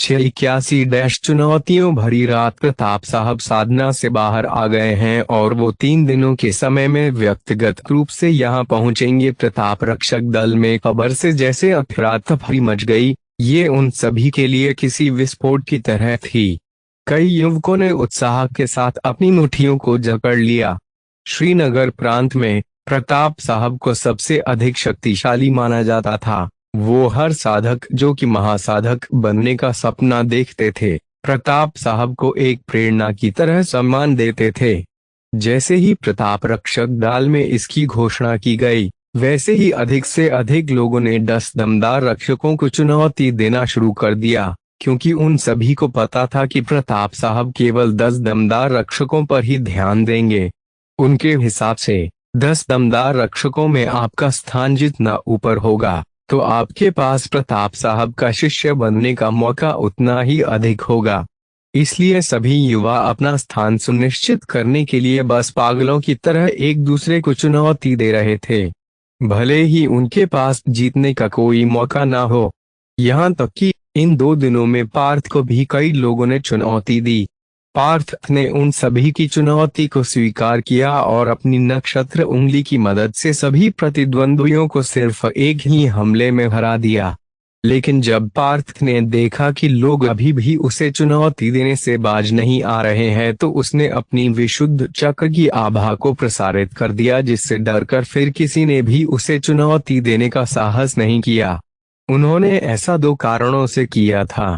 681 चुनौतियों भरी रात प्रताप साहब साधना से बाहर आ गए हैं और वो 3 दिनों के समय में व्यक्तिगत रूप से यहाँ पहुँचेंगे। प्रताप रक्षक दल में खबर से जैसे अफरा तफरी मच गई। ये उन सभी के लिए किसी विस्फोट की तरह थी। कई युवकों ने उत्साह के साथ अपनी मुट्ठियों को जकड़ लिया। श्रीनगर प्रांत में प्रताप साहब को सबसे अधिक शक्तिशाली माना जाता था। वो हर साधक जो कि महासाधक बनने का सपना देखते थे, प्रताप साहब को एक प्रेरणा की तरह सम्मान देते थे। जैसे ही प्रताप रक्षक दल में इसकी घोषणा की गई, वैसे ही अधिक से अधिक लोगों ने 10 दमदार रक्षकों को चुनौती देना शुरू कर दिया, क्योंकि उन सभी को पता था कि प्रताप साहब केवल 10 दमदार रक्षकों पर ही ध्यान देंगे। उनके हिसाब से 10 दमदार रक्षकों में आपका स्थान जितना ऊपर होगा, तो आपके पास प्रताप साहब का शिष्य बनने का मौका उतना ही अधिक होगा। इसलिए सभी युवा अपना स्थान सुनिश्चित करने के लिए बस पागलों की तरह एक दूसरे को चुनौती दे रहे थे, भले ही उनके पास जीतने का कोई मौका ना हो। यहाँ तक कि इन 2 दिनों में पार्थ को भी कई लोगों ने चुनौती दी। पार्थ ने उन सभी की चुनौती को स्वीकार किया और अपनी नक्षत्र उंगली की मदद से सभी प्रतिद्वंद्वियों को सिर्फ एक ही हमले में हरा दिया। लेकिन जब पार्थ ने देखा कि लोग अभी भी उसे चुनौती देने से बाज नहीं आ रहे हैं, तो उसने अपनी विशुद्ध चक्र की आभा को प्रसारित कर दिया, जिससे डरकर फिर किसी ने भी उसे चुनौती देने का साहस नहीं किया। उन्होंने ऐसा 2 कारणों से किया था।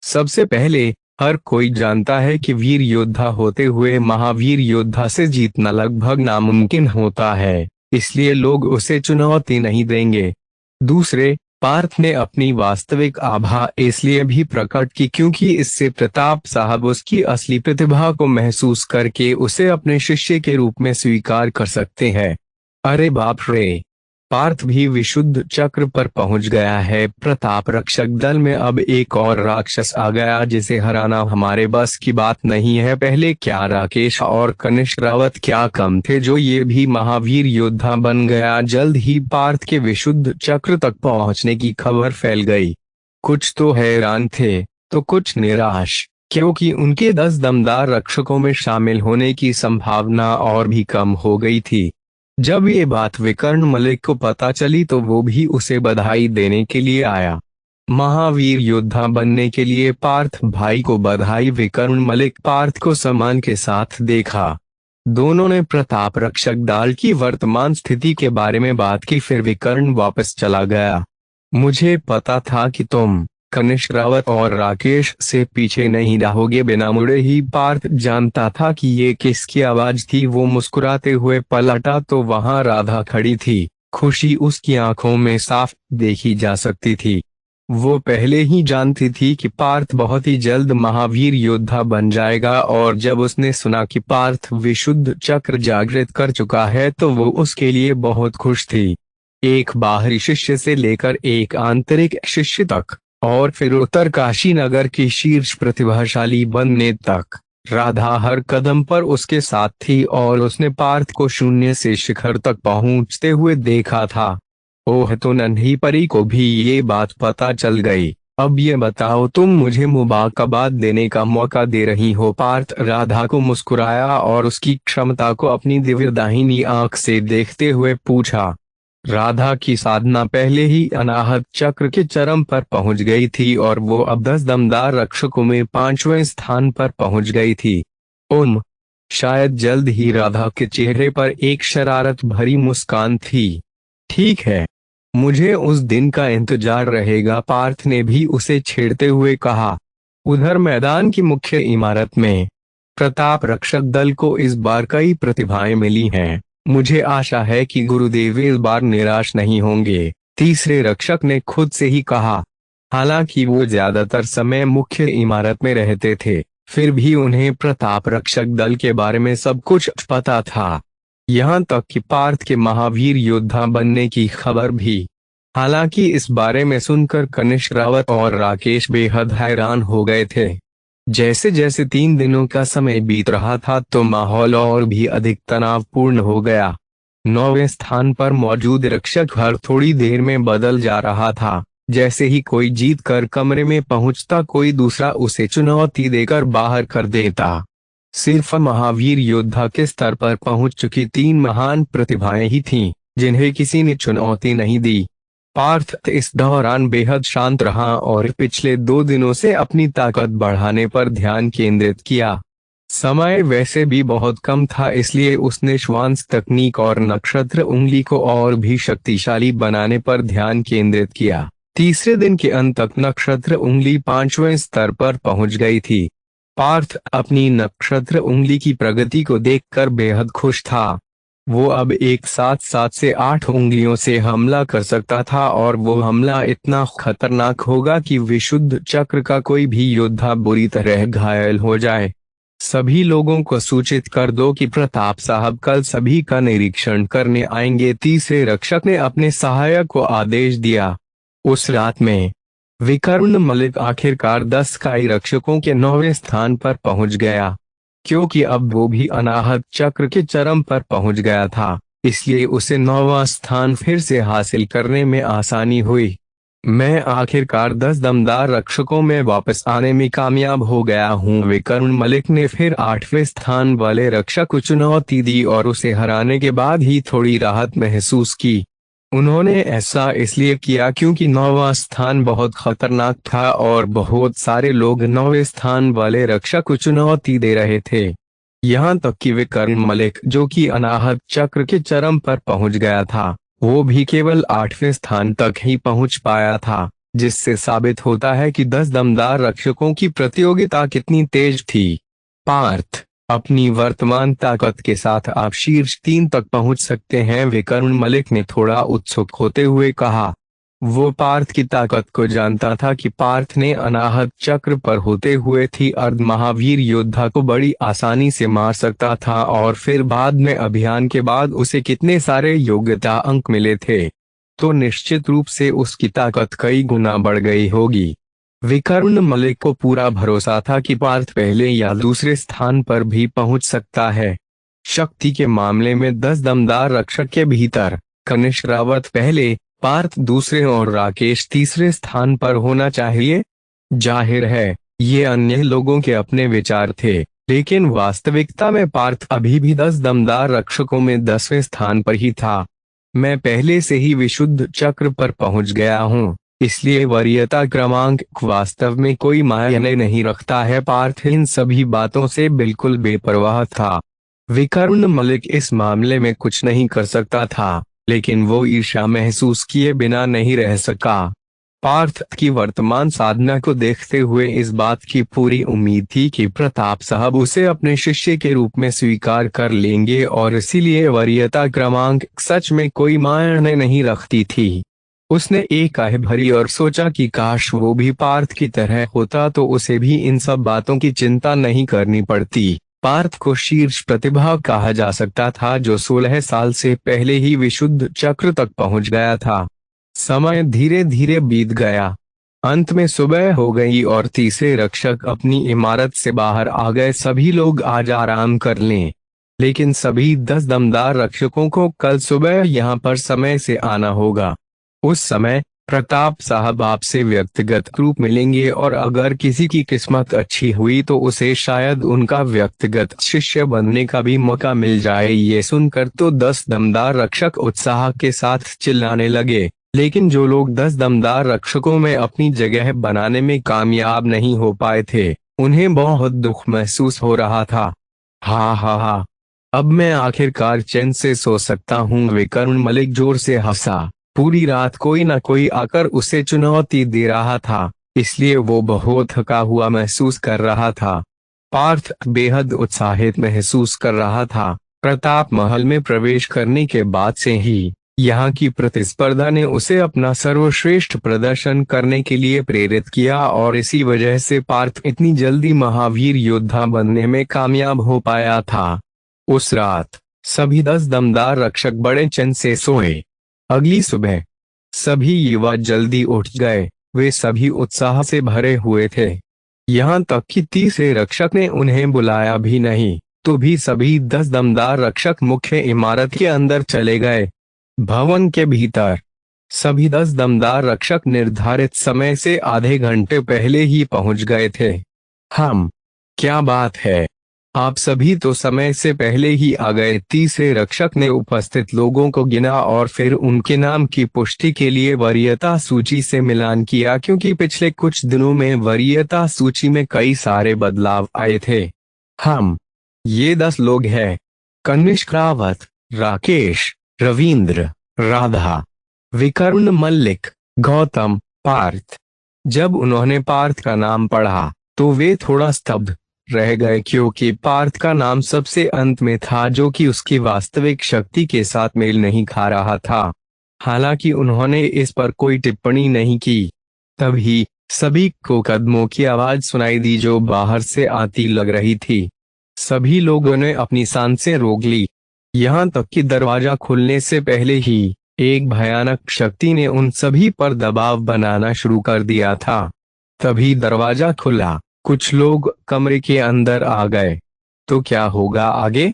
सबसे पहले, हर कोई जानता है कि वीर योद्धा होते हुए महावीर योद्धा से जीतना लगभग नामुमकिन होता है, इसलिए लोग उसे चुनौती नहीं देंगे। दूसरे, पार्थ ने अपनी वास्तविक आभा इसलिए भी प्रकट की क्योंकि इससे प्रताप साहब उसकी असली प्रतिभा को महसूस करके उसे अपने शिष्य के रूप में स्वीकार कर सकते हैं। अरे बाप रे! पार्थ भी विशुद्ध चक्र पर पहुंच गया है। प्रताप रक्षक दल में अब एक और राक्षस आ गया जिसे हराना हमारे बस की बात नहीं है। पहले क्या राकेश और कनिष्क रावत क्या कम थे जो ये भी महावीर योद्धा बन गया। जल्द ही पार्थ के विशुद्ध चक्र तक पहुंचने की खबर फैल गई। कुछ तो हैरान थे तो कुछ निराश, क्योंकि उनके 10 दमदार रक्षकों में शामिल होने की संभावना और भी कम हो गई थी। जब ये बात विकर्ण मलिक को पता चली तो वो भी उसे बधाई देने के लिए आया। महावीर योद्धा बनने के लिए पार्थ भाई को बधाई। विकर्ण मलिक पार्थ को सम्मान के साथ देखा। दोनों ने प्रताप रक्षक दल की वर्तमान स्थिति के बारे में बात की। फिर विकर्ण वापस चला गया। मुझे पता था कि तुम कनिष्क रावत और राकेश से पीछे नहीं रहोगे। बिना मुड़े ही पार्थ जानता था कि ये किसकी आवाज थी। वो मुस्कुराते हुए पलटा तो वहां राधा खड़ी थी। खुशी उसकी आंखों में साफ देखी जा सकती थी। वो पहले ही जानती थी कि पार्थ बहुत ही जल्द महावीर योद्धा बन जाएगा, और जब उसने सुना कि पार्थ विशुद्ध चक्र जागृत कर चुका है तो वो उसके लिए बहुत खुश थी। एक बाहरी शिष्य से लेकर एक आंतरिक शिष्य तक, और फिर उत्तरकाशी नगर की शीर्ष प्रतिभाशाली बनने तक, राधा हर कदम पर उसके साथ थी और उसने पार्थ को शून्य से शिखर तक पहुंचते हुए देखा था। ओह, तो नन्ही परी को भी ये बात पता चल गई। अब ये बताओ, तुम मुझे मुबारकबाद देने का मौका दे रही हो? पार्थ राधा को मुस्कुराया और उसकी क्षमता को अपनी दिव्य दाहिनी आंख से देखते हुए पूछा। राधा की साधना पहले ही अनाहत चक्र के चरम पर पहुंच गई थी और वो अब 10 दमदार रक्षकों में 5वें स्थान पर पहुंच गई थी। शायद जल्द ही राधा के चेहरे पर एक शरारत भरी मुस्कान थी। ठीक है, मुझे उस दिन का इंतजार रहेगा, पार्थ ने भी उसे छेड़ते हुए कहा। उधर मैदान की मुख्य इमारत में प्रताप रक्षक दल को इस बार कई प्रतिभाएं मिली हैं। मुझे आशा है कि गुरुदेव इस बार निराश नहीं होंगे, तीसरे रक्षक ने खुद से ही कहा। हालांकि वो ज्यादातर समय मुख्य इमारत में रहते थे, फिर भी उन्हें प्रताप रक्षक दल के बारे में सब कुछ पता था, यहाँ तक कि पार्थ के महावीर योद्धा बनने की खबर भी। हालांकि इस बारे में सुनकर कनिष्क रावत और राकेश बेहद हैरान हो गए थे। जैसे जैसे 3 दिनों का समय बीत रहा था तो माहौल और भी अधिक तनावपूर्ण हो गया। 9वें स्थान पर मौजूद रक्षक हर थोड़ी देर में बदल जा रहा था। जैसे ही कोई जीत कर कमरे में पहुंचता, कोई दूसरा उसे चुनौती देकर बाहर कर देता। सिर्फ महावीर योद्धा के स्तर पर पहुंच चुकी 3 महान प्रतिभाएं ही थीं, जिन्हें किसी ने चुनौती नहीं दी। पार्थ इस दौरान बेहद शांत रहा और पिछले 2 दिनों से अपनी ताकत बढ़ाने पर ध्यान केंद्रित किया। समय वैसे भी बहुत कम था, इसलिए उसने श्वांस तकनीक और नक्षत्र उंगली को और भी शक्तिशाली बनाने पर ध्यान केंद्रित किया। तीसरे दिन के अंत तक नक्षत्र उंगली 5वें स्तर पर पहुंच गई थी। पार्थ अपनी नक्षत्र उंगली की प्रगति को देखकर बेहद खुश था। वो अब एक साथ 7 से 8 उंगलियों से हमला कर सकता था, और वो हमला इतना खतरनाक होगा कि विशुद्ध चक्र का कोई भी योद्धा बुरी तरह घायल हो जाए। सभी लोगों को सूचित कर दो कि प्रताप साहब कल सभी का निरीक्षण करने आएंगे। तीसरे रक्षक ने अपने सहायक को आदेश दिया। उस रात में विकर्ण मलिक आखिरकार 10 स्काई रक्षकों के 9वें स्थान पर पहुंच गया। क्योंकि अब वो भी अनाहत चक्र के चरम पर पहुंच गया था, इसलिए उसे 9वां स्थान फिर से हासिल करने में आसानी हुई। मैं आखिरकार 10 दमदार रक्षकों में वापस आने में कामयाब हो गया हूँ। विकर्ण मलिक ने फिर 8वें स्थान वाले रक्षक को चुनौती दी और उसे हराने के बाद ही थोड़ी राहत महसूस की। उन्होंने ऐसा इसलिए किया क्योंकि 9वां स्थान बहुत खतरनाक था और बहुत सारे लोग 9वें स्थान वाले रक्षक को चुनौती दे रहे थे। यहाँ तक कि विकर्ण मलिक, जो कि अनाहत चक्र के चरम पर पहुंच गया था, वो भी केवल 8वें स्थान तक ही पहुंच पाया था, जिससे साबित होता है कि 10 दमदार रक्षकों की प्रतियोगिता कितनी तेज थी। पार्थ, अपनी वर्तमान ताकत के साथ आप शीर्ष 3 तक पहुंच सकते हैं, विकर्ण मलिक ने थोड़ा उत्सुक होते हुए कहा। वो पार्थ की ताकत को जानता था कि पार्थ ने अनाहत चक्र पर होते हुए थी अर्ध महावीर योद्धा को बड़ी आसानी से मार सकता था, और फिर बाद में अभियान के बाद उसे कितने सारे योग्यता अंक मिले थे, तो निश्चित रूप से उसकी ताकत कई गुना बढ़ गई होगी। विकर्ण मलिक को पूरा भरोसा था कि पार्थ पहले या दूसरे स्थान पर भी पहुंच सकता है। शक्ति के मामले में 10 दमदार रक्षक के भीतर कनिष्क रावत पहले, पार्थ दूसरे और राकेश तीसरे स्थान पर होना चाहिए। जाहिर है, ये अन्य लोगों के अपने विचार थे, लेकिन वास्तविकता में पार्थ अभी भी 10 दमदार रक्षकों में 10वें स्थान पर ही था। मैं पहले से ही विशुद्ध चक्र पर पहुंच गया हूँ, इसलिए वरीयता क्रमांक वास्तव में कोई मायने नहीं रखता है। पार्थ इन सभी बातों से बिल्कुल बेपरवाह था। विकर्ण मलिक इस मामले में कुछ नहीं कर सकता था, लेकिन वो ईर्ष्या महसूस किए बिना नहीं रह सका। पार्थ की वर्तमान साधना को देखते हुए इस बात की पूरी उम्मीद थी कि प्रताप साहब उसे अपने शिष्य के रूप में स्वीकार कर लेंगे, और इसीलिए वरीयता क्रमांक सच में कोई मायने नहीं रखती थी। उसने एक आह भरी और सोचा कि काश वो भी पार्थ की तरह होता, तो उसे भी इन सब बातों की चिंता नहीं करनी पड़ती। पार्थ को शीर्ष प्रतिभा कहा जा सकता था, जो 16 साल से पहले ही विशुद्ध चक्र तक पहुंच गया था। समय धीरे धीरे बीत गया। अंत में सुबह हो गई और तीसरे रक्षक अपनी इमारत से बाहर आ गए। सभी लोग आज आराम कर लें, लेकिन सभी 10 दमदार रक्षकों को कल सुबह यहाँ पर समय से आना होगा। उस समय प्रताप साहब आपसे व्यक्तिगत रूप मिलेंगे, और अगर किसी की किस्मत अच्छी हुई तो उसे शायद उनका व्यक्तिगत शिष्य बनने का भी मौका मिल जाए। ये सुनकर तो 10 दमदार रक्षक उत्साह के साथ चिल्लाने लगे, लेकिन जो लोग 10 दमदार रक्षकों में अपनी जगह बनाने में कामयाब नहीं हो पाए थे, उन्हें बहुत दुख महसूस हो रहा था। हा हा हा, अब मैं आखिरकार चैन से सो सकता हूँ, विकर्ण मलिक जोर से हंसा। पूरी रात कोई न कोई आकर उसे चुनौती दे रहा था, इसलिए वो बहुत थका हुआ महसूस कर रहा था। पार्थ बेहद उत्साहित महसूस कर रहा था। प्रताप महल में प्रवेश करने के बाद से ही यहाँ की प्रतिस्पर्धा ने उसे अपना सर्वश्रेष्ठ प्रदर्शन करने के लिए प्रेरित किया, और इसी वजह से पार्थ इतनी जल्दी महावीर योद्धा बनने में कामयाब हो पाया था। उस रात सभी 10 दमदार रक्षक बड़े चैन से सोए। अगली सुबह सभी युवा जल्दी उठ गए। वे सभी उत्साह से भरे हुए थे, यहाँ तक कि तीसरे रक्षक ने उन्हें बुलाया भी नहीं, तो भी सभी 10 दमदार रक्षक मुख्य इमारत के अंदर चले गए। भवन के भीतर सभी 10 दमदार रक्षक निर्धारित समय से आधे घंटे पहले ही पहुंच गए थे। हम, क्या बात है, आप सभी तो समय से पहले ही आ गए। तीसरे रक्षक ने उपस्थित लोगों को गिना और फिर उनके नाम की पुष्टि के लिए वरीयता सूची से मिलान किया, क्योंकि पिछले कुछ दिनों में वरीयता सूची में कई सारे बदलाव आए थे। हम, ये 10 लोग हैं: कनिष्क रावत, राकेश, रविंद्र, राधा, विकर्ण मल्लिक, गौतम, पार्थ। जब उन्होंने पार्थ का नाम पढ़ा तो वे थोड़ा स्तब्ध रह गए, क्योंकि पार्थ का नाम सबसे अंत में था, जो कि उसकी वास्तविक शक्ति के साथ मेल नहीं खा रहा था। हालांकि उन्होंने इस पर कोई टिप्पणी नहीं की। तभी सभी को कदमों की आवाज सुनाई दी जो बाहर से आती लग रही थी। सभी लोगों ने अपनी सांसें रोक ली, यहाँ तक कि दरवाजा खुलने से पहले ही एक भयानक शक्ति ने उन सभी पर दबाव बनाना शुरू कर दिया था। तभी दरवाजा खुला, कुछ लोग कमरे के अंदर आ गए। तो क्या होगा आगे?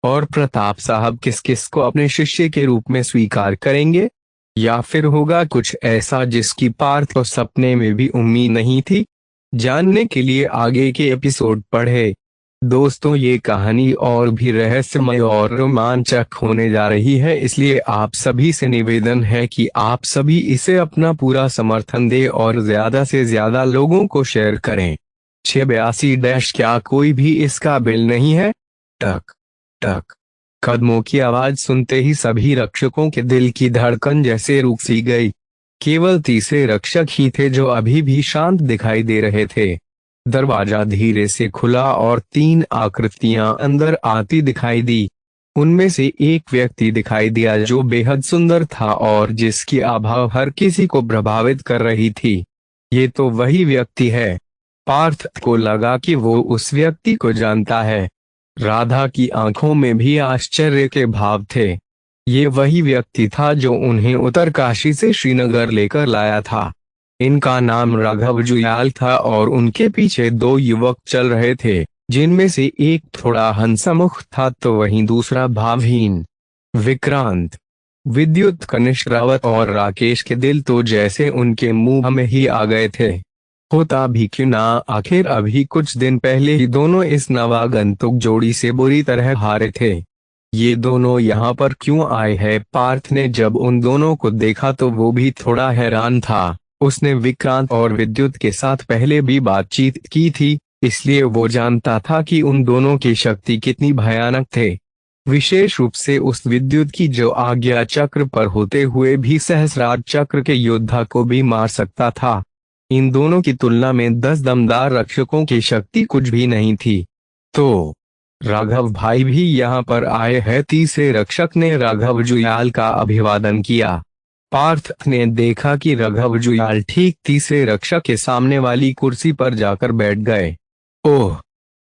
और प्रताप साहब किस किस को अपने शिष्य के रूप में स्वीकार करेंगे, या फिर होगा कुछ ऐसा जिसकी पार्थ को सपने में भी उम्मीद नहीं थी? जानने के लिए आगे के एपिसोड पढ़े। दोस्तों, ये कहानी और भी रहस्यमय और रोमांचक होने जा रही है, इसलिए आप सभी से निवेदन है कि आप सभी इसे अपना पूरा समर्थन दें और ज्यादा से ज्यादा लोगों को शेयर करें। 682 क्या कोई भी इस काबिल नहीं है? टक टक। कदमों की आवाज सुनते ही सभी रक्षकों के दिल की धड़कन जैसे रुक सी गई। केवल तीसरे रक्षक ही थे जो अभी भी शांत दिखाई दे रहे थे। दरवाजा धीरे से खुला और 3 आकृतियां अंदर आती दिखाई दी। उनमें से एक व्यक्ति दिखाई दिया जो बेहद सुंदर था और जिसकी आभा हर किसी को प्रभावित कर रही थी। ये तो वही व्यक्ति है। पार्थ को लगा कि वो उस व्यक्ति को जानता है। राधा की आंखों में भी आश्चर्य के भाव थे। ये वही व्यक्ति था जो उन्हें उत्तरकाशी से श्रीनगर लेकर लाया था। इनका नाम राघव जुयाल था और उनके पीछे 2 युवक चल रहे थे, जिनमें से एक थोड़ा हंसमुख था तो वहीं दूसरा भावहीन। विक्रांत, विद्युत, कनिष्क रावत और राकेश के दिल तो जैसे उनके मुंह में ही आ गए थे। होता भी क्यों ना, आखिर अभी कुछ दिन पहले ही दोनों इस नवागंतुक जोड़ी से बुरी तरह हारे थे। ये दोनों यहाँ पर क्यों आए हैं? पार्थ ने जब उन दोनों को देखा तो वो भी थोड़ा हैरान था। उसने विक्रांत और विद्युत के साथ पहले भी बातचीत की थी, इसलिए वो जानता था कि उन दोनों की शक्ति कितनी भयानक थे। विशेष रूप से उस विद्युत की जो आज्ञा चक्र पर होते हुए भी सहस्रार चक्र के योद्धा को भी मार सकता था। इन दोनों की तुलना में 10 दमदार रक्षकों की शक्ति कुछ भी नहीं थी। तो राघव भाई भी यहाँ पर आए हैं। तीसरे रक्षक ने राघव जुयाल का अभिवादन किया। पार्थ ने देखा कि राघव जुयाल ठीक तीसरे रक्षक के सामने वाली कुर्सी पर जाकर बैठ गए। ओह,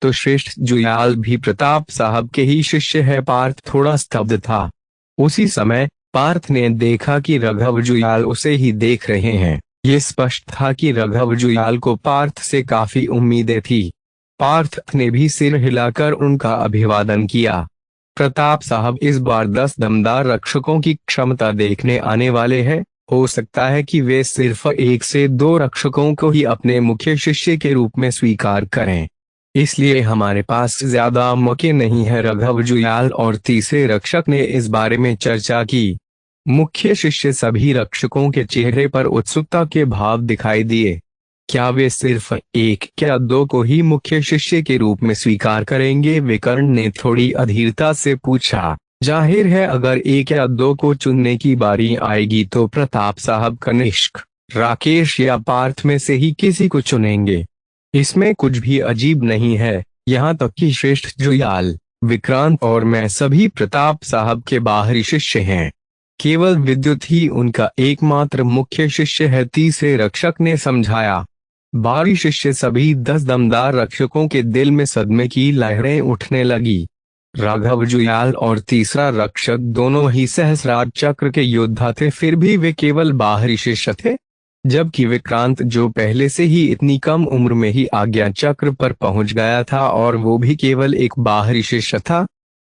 तो श्रेष्ठ जुयाल भी प्रताप साहब के ही शिष्य है। पार्थ थोड़ा स्तब्ध था। उसी समय पार्थ ने देखा कि राघव जुयाल उसे ही देख रहे हैं। ये स्पष्ट था कि राघव जुयाल को पार्थ से काफी उम्मीदें थी। पार्थ ने भी सिर हिलाकर उनका अभिवादन किया। प्रताप साहब इस बार 10 दमदार रक्षकों की क्षमता देखने आने वाले हैं। हो सकता है कि वे सिर्फ 1 से 2 रक्षकों को ही अपने मुख्य शिष्य के रूप में स्वीकार करें, इसलिए हमारे पास ज्यादा मौके नहीं है। राघव जुयाल और तीसरे रक्षक ने इस बारे में चर्चा की। मुख्य शिष्य सभी रक्षकों के चेहरे पर उत्सुकता के भाव दिखाई दिए। क्या वे सिर्फ 1 या 2 को ही मुख्य शिष्य के रूप में स्वीकार करेंगे? विकर्ण ने थोड़ी अधीरता से पूछा। जाहिर है अगर 1 या 2 को चुनने की बारी आएगी तो प्रताप साहब कनिष्क, राकेश या पार्थ में से ही किसी को चुनेंगे। इसमें कुछ भी अजीब नहीं है। यहाँ तक कि श्रेष्ठ जुयाल, विक्रांत और मैं सभी प्रताप साहब के बाहरी शिष्य हैं। केवल विद्युत ही उनका एकमात्र मुख्य शिष्य है, तीसरे रक्षक ने समझाया। बाहरी शिष्य सभी 10 दमदार रक्षकों के दिल में सदमे की लहरें उठने लगी। राघव जुयाल और तीसरा रक्षक दोनों ही सहस्रार चक्र के योद्धा थे, फिर भी वे केवल बाहरी शिष्य थे। जबकि विक्रांत जो पहले से ही इतनी कम उम्र में ही आज्ञा चक्र पर पहुंच गया था और वो भी केवल एक बाहरी शिष्य था।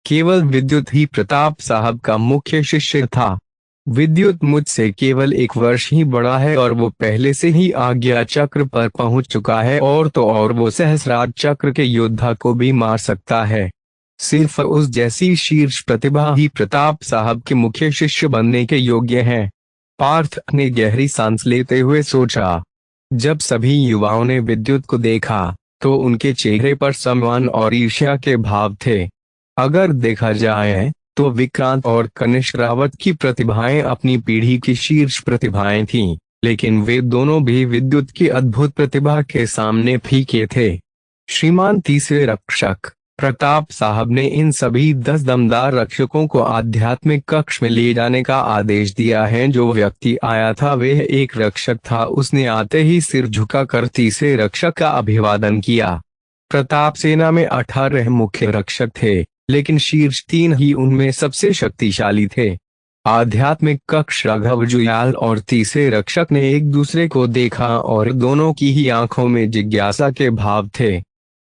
केवल विद्युत ही प्रताप साहब का मुख्य शिष्य था। विद्युत मुझसे केवल 1 वर्ष ही बड़ा है और वो पहले से ही आज्ञा चक्र पर पहुंच चुका है, और तो और वो सहस्रार चक्र के योद्धा को भी मार सकता है। सिर्फ उस जैसी शीर्ष प्रतिभा ही प्रताप साहब के मुख्य शिष्य बनने के योग्य है। पार्थ ने गहरी सांस लेते हुए सोचा। जब सभी युवाओं ने विद्युत को देखा तो उनके चेहरे पर सम्मान और ईर्ष्या के भाव थे। अगर देखा जाए तो विक्रांत और कनिष्क रावत की प्रतिभाएं अपनी पीढ़ी की शीर्ष प्रतिभाएं थीं, लेकिन वे दोनों भी विद्युत की अद्भुत प्रतिभा के सामने फीके थे। श्रीमान तीसरे रक्षक प्रताप साहब ने इन सभी 10 दमदार रक्षकों को आध्यात्मिक कक्ष में ले जाने का आदेश दिया है। जो व्यक्ति आया था वह एक रक्षक था। उसने आते ही सिर झुकाकर तीसरे रक्षक का अभिवादन किया। प्रताप सेना में 18 मुख्य रक्षक थे, लेकिन शीर्ष 3 ही उनमें सबसे शक्तिशाली थे। आध्यात्मिक कक्ष राघव जुयाल और तीसरे रक्षक ने एक दूसरे को देखा और दोनों की ही आंखों में जिज्ञासा के भाव थे।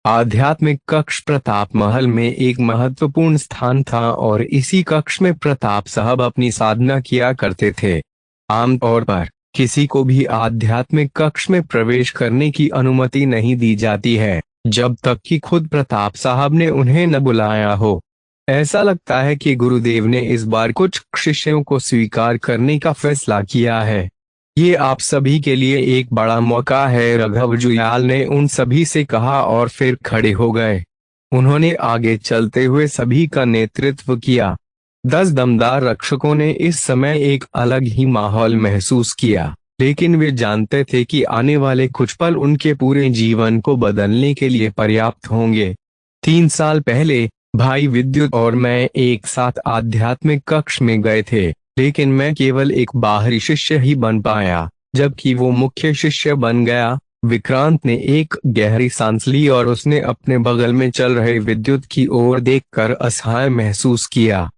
आध्यात्मिक कक्ष प्रताप महल में एक महत्वपूर्ण स्थान था और इसी कक्ष में प्रताप साहब अपनी साधना किया करते थे। आमतौर पर किसी को भी आध्यात्मिक कक्ष में प्रवेश करने की अनुमति नहीं दी जाती है जब तक कि खुद प्रताप साहब ने उन्हें न बुलाया हो। ऐसा लगता है कि गुरुदेव ने इस बार कुछ शिष्यों को स्वीकार करने का फैसला किया है। ये आप सभी के लिए एक बड़ा मौका है, राघव जुयाल ने उन सभी से कहा और फिर खड़े हो गए। उन्होंने आगे चलते हुए सभी का नेतृत्व किया। 10 दमदार रक्षकों ने इस समय एक अलग ही माहौल महसूस किया, लेकिन वे जानते थे कि आने वाले कुछ पल उनके पूरे जीवन को बदलने के लिए पर्याप्त होंगे। 3 साल पहले भाई विद्युत और मैं एक साथ आध्यात्मिक कक्ष में गए थे, लेकिन मैं केवल एक बाहरी शिष्य ही बन पाया, जबकि वो मुख्य शिष्य बन गया। विक्रांत ने एक गहरी सांस ली और उसने अपने बगल में चल रहे विद्युत की ओर देखकर असहाय महसूस किया।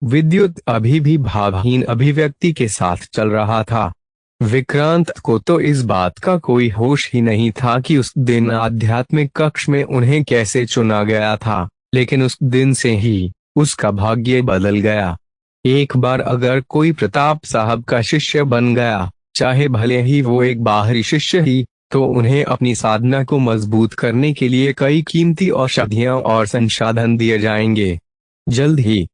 विद्युत अभी भी भावहीन अभिव्यक्ति के साथ चल रहा था। विक्रांत को तो इस बात का कोई होश ही नहीं था कि उस दिन आध्यात्मिक कक्ष में उन्हें कैसे चुना गया था, लेकिन उस दिन से ही उसका भाग्य बदल गया। एक बार अगर कोई प्रताप साहब का शिष्य बन गया, चाहे भले ही वो एक बाहरी शिष्य ही, तो उन्हें अपनी साधना को मजबूत करने के लिए कई कीमती औषधियां और संसाधन दिए जाएंगे। जल्द ही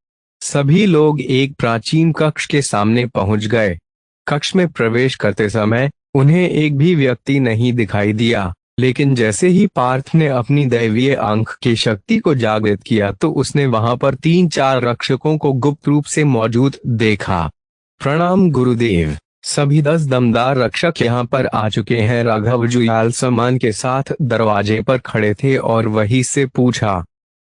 सभी लोग एक प्राचीन कक्ष के सामने पहुंच गए। कक्ष में प्रवेश करते समय उन्हें एक भी व्यक्ति नहीं दिखाई दिया, लेकिन जैसे ही पार्थ ने अपनी दैवीय आंख की शक्ति को जागृत किया तो उसने वहां पर 3-4 रक्षकों को गुप्त रूप से मौजूद देखा। प्रणाम गुरुदेव। सभी 10 दमदार रक्षक यहाँ पर आ चुके हैं। राघव जुयाल सम्मान के साथ दरवाजे पर खड़े थे और वहीं से पूछा।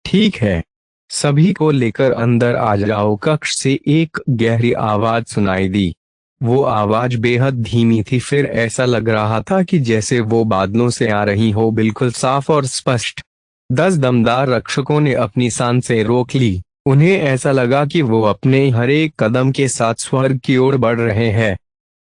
ठीक है, सभी को लेकर अंदर आ जाओ। कक्ष से एक गहरी आवाज सुनाई दी। वो आवाज बेहद धीमी थी, फिर ऐसा लग रहा था कि जैसे वो बादलों से आ रही हो, बिल्कुल साफ और स्पष्ट। 10 दमदार रक्षकों ने अपनी सांसें रोक ली। उन्हें ऐसा लगा कि वो अपने हर एक कदम के साथ स्वर्ग की ओर बढ़ रहे हैं।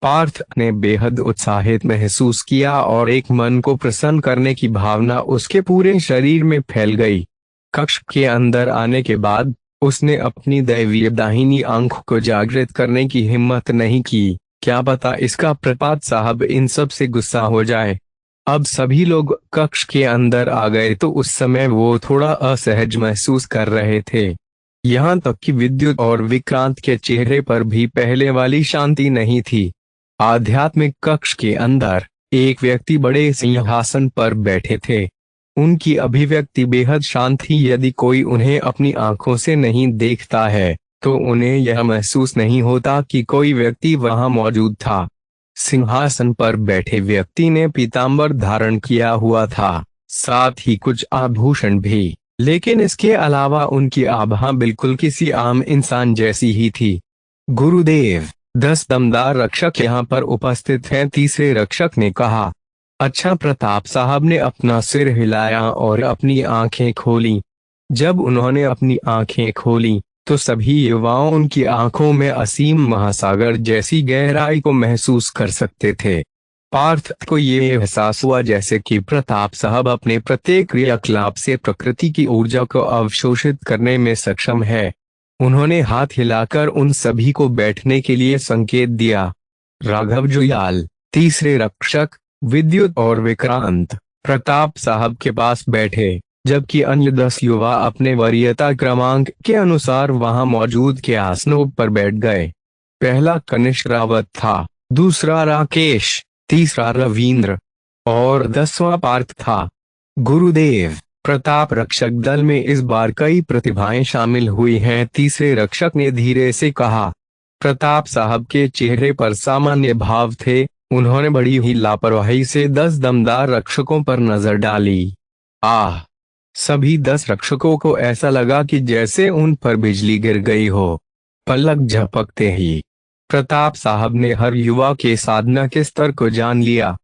पार्थ ने बेहद उत्साहित महसूस किया और एक मन को प्रसन्न करने की भावना उसके पूरे शरीर में फैल गई। कक्ष के अंदर आने के बाद उसने अपनी दैवीय दाहिनी आंख को जागृत करने की हिम्मत नहीं की। क्या पता इसका प्रताप साहब इन सब से गुस्सा हो जाए। अब सभी लोग कक्ष के अंदर आ गए तो उस समय वो थोड़ा असहज महसूस कर रहे थे। यहाँ तक कि विद्युत और विक्रांत के चेहरे पर भी पहले वाली शांति नहीं थी। आध्यात्मिक कक्ष के अंदर एक व्यक्ति बड़े सिंहासन पर बैठे थे। उनकी अभिव्यक्ति बेहद शांत थी। यदि कोई उन्हें अपनी आंखों से नहीं देखता है तो उन्हें यह महसूस नहीं होता कि कोई व्यक्ति वहां मौजूद था। सिंहासन पर बैठे व्यक्ति ने पीतांबर धारण किया हुआ था, साथ ही कुछ आभूषण भी, लेकिन इसके अलावा उनकी आभा बिल्कुल किसी आम इंसान जैसी ही थी। गुरुदेव, 10 दमदार रक्षक यहाँ पर उपस्थित हैं, तीसरे रक्षक ने कहा। अच्छा, प्रताप साहब ने अपना सिर हिलाया और अपनी आंखें खोली। जब उन्होंने अपनी आंखें खोली तो सभी युवाओं उनकी आंखों में असीम महासागर जैसी गहराई को महसूस कर सकते थे। पार्थ को ये एहसास हुआ जैसे कि प्रताप साहब अपने प्रत्येक क्रियाकलाप से प्रकृति की ऊर्जा को अवशोषित करने में सक्षम है। उन्होंने हाथ हिलाकर उन सभी को बैठने के लिए संकेत दिया। राघव जुयाल, तीसरे रक्षक, विद्युत और विक्रांत प्रताप साहब के पास बैठे, जबकि अन्य 10 युवा अपने वरीयता क्रमांक के अनुसार वहां मौजूद के आसनों पर बैठ गए। पहला कनिष्क रावत था, दूसरा राकेश, तीसरा रविंद्र और 10वां पार्थ था। गुरुदेव, प्रताप रक्षक दल में इस बार कई प्रतिभाएं शामिल हुई हैं, तीसरे रक्षक ने धीरे से कहा। प्रताप साहब के चेहरे पर सामान्य भाव थे। उन्होंने बड़ी ही लापरवाही से 10 दमदार रक्षकों पर नजर डाली। आह! सभी 10 रक्षकों को ऐसा लगा कि जैसे उन पर बिजली गिर गई हो। पलक झपकते ही प्रताप साहब ने हर युवा के साधना के स्तर को जान लिया।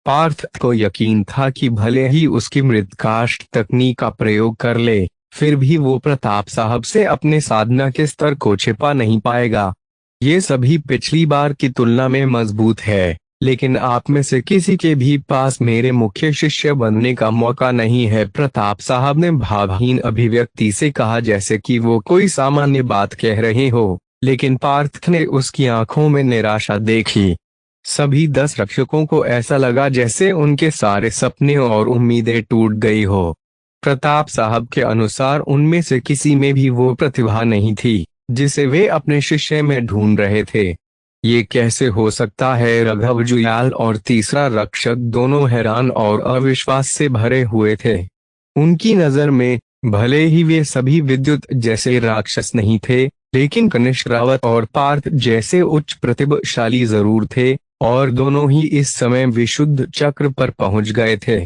पार्थ को यकीन था कि भले ही उसकी मृतकाष्ठ तकनीक का प्रयोग कर ले, फिर भी वो प्रताप साहब से अपने साधना के स्तर को छिपा नहीं पाएगा। ये सभी पिछली बार की तुलना में मजबूत है, लेकिन आप में से किसी के भी पास मेरे मुख्य शिष्य बनने का मौका नहीं है, प्रताप साहब ने भावहीन अभिव्यक्ति से कहा, जैसे कि वो कोई सामान्य बात कह रहे हो। लेकिन पार्थ ने उसकी आंखों में निराशा देखी। सभी 10 रक्षकों को ऐसा लगा जैसे उनके सारे सपने और उम्मीदें टूट गई हो। प्रताप साहब के अनुसार उनमें से किसी में भी वो प्रतिभा नहीं थी जिसे वे अपने शिष्य में ढूंढ रहे थे। ये कैसे हो सकता है? राघव जुयाल और तीसरा रक्षक दोनों हैरान और अविश्वास से भरे हुए थे। उनकी नजर में भले ही वे सभी विद्युत जैसे राक्षस नहीं थे, लेकिन कनिष्क रावत और पार्थ जैसे उच्च प्रतिभाशाली जरूर थे, और दोनों ही इस समय विशुद्ध चक्र पर पहुंच गए थे।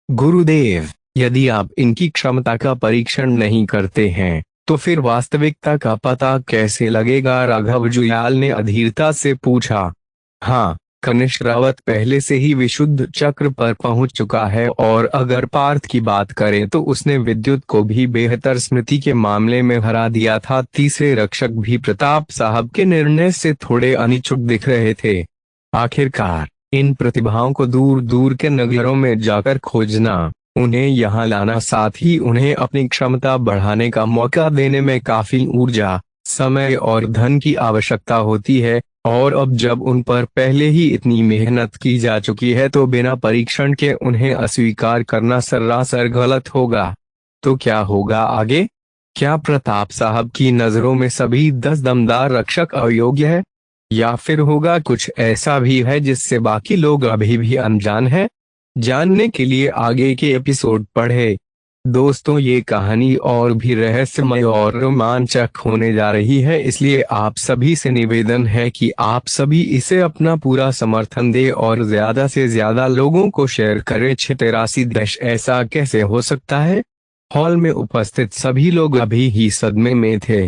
गुरुदेव, यदि आप इनकी क्षमता का परीक्षण नहीं करते हैं तो फिर वास्तविकता का पता कैसे लगेगा? राघव जुयाल ने अधीरता से पूछा। हाँ, कनिष्क रावत पहले से ही विशुद्ध चक्र पर पहुंच चुका है, और अगर पार्थ की बात करें तो उसने विद्युत को भी बेहतर स्मृति के मामले में हरा दिया था। तीसरे रक्षक भी प्रताप साहब के निर्णय से थोड़े अनिच्छुक दिख रहे थे। आखिरकार इन प्रतिभाओं को दूर दूर के नगरों में जाकर खोजना, उन्हें यहाँ लाना, साथ ही उन्हें अपनी क्षमता बढ़ाने का मौका देने में काफी ऊर्जा, समय और धन की आवश्यकता होती है, और अब जब उन पर पहले ही इतनी मेहनत की जा चुकी है तो बिना परीक्षण के उन्हें अस्वीकार करना सरासर गलत होगा। तो क्या होगा आगे? क्या प्रताप साहब की नजरों में सभी 10 दमदार रक्षक अयोग्य है, या फिर होगा कुछ ऐसा भी है जिससे बाकी लोग अभी भी अनजान हैं? जानने के लिए आगे के एपिसोड पढ़ें। दोस्तों, ये कहानी और भी रहस्यमय और रोमांचक होने जा रही है, इसलिए आप सभी से निवेदन है कि आप सभी इसे अपना पूरा समर्थन दें और ज्यादा से ज्यादा लोगों को शेयर करें। 83 ऐसा कैसे हो सकता है? हॉल में उपस्थित सभी लोग अभी ही सदमे में थे।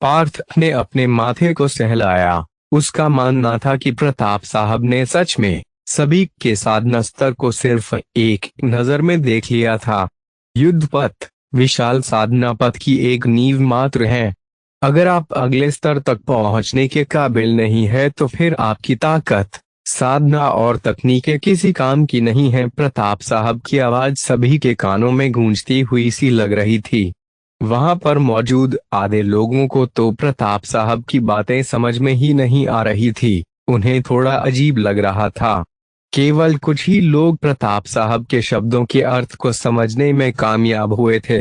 पार्थ ने अपने माथे को सहलाया। उसका मानना था कि प्रताप साहब ने सच में सभी के साधना स्तर को सिर्फ एक नजर में देख लिया था। युद्ध पथ विशाल साधना पथ की एक नींव मात्र है। अगर आप अगले स्तर तक पहुंचने के काबिल नहीं है तो फिर आपकी ताकत, साधना और तकनीकें किसी काम की नहीं है। प्रताप साहब की आवाज सभी के कानों में गूंजती हुई सी लग रही थी। वहां पर मौजूद आधे लोगों को तो प्रताप साहब की बातें समझ में ही नहीं आ रही थी, उन्हें थोड़ा अजीब लग रहा था। केवल कुछ ही लोग प्रताप साहब के शब्दों के अर्थ को समझने में कामयाब हुए थे।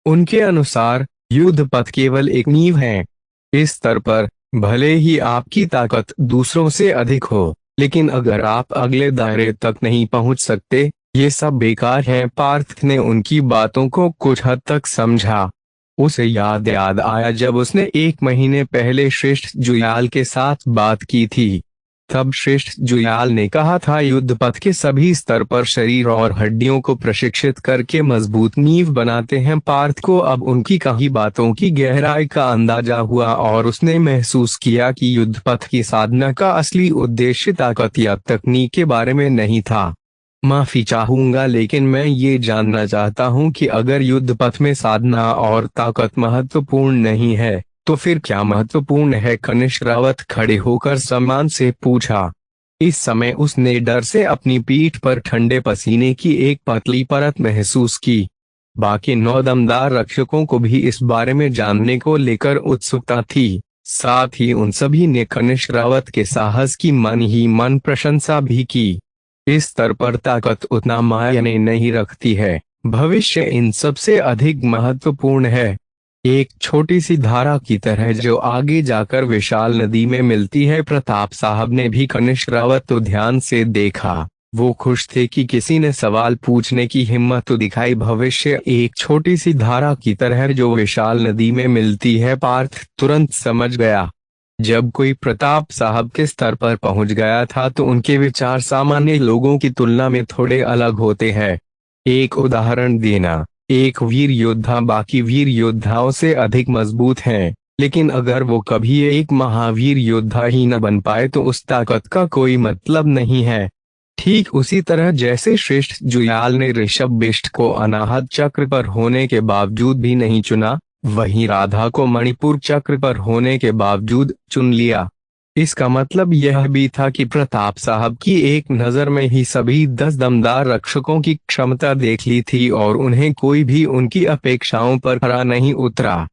उनके अनुसार युद्ध पथ केवल एक नींव है। इस स्तर पर भले ही आपकी ताकत दूसरों से अधिक हो, लेकिन अगर आप अगले दायरे तक नहीं पहुंच सकते, ये सब बेकार है। पार्थ ने उनकी बातों को कुछ हद तक समझा। उसे याद आया जब उसने 1 महीने पहले श्रेष्ठ जुयाल के साथ बात की थी। तब श्रेष्ठ जुयाल ने कहा था, युद्ध पथ के सभी स्तर पर शरीर और हड्डियों को प्रशिक्षित करके मजबूत नींव बनाते हैं। पार्थ को अब उनकी कही बातों की गहराई का अंदाजा हुआ और उसने महसूस किया कि युद्ध पथ की साधना का असली उद्देश्य ताकत या तकनीक के बारे में नहीं था। माफी चाहूंगा, लेकिन मैं ये जानना चाहता हूँ कि अगर युद्ध पथ में साधना और ताकत महत्वपूर्ण नहीं है तो फिर क्या महत्वपूर्ण है? कनिष्क रावत खड़े होकर सम्मान से पूछा। इस समय उसने डर से अपनी पीठ पर ठंडे पसीने की एक पतली परत महसूस की। बाकी 9 दमदार रक्षकों को भी इस बारे में जानने को लेकर उत्सुकता थी। साथ ही उन सभी ने कनिष्क रावत के साहस की मन ही मन प्रशंसा भी की। इस स्तर पर ताकत उतना मायने नहीं रखती है, भविष्य इन सबसे अधिक महत्वपूर्ण है। एक छोटी सी धारा की तरह जो आगे जाकर विशाल नदी में मिलती है। प्रताप साहब ने भी कनिष्क रावत को ध्यान से देखा। वो खुश थे कि किसी ने सवाल पूछने की हिम्मत तो दिखाई। भविष्य एक छोटी सी धारा की तरह जो विशाल नदी में मिलती है, पार्थ तुरंत समझ गया। जब कोई प्रताप साहब के स्तर पर पहुंच गया था तो उनके विचार सामान्य लोगों की तुलना में थोड़े अलग होते हैं। एक उदाहरण देना, एक वीर योद्धा बाकी वीर योद्धाओं से अधिक मजबूत है, लेकिन अगर वो कभी एक महावीर योद्धा ही न बन पाए तो उस ताकत का कोई मतलब नहीं है। ठीक उसी तरह जैसे श्रेष्ठ जुयाल ने ऋषभबिष्ट को अनाहत चक्र पर होने के बावजूद भी नहीं चुना, वहीं राधा को मणिपुर चक्र पर होने के बावजूद चुन लिया। इसका मतलब यह भी था कि प्रताप साहब की एक नजर में ही सभी 10 दमदार रक्षकों की क्षमता देख ली थी और उन्हें कोई भी उनकी अपेक्षाओं पर खरा नहीं उतरा।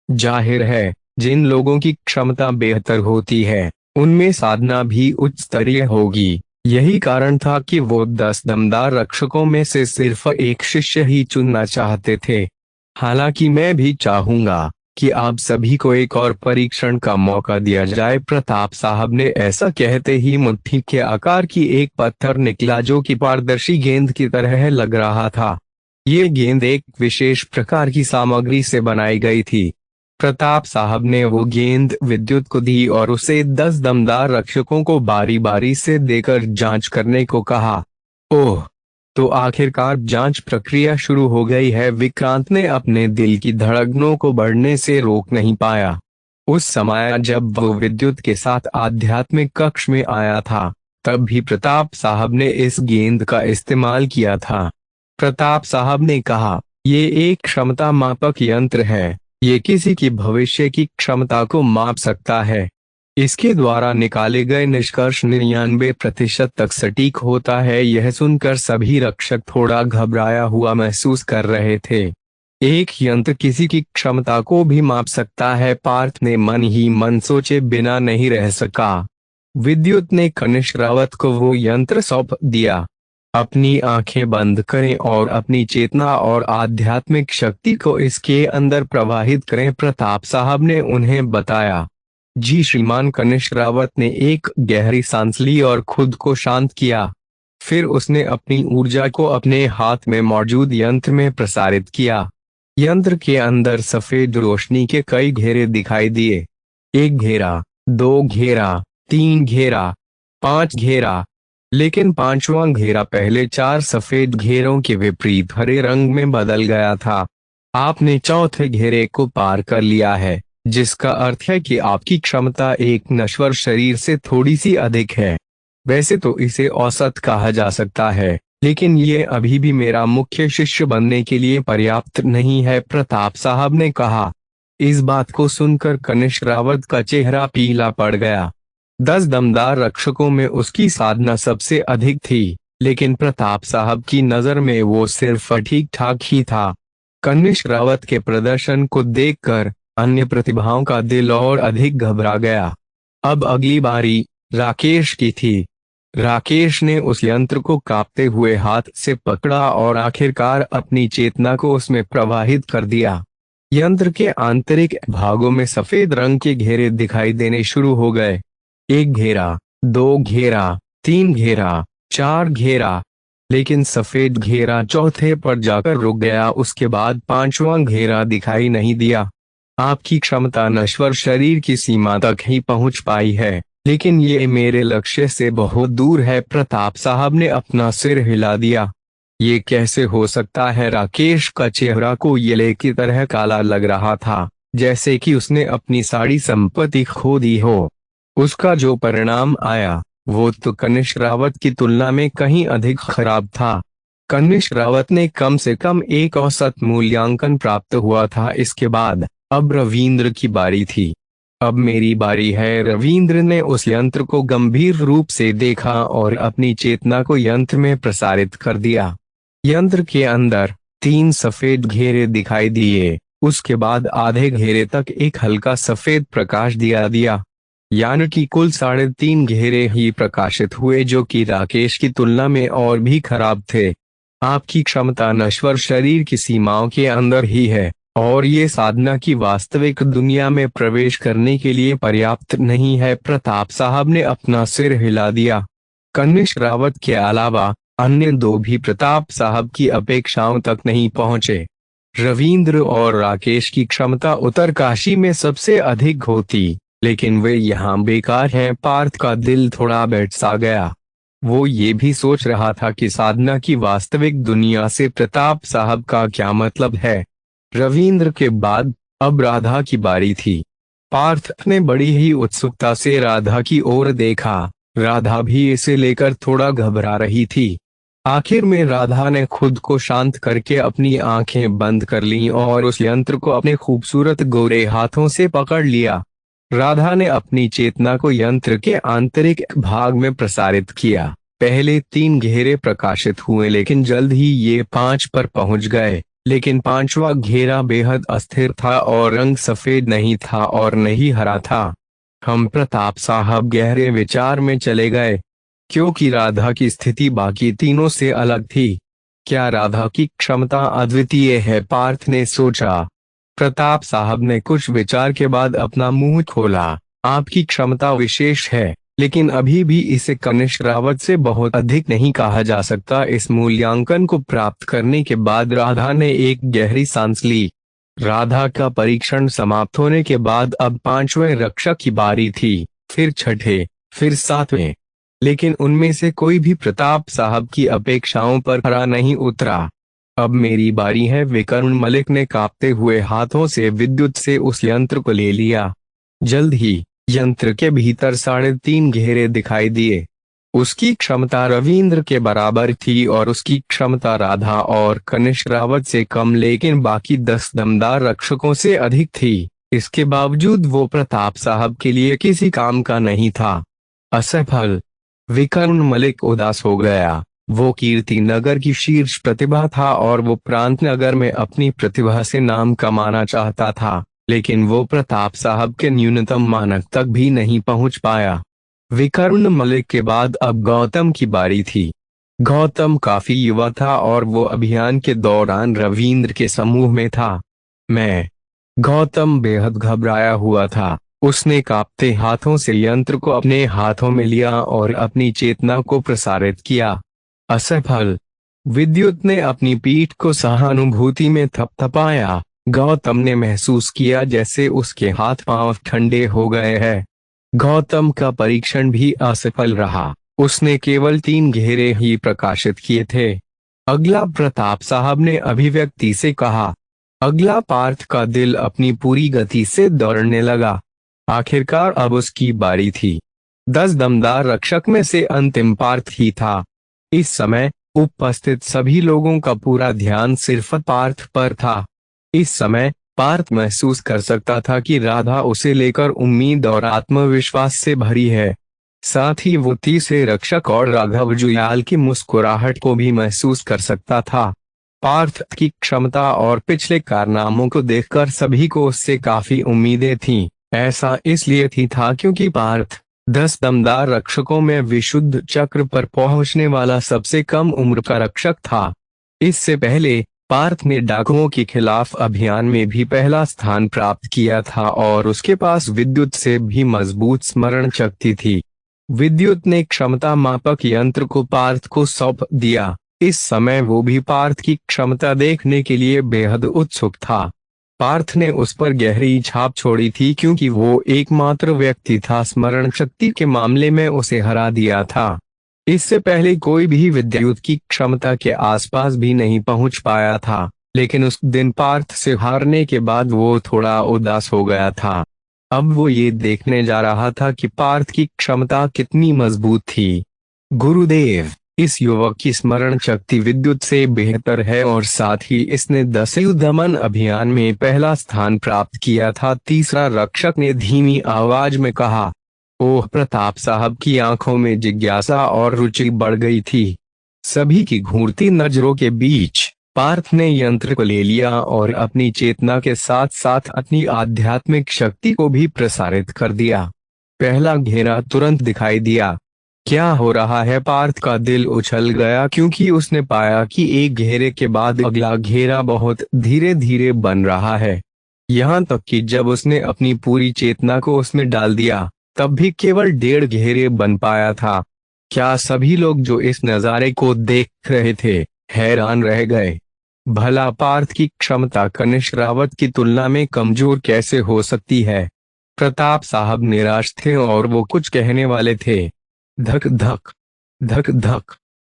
जाहिर है, जिन लोगों की क्षमता बेहतर होती है उनमें साधना भी उच्च स्तरीय होगी। यही कारण था कि वो 10 दमदार रक्षकों में से सिर्फ एक शिष्य ही चुनना चाहते थे। हालांकि मैं भी चाहूंगा कि आप सभी को एक और परीक्षण का मौका दिया जाए। प्रताप साहब ने ऐसा कहते ही मुट्ठी के आकार की एक पत्थर निकला जो कि पारदर्शी गेंद की तरह लग रहा था। ये गेंद एक विशेष प्रकार की सामग्री से बनाई गई थी। प्रताप साहब ने वो गेंद विद्युत को दी और उसे 10 दमदार रक्षकों को बारी बारी से देकर जांच करने को कहा। ओह, तो आखिरकार जांच प्रक्रिया शुरू हो गई है। विक्रांत ने अपने दिल की धड़कनों को बढ़ने से रोक नहीं पाया। उस समय जब वो विद्युत के साथ आध्यात्मिक कक्ष में आया था, तब भी प्रताप साहब ने इस गेंद का इस्तेमाल किया था। प्रताप साहब ने कहा, ये एक क्षमता मापक यंत्र है। ये किसी की भविष्य की क्षमता को माप सकता है। इसके द्वारा निकाले गए निष्कर्ष 99% तक सटीक होता है। यह सुनकर सभी रक्षक थोड़ा घबराया हुआ महसूस कर रहे थे। एक यंत्र किसी की क्षमता को भी माप सकता है, पार्थ ने मन ही मन सोचे बिना नहीं रह सका। विद्युत ने कनिष्क रावत को वो यंत्र सौंप दिया। अपनी आंखें बंद करें और अपनी चेतना और आध्यात्मिक शक्ति को इसके अंदर प्रवाहित करें, प्रताप साहब ने उन्हें बताया। जी श्रीमान। कनिष्क रावत ने एक गहरी सांस ली और खुद को शांत किया। फिर उसने अपनी ऊर्जा को अपने हाथ में मौजूद यंत्र में प्रसारित किया। यंत्र के अंदर सफेद रोशनी के कई घेरे दिखाई दिए। 1 घेरा, 2 घेरा, 3 घेरा, 5 घेरा, लेकिन 5वां घेरा पहले 4 सफेद घेरों के विपरीत हरे रंग में बदल गया था। आपने चौथे घेरे को पार कर लिया है, जिसका अर्थ है कि आपकी क्षमता एक नश्वर शरीर से थोड़ी सी अधिक है। वैसे तो इसे औसत कहा जा सकता है, लेकिन ये अभी भी मेरा मुख्य शिष्य बनने के लिए पर्याप्त नहीं है, प्रताप साहब ने कहा। इस बात को सुनकर कनिष्क रावत का चेहरा पीला पड़ गया। 10 दमदार रक्षकों में उसकी साधना सबसे अधिक थी, लेकिन प्रताप साहब की नजर में वो सिर्फ ठीक ठाक ही था। कनिष्क रावत के प्रदर्शन को देखकर अन्य प्रतिभाओं का दिल और अधिक घबरा गया। अब अगली बारी राकेश की थी। राकेश ने उस यंत्र को कांपते हुए हाथ से पकड़ा और आखिरकार अपनी चेतना को उसमें प्रवाहित कर दिया। यंत्र के आंतरिक भागों में सफेद रंग के घेरे दिखाई देने शुरू हो गए। 1 घेरा, 2 घेरा, 3 घेरा, 4 घेरा, लेकिन सफेद घेरा चौथे पर जाकर रुक गया। उसके बाद 5वां घेरा दिखाई नहीं दिया। आपकी क्षमता नश्वर शरीर की सीमा तक ही पहुंच पाई है, लेकिन ये मेरे लक्ष्य से बहुत दूर है, प्रताप साहब ने अपना सिर हिला दिया। ये कैसे हो सकता है? राकेश का चेहरा कोयले की तरह काला लग रहा था, जैसे कि उसने अपनी सारी संपत्ति खो दी हो। उसका जो परिणाम आया वो तो कनिष्क रावत की तुलना में कहीं अधिक खराब था। कनिष्क रावत ने कम से कम एक औसत मूल्यांकन प्राप्त हुआ था। इसके बाद अब रविंद्र की बारी थी। अब मेरी बारी है। रविंद्र ने उस यंत्र को गंभीर रूप से देखा और अपनी चेतना को यंत्र में प्रसारित कर दिया। यंत्र के अंदर 3 सफेद घेरे दिखाई दिए। उसके बाद आधे घेरे तक एक हल्का सफेद प्रकाश दिया यानी कि कुल 3.5 घेरे ही प्रकाशित हुए, जो कि राकेश की तुलना में और भी खराब थे। आपकी क्षमता नश्वर शरीर की सीमाओं के अंदर ही है और ये साधना की वास्तविक दुनिया में प्रवेश करने के लिए पर्याप्त नहीं है। प्रताप साहब ने अपना सिर हिला दिया। कनिष्क रावत के अलावा अन्य 2 भी प्रताप साहब की अपेक्षाओं तक नहीं पहुंचे। रविंद्र और राकेश की क्षमता उत्तरकाशी में सबसे अधिक होती, लेकिन वे यहाँ बेकार हैं। पार्थ का दिल थोड़ा बैठ सा गया। वो ये भी सोच रहा था कि साधना की वास्तविक दुनिया से प्रताप साहब का क्या मतलब है। रविंद्र के बाद अब राधा की बारी थी। पार्थ ने बड़ी ही उत्सुकता से राधा की ओर देखा। राधा भी इसे लेकर थोड़ा घबरा रही थी। आखिर में राधा ने खुद को शांत करके अपनी आंखें बंद कर लीं और उस यंत्र को अपने खूबसूरत गोरे हाथों से पकड़ लिया। राधा ने अपनी चेतना को यंत्र के आंतरिक भाग में प्रसारित किया। पहले 3 घेरे प्रकाशित हुए, लेकिन जल्द ही ये 5 पर पहुंच गए। लेकिन 5वां घेरा बेहद अस्थिर था और रंग सफेद नहीं था और नहीं हरा था। हम प्रताप साहब गहरे विचार में चले गए, क्योंकि राधा की स्थिति बाकी तीनों से अलग थी। क्या राधा की क्षमता अद्वितीय है? पार्थ ने सोचा। प्रताप साहब ने कुछ विचार के बाद अपना मुंह खोला। आपकी क्षमता विशेष है, लेकिन अभी भी इसे कनिष्क रावत से बहुत अधिक नहीं कहा जा सकता। इस मूल्यांकन को प्राप्त करने के बाद राधा ने एक गहरी सांस ली। राधा का परीक्षण समाप्त होने के बाद अब 5वें रक्षक की बारी थी, फिर 6ठे, फिर 7वें, लेकिन उनमें से कोई भी प्रताप साहब की अपेक्षाओं पर खरा नहीं उतरा। अब मेरी बारी है। विकर्ण मलिक ने कांपते हुए हाथों से विद्युत से उस यंत्र को ले लिया। जल्द ही यंत्र के भीतर 3.5 घेरे दिखाई दिए। उसकी क्षमता रविंद्र के बराबर थी और उसकी क्षमता राधा और कनिष्क रावत से कम, लेकिन बाकी 10 दमदार रक्षकों से अधिक थी। इसके बावजूद वो प्रताप साहब के लिए किसी काम का नहीं था। असफल। विकर्ण मलिक उदास हो गया। वो कीर्ति नगर की शीर्ष प्रतिभा था और वो प्रांत नगर में अपनी प्रतिभा से नाम कमाना चाहता था, लेकिन वो प्रताप साहब के न्यूनतम मानक तक भी नहीं पहुंच पाया। विकर्ण मलिक के बाद अब गौतम की बारी थी। गौतम काफी युवा था और वो अभियान के दौरान रविंद्र के समूह में था। गौतम बेहद घबराया हुआ था। उसने कांपते हाथों से यंत्र को अपने हाथों में लिया और अपनी चेतना को प्रसारित किया। असफल। विद्युत ने अपनी पीठ को सहानुभूति में थपथपाया। गौतम ने महसूस किया जैसे उसके हाथ पांव ठंडे हो गए हैं। गौतम का परीक्षण भी असफल रहा। उसने केवल 3 घेरे ही प्रकाशित किए थे। अगला, प्रताप साहब ने अभिव्यक्ति से कहा। अगला, पार्थ का दिल अपनी पूरी गति से दौड़ने लगा। आखिरकार अब उसकी बारी थी। 10 दमदार रक्षक में से अंतिम पार्थ ही था। इस समय उपस्थित सभी लोगों का पूरा ध्यान सिर्फ पार्थ पर था। इस समय पार्थ महसूस कर सकता था कि राधा उसे लेकर उम्मीद और आत्मविश्वास से भरी है। साथ ही वो तीसरे रक्षक और राघव जुयाल की मुस्कुराहट को भी महसूस कर सकता था। पार्थ की क्षमता और पिछले कारनामों को देखकर सभी को उससे काफी उम्मीदें थीं। ऐसा इसलिए था क्योंकि पार्थ 10 दमदार रक्षकों में विशुद्ध चक्र पर पहुंचने वाला सबसे कम उम्र का रक्षक था। इससे पहले पार्थ ने डाकुओं के खिलाफ अभियान में भी पहला स्थान प्राप्त किया था और उसके पास विद्युत से भी मजबूत स्मरण शक्ति थी। विद्युत ने क्षमता मापक यंत्र को पार्थ को सौंप दिया। इस समय वो भी पार्थ की क्षमता देखने के लिए बेहद उत्सुक था। पार्थ ने उस पर गहरी छाप छोड़ी थी क्योंकि वो एकमात्र व्यक्ति था स्मरण शक्ति के मामले में उसे हरा दिया था। इससे पहले कोई भी विद्युत की क्षमता के आसपास भी नहीं पहुंच पाया था, लेकिन उस दिन पार्थ से हारने के बाद वो थोड़ा उदास हो गया था। अब वो ये देखने जा रहा था कि पार्थ की क्षमता कितनी मजबूत थी। गुरुदेव, इस युवक की स्मरण शक्ति विद्युत से बेहतर है और साथ ही इसने 10 दमन अभियान में पहला स्थान प्राप्त किया था। तीसरा रक्षक ने धीमी आवाज में कहा। ओह, प्रताप साहब की आंखों में जिज्ञासा और रुचि बढ़ गई थी। सभी की घूरती नजरों के बीच पार्थ ने यंत्र को ले लिया और अपनी चेतना के साथ साथ अपनी आध्यात्मिक शक्ति को भी प्रसारित कर दिया। पहला घेरा तुरंत दिखाई दिया। क्या हो रहा है? पार्थ का दिल उछल गया क्योंकि उसने पाया कि एक घेरे के बाद अगला घेरा बहुत धीरे धीरे बन रहा है। यहाँ तक कि जब उसने अपनी पूरी चेतना को उसमें डाल दिया तब भी केवल 1.5 घेरे बन पाया था। क्या सभी लोग जो इस नज़ारे को देख रहे थे हैरान रह गए? भला पार्थ की क्षमता कनिष्क रावत की तुलना में कमजोर कैसे हो सकती है? प्रताप साहब निराश थे और वो कुछ कहने वाले थे। धक धक धक धक।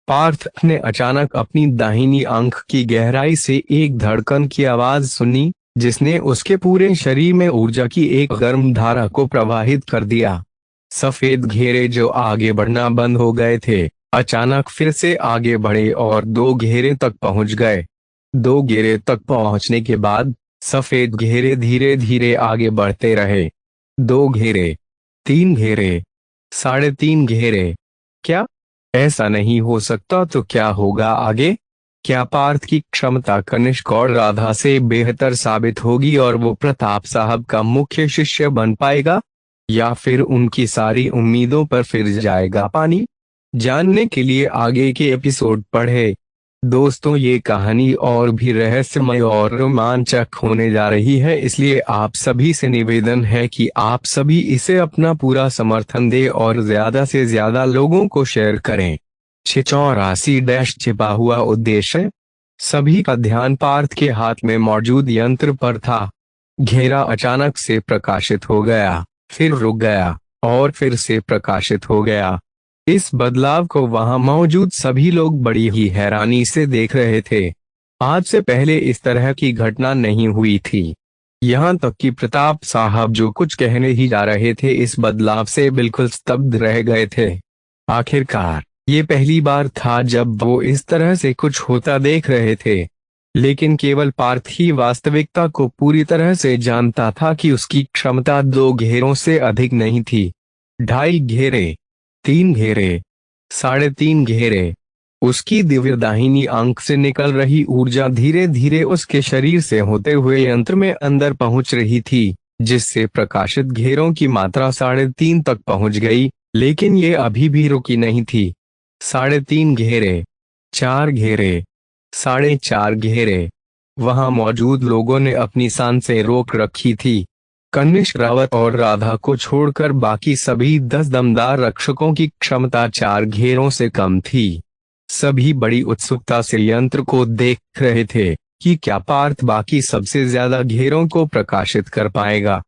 पार्थ ने अचानक अपनी दाहिनी आंख की गहराई से एक धड़कन की आवाज सुनी जिसने उसके पूरे शरीर में ऊर्जा की एक गर्म धारा को प्रवाहित कर दिया। सफेद घेरे जो आगे बढ़ना बंद हो गए थे अचानक फिर से आगे बढ़े और 2 घेरे तक पहुंच गए। 2 घेरे तक पहुंचने के बाद सफेद घेरे धीरे धीरे आगे बढ़ते रहे। 2 घेरे, 3 घेरे, 3.5 घेरे। क्या ऐसा नहीं हो सकता? तो क्या होगा आगे? क्या पार्थ की क्षमता कनिष्क और राधा से बेहतर साबित होगी और वो प्रताप साहब का मुख्य शिष्य बन पाएगा, या फिर उनकी सारी उम्मीदों पर फिर जाएगा पानी? जानने के लिए आगे के एपिसोड पढ़ें। दोस्तों, ये कहानी और भी रहस्यमय और रोमांचक होने जा रही है, इसलिए आप सभी से निवेदन है कि आप सभी इसे अपना पूरा समर्थन दें और ज्यादा से ज्यादा लोगों को शेयर करें। 684 छिपा हुआ उद्देश्य। सभी का ध्यान पार्थ के हाथ में मौजूद यंत्र पर था। घेरा अचानक से प्रकाशित हो गया, फिर रुक गया और फिर से प्रकाशित हो गया। इस बदलाव को वहां मौजूद सभी लोग बड़ी ही हैरानी से देख रहे थे। आज से पहले इस तरह की घटना नहीं हुई थी। यहाँ तक कि प्रताप साहब जो कुछ कहने ही जा रहे थे इस बदलाव से बिल्कुल स्तब्ध रह गए थे। आखिरकार ये पहली बार था जब वो इस तरह से कुछ होता देख रहे थे। लेकिन केवल पार्थ ही वास्तविकता को पूरी तरह से जानता था कि उसकी क्षमता 2 घेरों से अधिक नहीं थी। 2.5 घेरे, 3 घेरे, 3.5 घेरे। उसकी दिव्य दाहिनी आंख से निकल रही ऊर्जा धीरे धीरे उसके शरीर से होते हुए यंत्र में अंदर पहुंच रही थी, जिससे प्रकाशित घेरों की मात्रा 3.5 तक पहुंच गई। लेकिन ये अभी भी रुकी नहीं थी। 3.5 घेरे, 4 घेरे, 4.5 घेरे। वहां मौजूद लोगों ने अपनी सांसें रोक रखी थी। कनिष्क रावत और राधा को छोड़कर बाकी सभी 10 दमदार रक्षकों की क्षमता 4 घेरों से कम थी। सभी बड़ी उत्सुकता से यंत्र को देख रहे थे कि क्या पार्थ बाकी सबसे ज्यादा घेरों को प्रकाशित कर पाएगा।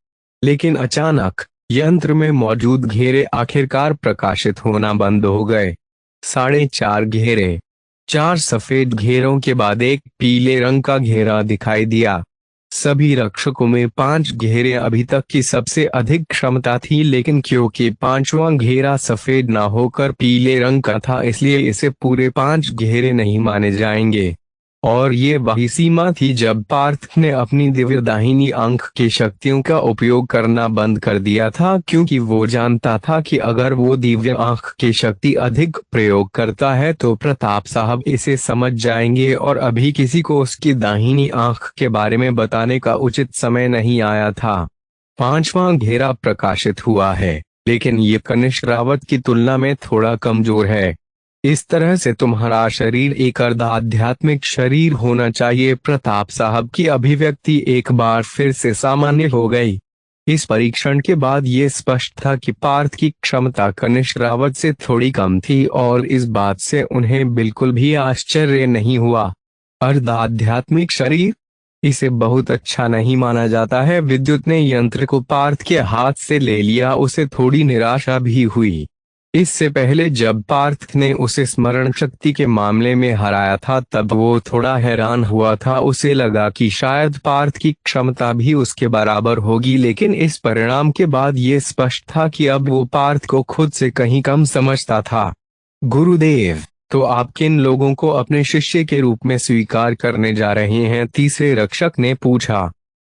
लेकिन अचानक यंत्र में मौजूद घेरे आखिरकार प्रकाशित होना बंद हो गए। 4.5 घेरे, 4 सफेद घेरों के बाद एक पीले रंग का घेरा दिखाई दिया। सभी रक्षकों में 5 घेरे अभी तक की सबसे अधिक क्षमता थी, लेकिन क्योंकि 5वां घेरा सफेद ना होकर पीले रंग का था इसलिए इसे पूरे 5 घेरे नहीं माने जाएंगे। और ये वही सीमा थी जब पार्थ ने अपनी दिव्य दाहिनी आंख की शक्तियों का उपयोग करना बंद कर दिया था, क्योंकि वो जानता था कि अगर वो दिव्य आंख की शक्ति अधिक प्रयोग करता है तो प्रताप साहब इसे समझ जाएंगे और अभी किसी को उसकी दाहिनी आंख के बारे में बताने का उचित समय नहीं आया था। 5वां घेरा प्रकाशित हुआ है, लेकिन ये कनिष्क रावत की तुलना में थोड़ा कमजोर है। इस तरह से तुम्हारा शरीर एक अर्ध आध्यात्मिक शरीर होना चाहिए। प्रताप साहब की अभिव्यक्ति एक बार फिर से सामान्य हो गई। इस परीक्षण के बाद ये स्पष्ट था कि पार्थ की क्षमता कनिष्क रावत से थोड़ी कम थी और इस बात से उन्हें बिल्कुल भी आश्चर्य नहीं हुआ। अर्ध आध्यात्मिक शरीर, इसे बहुत अच्छा नहीं माना जाता है। विद्युत ने यंत्र को पार्थ के हाथ से ले लिया। उसे थोड़ी निराशा भी हुई। इससे पहले जब पार्थ ने उसे स्मरण शक्ति के मामले में हराया था तब वो थोड़ा हैरान हुआ था। उसे लगा कि शायद पार्थ की क्षमता भी उसके बराबर होगी, लेकिन इस परिणाम के बाद ये स्पष्ट था कि अब वो पार्थ को खुद से कहीं कम समझता था। गुरुदेव, तो आप किन लोगों को अपने शिष्य के रूप में स्वीकार करने जा रहे हैं? तीसरे रक्षक ने पूछा।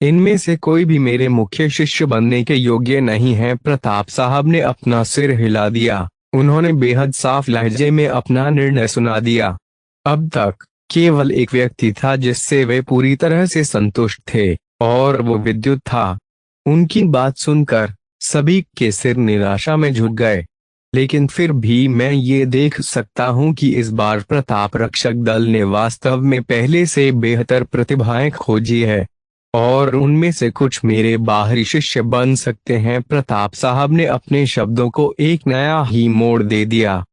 इनमें से कोई भी मेरे मुख्य शिष्य बनने के योग्य नहीं है। प्रताप साहब ने अपना सिर हिला दिया। उन्होंने बेहद साफ लहजे में अपना निर्णय सुना दिया। अब तक केवल एक व्यक्ति था जिससे वे पूरी तरह से संतुष्ट थे, और वो विद्युत था। उनकी बात सुनकर सभी के सिर निराशा में झुक गए। लेकिन फिर भी मैं ये देख सकता हूँ कि इस बार प्रताप रक्षक दल ने वास्तव में पहले से बेहतर प्रतिभाएं खोजी है, और उनमें से कुछ मेरे बाहरी शिष्य बन सकते हैं। प्रताप साहब ने अपने शब्दों को एक नया ही मोड़ दे दिया।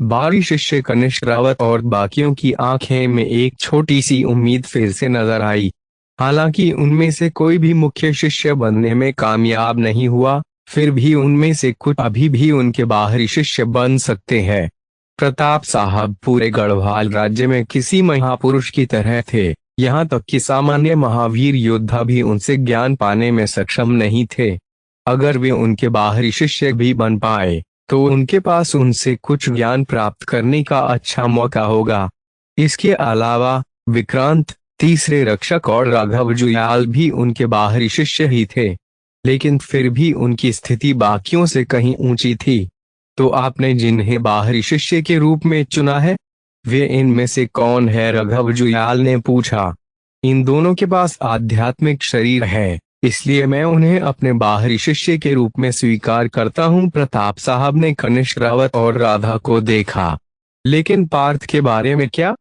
बाहरी शिष्य कनिष्क रावत और बाकियों की आंखें में एक छोटी सी उम्मीद फिर से नजर आई। हालांकि उनमें से कोई भी मुख्य शिष्य बनने में कामयाब नहीं हुआ, फिर भी उनमें से कुछ अभी भी उनके बाहरी शिष्य बन सकते हैं। प्रताप साहब पूरे गढ़वाल राज्य में किसी महापुरुष की तरह थे, यहाँ तक कि सामान्य महावीर योद्धा भी उनसे ज्ञान पाने में सक्षम नहीं थे। अगर वे उनके बाहरी शिष्य भी बन पाए तो उनके पास उनसे कुछ ज्ञान प्राप्त करने का अच्छा मौका होगा। इसके अलावा विक्रांत, तीसरे रक्षक और राघव जुयाल भी उनके बाहरी शिष्य ही थे, लेकिन फिर भी उनकी स्थिति बाकियों से कहीं ऊंची थी। तो आपने जिन्हें बाहरी शिष्य के रूप में चुना है, वे इनमें से कौन है? राघव जुयाल ने पूछा। इन दोनों के पास आध्यात्मिक शरीर है, इसलिए मैं उन्हें अपने बाहरी शिष्य के रूप में स्वीकार करता हूँ। प्रताप साहब ने कनिष्क रावत और राधा को देखा। लेकिन पार्थ के बारे में क्या?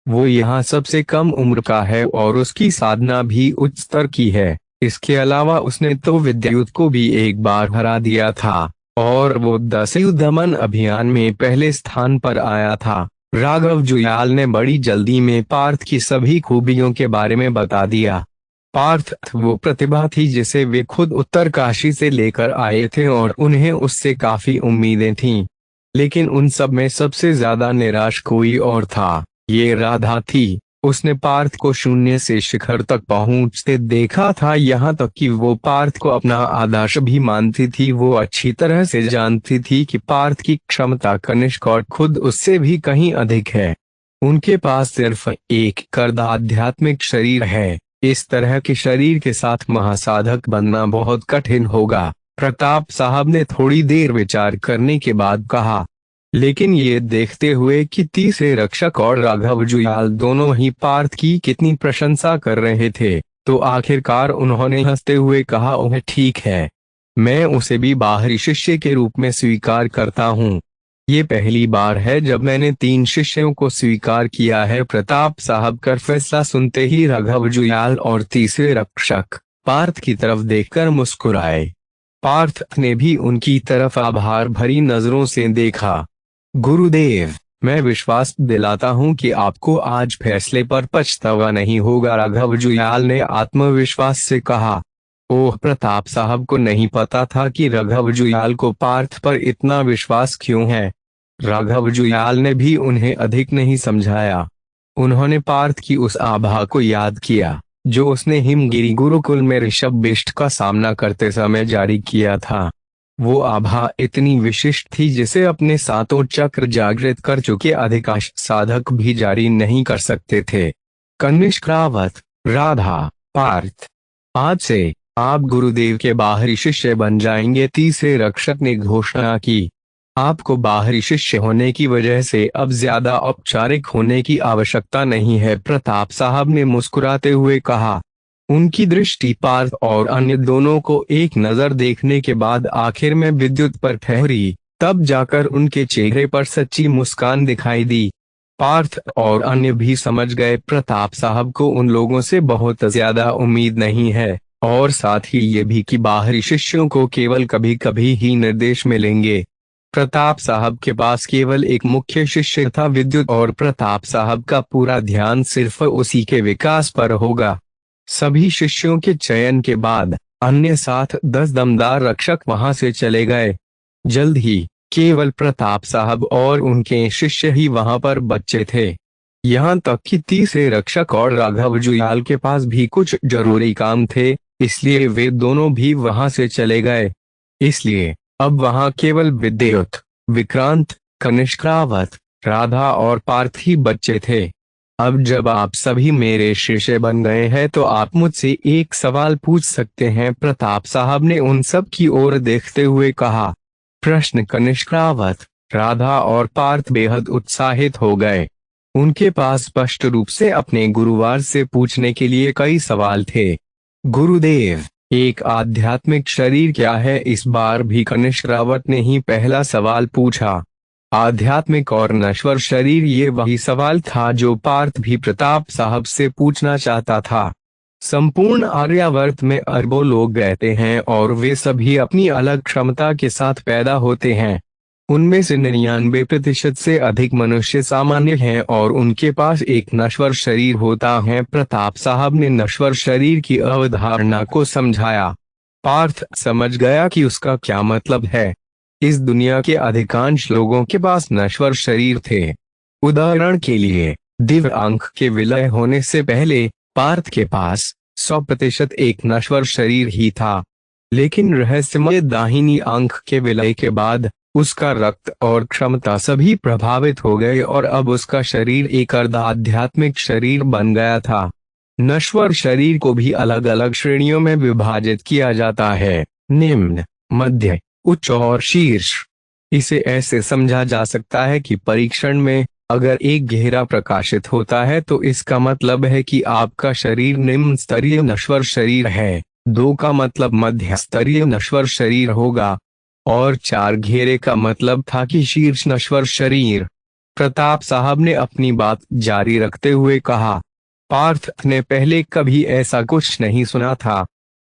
वो यहाँ सबसे कम उम्र का है और उसकी साधना भी उच्च स्तर की है। इसके अलावा उसने तो विद्युत को भी एक बार हरा दिया था, और वो 10 दमन अभियान में पहले स्थान पर आया था। राघव जुयाल ने बड़ी जल्दी में पार्थ की सभी खूबियों के बारे में बता दिया। पार्थ वो प्रतिभा थी जिसे वे खुद उत्तरकाशी से लेकर आए थे, और उन्हें उससे काफी उम्मीदें थीं। लेकिन उन सब में सबसे ज्यादा निराश कोई और था, ये राधा थी। उसने पार्थ को शून्य से शिखर तक पहुंचते देखा था, यहाँ तक कि वो पार्थ को अपना आदर्श भी मानती थी। वो अच्छी तरह से जानती थी कि पार्थ की क्षमता कनिष्क और खुद उससे भी कहीं अधिक है। उनके पास सिर्फ एक कर्द आध्यात्मिक शरीर है। इस तरह के शरीर के साथ महासाधक बनना बहुत कठिन होगा। प्रताप साहब ने थोड़ी देर विचार करने के बाद कहा। लेकिन ये देखते हुए कि तीसरे रक्षक और राघव जुयाल दोनों ही पार्थ की कितनी प्रशंसा कर रहे थे, तो आखिरकार उन्होंने हंसते हुए कहा, ओह ठीक है, मैं उसे भी बाहरी शिष्य के रूप में स्वीकार करता हूँ। ये पहली बार है जब मैंने 3 शिष्यों को स्वीकार किया है। प्रताप साहब का फैसला सुनते ही राघव जुयाल और तीसरे रक्षक पार्थ की तरफ देखकर मुस्कुराए। पार्थ ने भी उनकी तरफ आभार भरी नजरों से देखा। गुरुदेव, मैं विश्वास दिलाता हूँ कि आपको आज फैसले पर पछतावा नहीं होगा, राघव जुयाल ने आत्मविश्वास से कहा। ओह, प्रताप साहब को नहीं पता था कि राघव जुयाल को पार्थ पर इतना विश्वास क्यों है। राघव जुयाल ने भी उन्हें अधिक नहीं समझाया। उन्होंने पार्थ की उस आभा को याद किया जो उसने हिमगिरी गुरुकुल में ऋषभबिष्ट का सामना करते समय जारी किया था। वो आभा इतनी विशिष्ट थी जिसे अपने 7 चक्र जागृत कर चुके अधिकांश साधक भी जारी नहीं कर सकते थे। कनिष्क रावत, राधा, पार्थ, आज से आप गुरुदेव के बाहरी शिष्य बन जाएंगे, तीसरे रक्षक ने घोषणा की। आपको बाहरी शिष्य होने की वजह से अब ज्यादा औपचारिक होने की आवश्यकता नहीं है, प्रताप साहब ने मुस्कुराते हुए कहा। उनकी दृष्टि पार्थ और अन्य दोनों को एक नजर देखने के बाद आखिर में विद्युत पर ठहरी, तब जाकर उनके चेहरे पर सच्ची मुस्कान दिखाई दी। पार्थ और अन्य भी समझ गए प्रताप साहब को उन लोगों से बहुत ज्यादा उम्मीद नहीं है, और साथ ही ये भी कि बाहरी शिष्यों को केवल कभी कभी ही निर्देश मिलेंगे। प्रताप साहब के पास केवल एक मुख्य शिष्य था विद्युत, और प्रताप साहब का पूरा ध्यान सिर्फ उसी के विकास पर होगा। सभी शिष्यों के चयन के बाद अन्य 7-10 दमदार रक्षक वहां से चले गए। जल्द ही केवल प्रताप साहब और उनके शिष्य ही वहां पर बचे थे। यहाँ तक कि तीसरे रक्षक और राघव जुयाल के पास भी कुछ जरूरी काम थे, इसलिए वे दोनों भी वहां से चले गए। इसलिए अब वहां केवल विद्युत, विक्रांत, कनिष्क रावत, राधा और पार्थ ही बच्चे थे। अब जब आप सभी मेरे शिष्य बन गए हैं तो आप मुझसे एक सवाल पूछ सकते हैं, प्रताप साहब ने उन सब की ओर देखते हुए कहा। प्रश्न? कनिष्क रावत, राधा और पार्थ बेहद उत्साहित हो गए। उनके पास स्पष्ट रूप से अपने गुरुवार से पूछने के लिए कई सवाल थे। गुरुदेव, एक आध्यात्मिक शरीर क्या है? इस बार भी कनिष्क रावत ने ही पहला सवाल पूछा। आध्यात्मिक और नश्वर शरीर, ये वही सवाल था जो पार्थ भी प्रताप साहब से पूछना चाहता था। संपूर्ण आर्यावर्त में अरबों लोग रहते हैं और वे सभी अपनी अलग क्षमता के साथ पैदा होते हैं। उनमें से 99% से अधिक मनुष्य सामान्य हैं और उनके पास एक नश्वर शरीर होता है। प्रताप साहब ने नश्वर शरीर की अवधारणा को समझाया। पार्थ समझ गया कि उसका क्या मतलब है। इस दुनिया के अधिकांश लोगों के पास नश्वर शरीर थे। उदाहरण के लिए, दिव्य अंक के विलय होने से पहले पार्थ के पास 100% एक नश्वर शरीर ही था। लेकिन रहस्यमय दाहिनी अंक के विलय के बाद उसका रक्त और क्षमता सभी प्रभावित हो गए और अब उसका शरीर एक अर्ध आध्यात्मिक शरीर बन गया था। नश्वर शरीर को भी अलग अलग श्रेणियों में विभाजित किया जाता है: निम्न, मध्य, उच्च और शीर्ष। इसे ऐसे समझा जा सकता है कि परीक्षण में अगर एक घेरा प्रकाशित होता है तो इसका मतलब है कि आपका शरीर निम्न स्तरीय नश्वर शरीर है, 2 का मतलब मध्य स्तरीय नश्वर शरीर होगा और 4 घेरे का मतलब था कि शीर्ष नश्वर शरीर। प्रताप साहब ने अपनी बात जारी रखते हुए कहा, पार्थ ने पहले कभी ऐसा कुछ नहीं सुना था।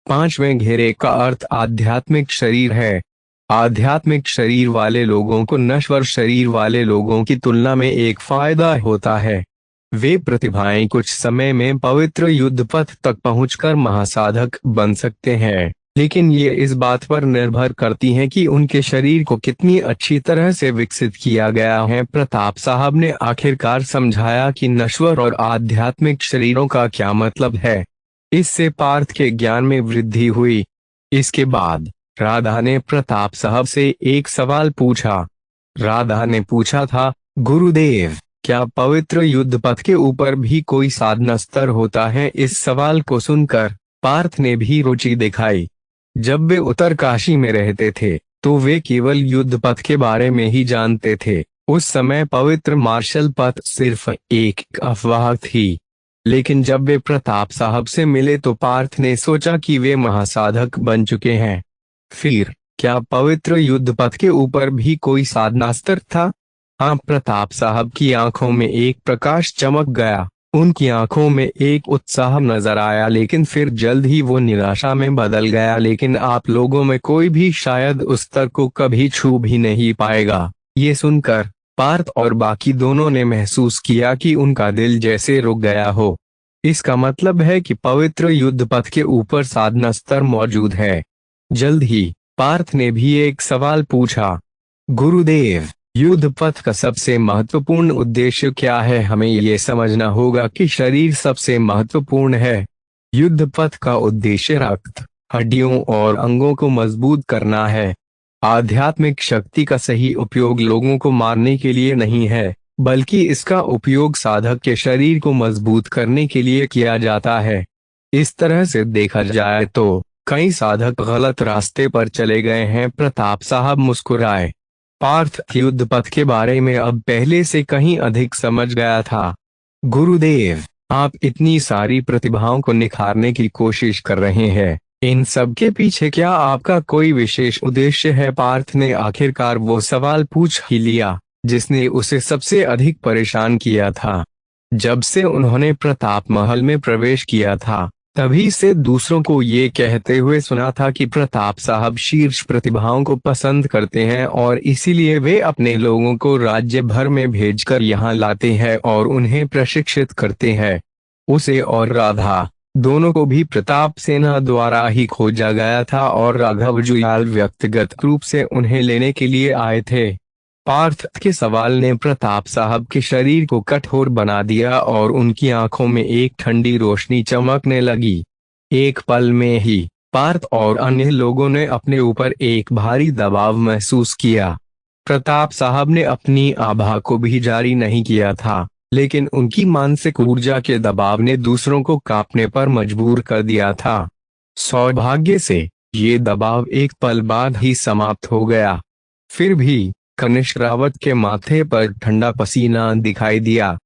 5वें घेरे का अर्थ आध्यात्मिक शरीर है। आध्यात्मिक शरीर वाले लोगों को नश्वर शरीर वाले लोगों की तुलना में एक फायदा होता है। वे प्रतिभाएं कुछ समय में पवित्र युद्ध पथ तक पहुंचकर महासाधक बन सकते हैं, लेकिन ये इस बात पर निर्भर करती हैं कि उनके शरीर को कितनी अच्छी तरह से विकसित किया गया है। प्रताप साहब ने आखिरकार समझाया कि नश्वर और आध्यात्मिक शरीरों का क्या मतलब है। इससे पार्थ के ज्ञान में वृद्धि हुई। इसके बाद राधा ने प्रताप साहब से एक सवाल पूछा। राधा ने पूछा था, गुरुदेव, क्या पवित्र युद्ध पथ के ऊपर भी कोई साधना स्तर होता है? इस सवाल को सुनकर पार्थ ने भी रुचि दिखाई। जब वे उत्तरकाशी में रहते थे तो वे केवल युद्ध पथ के बारे में ही जानते थे। उस समय पवित्र मार्शल पथ सिर्फ एक अफवाह थी। लेकिन जब वे प्रताप साहब से मिले तो पार्थ ने सोचा कि वे महासाधक बन चुके हैं। फिर क्या पवित्र युद्ध पथ के ऊपर भी कोई साधना स्तर था? हाँ, प्रताप साहब की आंखों में एक प्रकाश चमक गया। उनकी आंखों में एक उत्साह नजर आया, लेकिन फिर जल्द ही वो निराशा में बदल गया। लेकिन आप लोगों में कोई भी शायद उस स्तर को कभी छू भी नहीं पाएगा। ये सुनकर पार्थ और बाकी दोनों ने महसूस किया कि उनका दिल जैसे रुक गया हो। इसका मतलब है कि पवित्र युद्ध पथ के ऊपर साधना स्तर मौजूद है। जल्द ही पार्थ ने भी एक सवाल पूछा, गुरुदेव, युद्ध पथ का सबसे महत्वपूर्ण उद्देश्य क्या है? हमें ये समझना होगा कि शरीर सबसे महत्वपूर्ण है। युद्ध पथ का उद्देश्य रक्त, हड्डियों और अंगों को मजबूत करना है। आध्यात्मिक शक्ति का सही उपयोग लोगों को मारने के लिए नहीं है, बल्कि इसका उपयोग साधक के शरीर को मजबूत करने के लिए किया जाता है। इस तरह से देखा जाए तो कई साधक गलत रास्ते पर चले गए हैं। प्रताप साहब मुस्कुराए। पार्थ युद्ध पथ के बारे में अब पहले से कहीं अधिक समझ गया था। गुरुदेव, आप इतनी सारी प्रतिभाओं को निखारने की कोशिश कर रहे हैं, इन सब के पीछे क्या आपका कोई विशेष उद्देश्य है? पार्थ ने आखिरकार वो सवाल पूछ ही लिया जिसने उसे सबसे अधिक परेशान किया था। जब से उन्होंने प्रताप महल में प्रवेश किया था तभी से दूसरों को ये कहते हुए सुना था कि प्रताप साहब शीर्ष प्रतिभाओं को पसंद करते हैं और इसीलिए वे अपने लोगों को राज्य भर में भेजकर यहाँ लाते हैं और उन्हें प्रशिक्षित करते हैं। उसे और राधा दोनों को भी प्रताप सेना द्वारा ही खोजा गया था और राघव जुयाल व्यक्तिगत रूप से उन्हें लेने के लिए आए थे। पार्थ के सवाल ने प्रताप साहब के शरीर को कठोर बना दिया और उनकी आंखों में एक ठंडी रोशनी चमकने लगी। एक पल में ही पार्थ और अन्य लोगों ने अपने ऊपर एक भारी दबाव महसूस किया। प्रताप साहब ने अपनी आभा को भी जारी नहीं किया था, लेकिन उनकी मानसिक ऊर्जा के दबाव ने दूसरों को कांपने पर मजबूर कर दिया था। सौभाग्य से ये दबाव एक पल बाद ही समाप्त हो गया। फिर भी कनिष्क रावत के माथे पर ठंडा पसीना दिखाई दिया।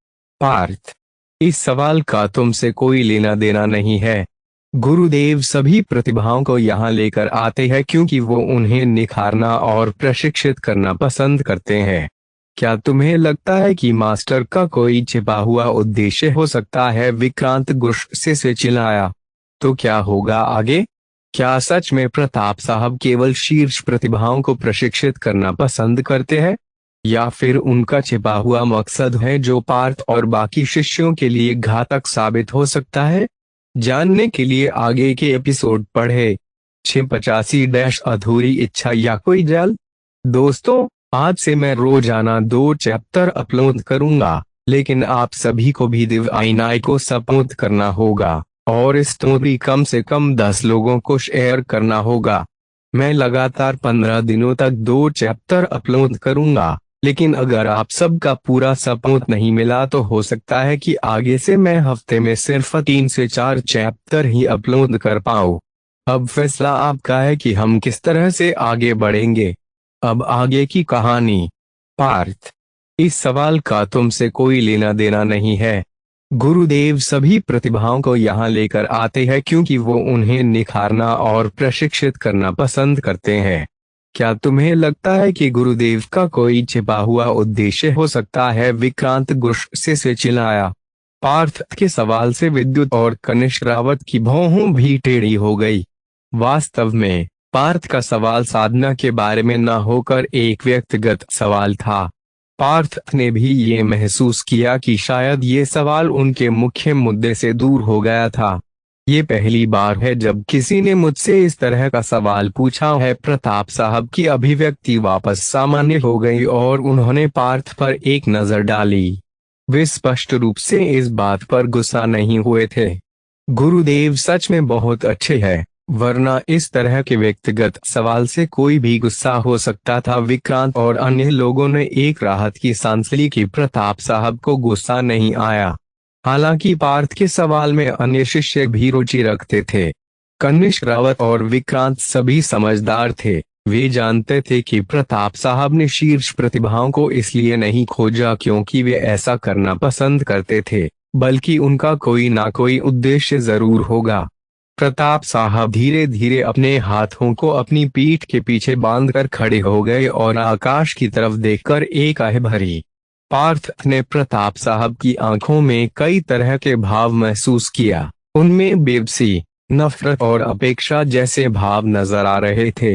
पार्थ, इस सवाल का तुमसे कोई लेना देना नहीं है। गुरुदेव सभी प्रतिभाओं को यहाँ लेकर आते हैं क्योंकि वो उन्हें निखारना और प्रशिक्षित करना पसंद करते हैं। क्या तुम्हें लगता है कि मास्टर का कोई छिपा हुआ उद्देश्य हो सकता है? विक्रांत गुस्से से चिल्लाया। तो क्या होगा आगे? क्या सच में प्रताप साहब केवल शीर्ष प्रतिभाओं को प्रशिक्षित करना पसंद करते हैं, या फिर उनका छिपा हुआ मकसद है जो पार्थ और बाकी शिष्यों के लिए घातक साबित हो सकता है? जानने के लिए आगे के एपिसोड पढ़े। 685 अधूरी इच्छा या कोई जल। दोस्तों, आज से मैं रोजाना 2 चैप्टर अपलोड करूंगा, लेकिन आप सभी को भी दिव्य आई को सपोर्ट करना होगा और इस स्टोरी कम से कम 10 लोगों को शेयर करना होगा। मैं लगातार 15 दिनों तक 2 चैप्टर अपलोड करूंगा, लेकिन अगर आप सबका पूरा सपोर्ट नहीं मिला तो हो सकता है कि आगे से मैं हफ्ते में सिर्फ 3 से 4 चैप्टर ही अपलोड कर पाऊँ। अब फैसला आपका है कि हम किस तरह से आगे बढ़ेंगे। अब आगे की कहानी। पार्थ, इस सवाल का तुमसे कोई लेना देना नहीं है। गुरुदेव सभी प्रतिभाओं को यहाँ लेकर आते हैं क्योंकि वो उन्हें निखारना और प्रशिक्षित करना पसंद करते हैं। क्या तुम्हें लगता है कि गुरुदेव का कोई छिपा हुआ उद्देश्य हो सकता है? विक्रांत गुस्से से चिल्लाया। पार्थ के सवाल से विद्युत और कनिष्क रावत की भौहों भी टेढ़ी हो गई। वास्तव में पार्थ का सवाल साधना के बारे में न होकर एक व्यक्तिगत सवाल था। पार्थ ने भी ये महसूस किया कि शायद ये सवाल उनके मुख्य मुद्दे से दूर हो गया था। ये पहली बार है जब किसी ने मुझसे इस तरह का सवाल पूछा है। प्रताप साहब की अभिव्यक्ति वापस सामान्य हो गई और उन्होंने पार्थ पर एक नजर डाली। वे स्पष्ट रूप से इस बात पर गुस्सा नहीं हुए थे। गुरुदेव सच में बहुत अच्छे हैं, वरना इस तरह के व्यक्तिगत सवाल से कोई भी गुस्सा हो सकता था। विक्रांत और अन्य लोगों ने एक राहत की सांस ली कि प्रताप साहब को गुस्सा नहीं आया। हालांकि पार्थ के सवाल में अन्य शिष्य भी रुचि रखते थे। कनिष्क रावत और विक्रांत सभी समझदार थे। वे जानते थे कि प्रताप साहब ने शीर्ष प्रतिभाओं को इसलिए नहीं खोजा क्योंकि वे ऐसा करना पसंद करते थे, बल्कि उनका कोई ना कोई उद्देश्य जरूर होगा। प्रताप साहब धीरे धीरे अपने हाथों को अपनी पीठ के पीछे बांधकर खड़े हो गए और आकाश की तरफ देखकर एक आह भरी। पार्थ ने प्रताप साहब की आंखों में कई तरह के भाव महसूस किया। उनमें बेबसी, नफरत और अपेक्षा जैसे भाव नजर आ रहे थे।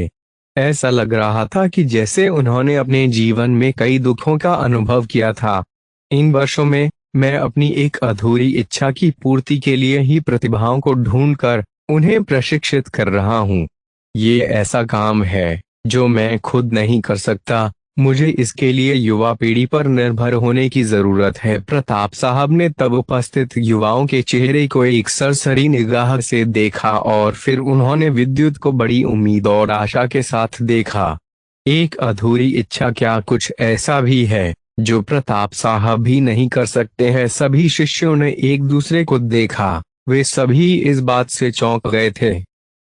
ऐसा लग रहा था कि जैसे उन्होंने अपने जीवन में कई दुखों का अनुभव किया था। इन वर्षों में मैं अपनी एक अधूरी इच्छा की पूर्ति के लिए ही प्रतिभाओं को ढूंढकर उन्हें प्रशिक्षित कर रहा हूँ। ये ऐसा काम है जो मैं खुद नहीं कर सकता। मुझे इसके लिए युवा पीढ़ी पर निर्भर होने की जरूरत है। प्रताप साहब ने तब उपस्थित युवाओं के चेहरे को एक सरसरी निगाह से देखा और फिर उन्होंने विद्युत को बड़ी उम्मीद और आशा के साथ देखा। एक अधूरी इच्छा, क्या कुछ ऐसा भी है जो प्रताप साहब भी नहीं कर सकते हैं? सभी शिष्यों ने एक दूसरे को देखा। वे सभी इस बात से चौंक गए थे।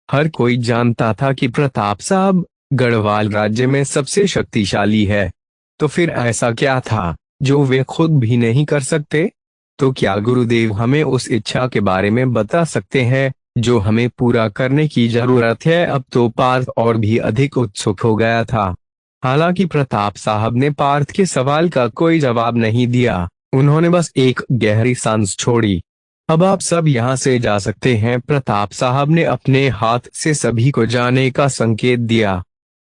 हर कोई जानता था कि प्रताप साहब गढ़वाल राज्य में सबसे शक्तिशाली है। तो फिर ऐसा क्या था जो वे खुद भी नहीं कर सकते? तो क्या गुरुदेव हमें उस इच्छा के बारे में बता सकते हैं जो हमें पूरा करने की जरूरत है? अब तो पार्थ और भी अधिक उत्सुक हो गया था। हालांकि प्रताप साहब ने पार्थ के सवाल का कोई जवाब नहीं दिया। उन्होंने बस एक गहरी सांस छोड़ी। अब आप सब यहाँ से जा सकते हैं। प्रताप साहब ने अपने हाथ से सभी को जाने का संकेत दिया।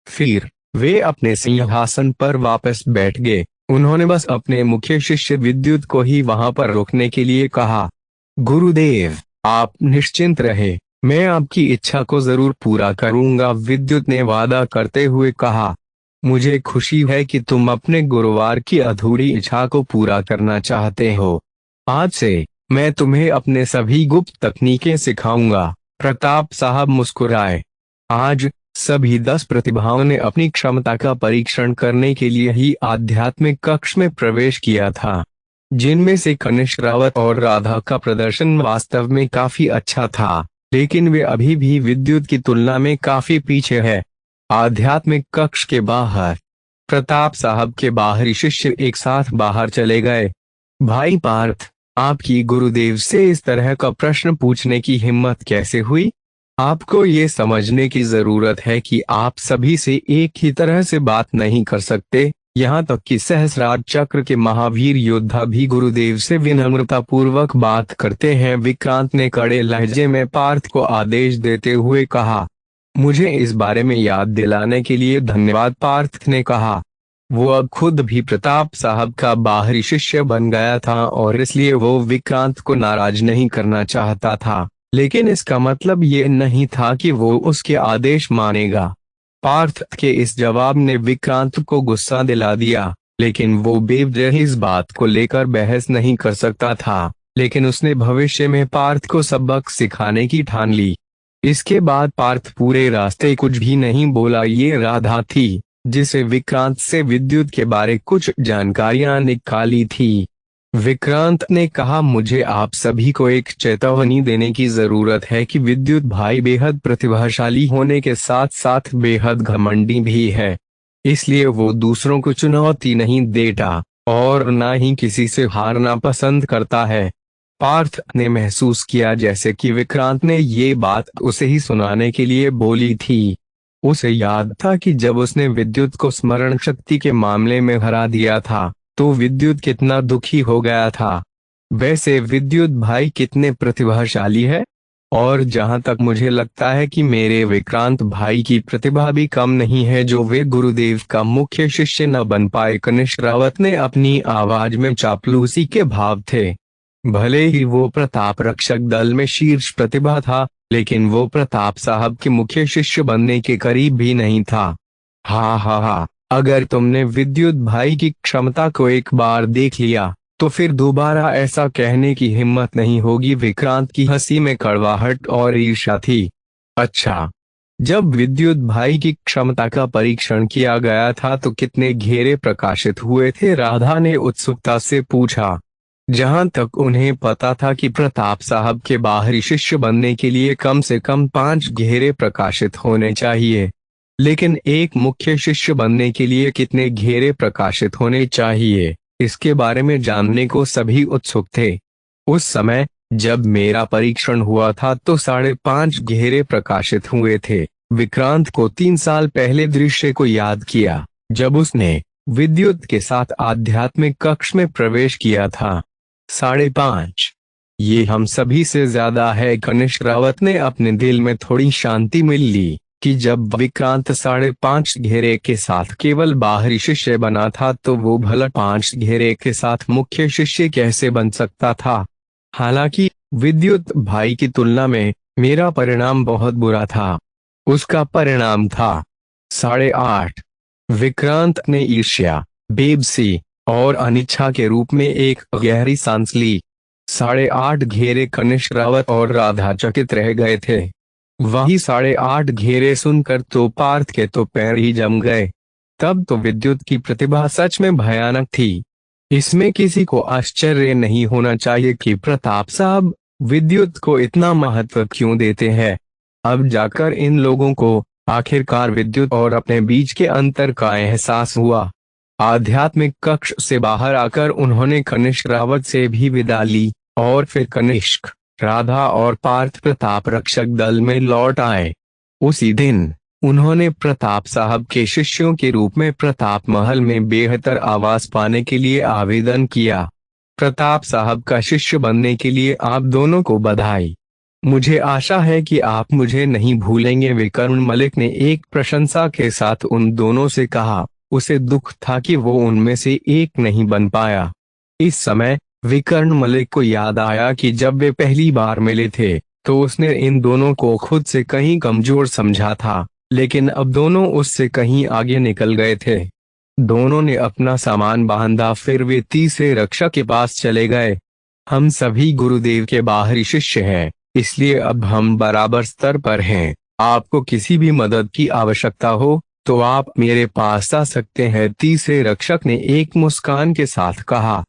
फिर वे अपने सिंहासन पर वापस बैठ गए। उन्होंने बस अपने मुख्य शिष्य विद्युत को ही वहां पर रुकने के लिए कहा। गुरुदेव, आप निश्चिंत रहे, मैं आपकी इच्छा को जरूर पूरा करूंगा, विद्युत ने वादा करते हुए कहा। मुझे खुशी है कि तुम अपने गुरुवार की अधूरी इच्छा को पूरा करना चाहते हो। आज से मैं तुम्हें अपने सभी गुप्त तकनीकें सिखाऊंगा। प्रताप साहब मुस्कुराए। आज सभी 10 प्रतिभाओं ने अपनी क्षमता का परीक्षण करने के लिए ही आध्यात्मिक कक्ष में प्रवेश किया था, जिनमें से कनिष्क रावत और राधा का प्रदर्शन वास्तव में काफी अच्छा था, लेकिन वे अभी भी विद्युत की तुलना में काफी पीछे है। आध्यात्मिक कक्ष के बाहर प्रताप साहब के बाहरी शिष्य एक साथ बाहर चले गए। भाई पार्थ, आपकी गुरुदेव से इस तरह का प्रश्न पूछने की हिम्मत कैसे हुई? आपको ये समझने की जरूरत है कि आप सभी से एक ही तरह से बात नहीं कर सकते। यहाँ तक कि सहस्रार चक्र के महावीर योद्धा भी गुरुदेव से विनम्रता पूर्वक बात करते हैं। विक्रांत ने कड़े लहजे में पार्थ को आदेश देते हुए कहा। मुझे इस बारे में याद दिलाने के लिए धन्यवाद, पार्थ ने कहा। वो अब खुद भी प्रताप साहब का बाहरी शिष्य बन गया था और इसलिए वो विक्रांत को नाराज नहीं करना चाहता था, लेकिन इसका मतलब ये नहीं था कि वो उसके आदेश मानेगा। पार्थ के इस जवाब ने विक्रांत को गुस्सा दिला दिया, लेकिन वो बेवजह इस बात को लेकर बहस नहीं कर सकता था। लेकिन उसने भविष्य में पार्थ को सबक सिखाने की ठान ली। इसके बाद पार्थ पूरे रास्ते कुछ भी नहीं बोला। ये राधा थी जिसे विक्रांत से विद्युत के बारे कुछ जानकारियां निकाली थी। विक्रांत ने कहा, मुझे आप सभी को एक चेतावनी देने की जरूरत है कि विद्युत भाई बेहद प्रतिभाशाली होने के साथ साथ बेहद घमंडी भी है। इसलिए वो दूसरों को चुनौती नहीं देता और ना ही किसी से हारना पसंद करता है। पार्थ ने महसूस किया जैसे कि विक्रांत ने ये बात उसे ही सुनाने के लिए बोली थी। उसे याद था कि जब उसने विद्युत को स्मरण शक्ति के मामले में हरा दिया था तो विद्युत कितना दुखी हो गया था। वैसे विद्युत भाई कितने प्रतिभाशाली है, और जहां तक मुझे लगता है कि मेरे विक्रांत भाई की प्रतिभा भी कम नहीं है जो वे गुरुदेव का मुख्य शिष्य न बन पाए। कनिष्क रावत ने अपनी आवाज में चापलूसी के भाव थे। भले ही वो प्रताप रक्षक दल में शीर्ष प्रतिभा था, लेकिन वो प्रताप साहब के मुख्य शिष्य बनने के करीब भी नहीं था। हा, अगर तुमने विद्युत भाई की क्षमता को एक बार देख लिया तो फिर दोबारा ऐसा कहने की हिम्मत नहीं होगी। विक्रांत की हंसी में कड़वाहट और ईर्ष्या थी। अच्छा, जब विद्युत भाई की क्षमता का परीक्षण किया गया था तो कितने घेरे प्रकाशित हुए थे? राधा ने उत्सुकता से पूछा। जहां तक उन्हें पता था कि प्रताप साहब के बाहरी शिष्य बनने के लिए कम से कम 5 घेरे प्रकाशित होने चाहिए, लेकिन एक मुख्य शिष्य बनने के लिए कितने घेरे प्रकाशित होने चाहिए, इसके बारे में जानने को सभी उत्सुक थे। उस समय जब मेरा परीक्षण हुआ था तो 5.5 घेरे प्रकाशित हुए थे। विक्रांत को 3 साल पहले दृश्य को याद किया जब उसने विद्युत के साथ आध्यात्मिक कक्ष में प्रवेश किया था। 5.5, ये हम सभी से ज्यादा है। कनिष्क रावत ने अपने दिल में थोड़ी शांति मिल ली कि जब विक्रांत 5.5 घेरे के साथ केवल बाहरी शिष्य बना था तो वो भला 5 घेरे के साथ मुख्य शिष्य कैसे बन सकता था। हालांकि विद्युत भाई की तुलना में मेरा परिणाम बहुत बुरा था। उसका परिणाम था 8.5। विक्रांत ने ईर्ष्या, बेबसी और अनिच्छा के रूप में एक गहरी सांस ली। 8.5 घेरे। कनिष्क रावत और राधा चकित रह गए थे। वही 8.5 घेरे सुनकर तो पार्थ के तो पैर ही जम गए। तब तो विद्युत की प्रतिभा सच में भयानक थी। इसमें किसी को आश्चर्य नहीं होना चाहिए कि प्रताप साहब विद्युत को इतना महत्व क्यों देते हैं। अब जाकर इन लोगों को आखिरकार विद्युत और अपने बीच के अंतर का एहसास हुआ। आध्यात्मिक कक्ष से बाहर आकर उन्होंने कनिष्क रावत से भी विदा ली और फिर कनिष्क, राधा और पार्थ प्रताप रक्षक दल में लौट आए। उसी दिन उन्होंने प्रताप साहब के शिष्यों के रूप में प्रताप महल में बेहतर आवास पाने के लिए आवेदन किया। प्रताप साहब का शिष्य बनने के लिए आप दोनों को बधाई। मुझे आशा है कि आप मुझे नहीं भूलेंगे, विकर्ण मलिक ने एक प्रशंसा के साथ उन दोनों से कहा। उसे दुख था कि वो उनमें से एक नहीं बन पाया। इस समय विकर्ण मलिक को याद आया कि जब वे पहली बार मिले थे तो उसने इन दोनों को खुद से कहीं कमजोर समझा था, लेकिन अब दोनों उससे कहीं आगे निकल गए थे। दोनों ने अपना सामान बांधा, फिर वे तीसरे रक्षक के पास चले गए। हम सभी गुरुदेव के बाहरी शिष्य हैं, इसलिए अब हम बराबर स्तर पर हैं। आपको किसी भी मदद की आवश्यकता हो तो आप मेरे पास आ सकते हैं, तीसरे रक्षक ने एक मुस्कान के साथ कहा।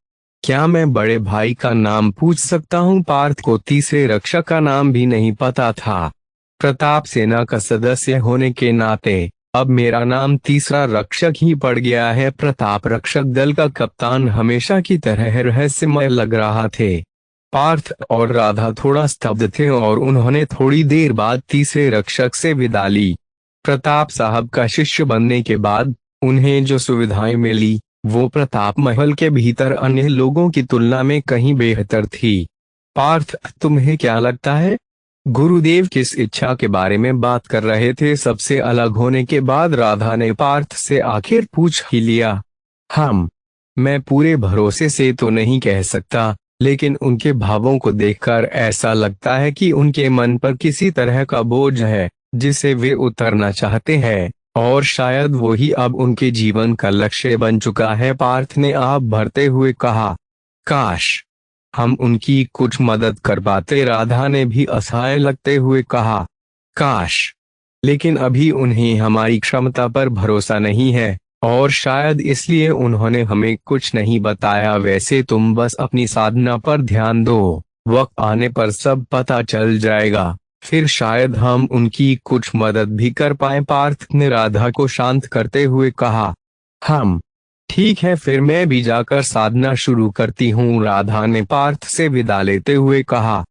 क्या मैं बड़े भाई का नाम पूछ सकता हूँ? पार्थ को तीसरे रक्षक का नाम भी नहीं पता था। प्रताप सेना का सदस्य होने के नाते अब मेरा नाम तीसरा रक्षक ही पड़ गया है। प्रताप रक्षक दल का कप्तान हमेशा की तरह रहस्यमय लग रहा थे। पार्थ और राधा थोड़ा स्तब्ध थे और उन्होंने थोड़ी देर बाद तीसरे रक्षक से विदा ली। प्रताप साहब का शिष्य बनने के बाद उन्हें जो सुविधाएं मिली वो प्रताप महल के भीतर अन्य लोगों की तुलना में कहीं बेहतर थी। पार्थ, तुम्हें क्या लगता है? गुरुदेव किस इच्छा के बारे में बात कर रहे थे? सबसे अलग होने के बाद राधा ने पार्थ से आखिर पूछ ही लिया। मैं पूरे भरोसे से तो नहीं कह सकता, लेकिन उनके भावों को देखकर ऐसा लगता है कि उनके मन पर किसी तरह का बोझ है जिसे वे उतारना चाहते हैं, और शायद वही अब उनके जीवन का लक्ष्य बन चुका है। पार्थ ने आप भरते हुए कहा। काश हम उनकी कुछ मदद कर पाते, राधा ने भी असहाय लगते हुए कहा। काश, लेकिन अभी उन्हें हमारी क्षमता पर भरोसा नहीं है, और शायद इसलिए उन्होंने हमें कुछ नहीं बताया। वैसे तुम बस अपनी साधना पर ध्यान दो, वक्त आने पर सब पता चल जाएगा, फिर शायद हम उनकी कुछ मदद भी कर पाए। पार्थ ने राधा को शांत करते हुए कहा। ठीक है, फिर मैं भी जाकर साधना शुरू करती हूँ, राधा ने पार्थ से विदा लेते हुए कहा।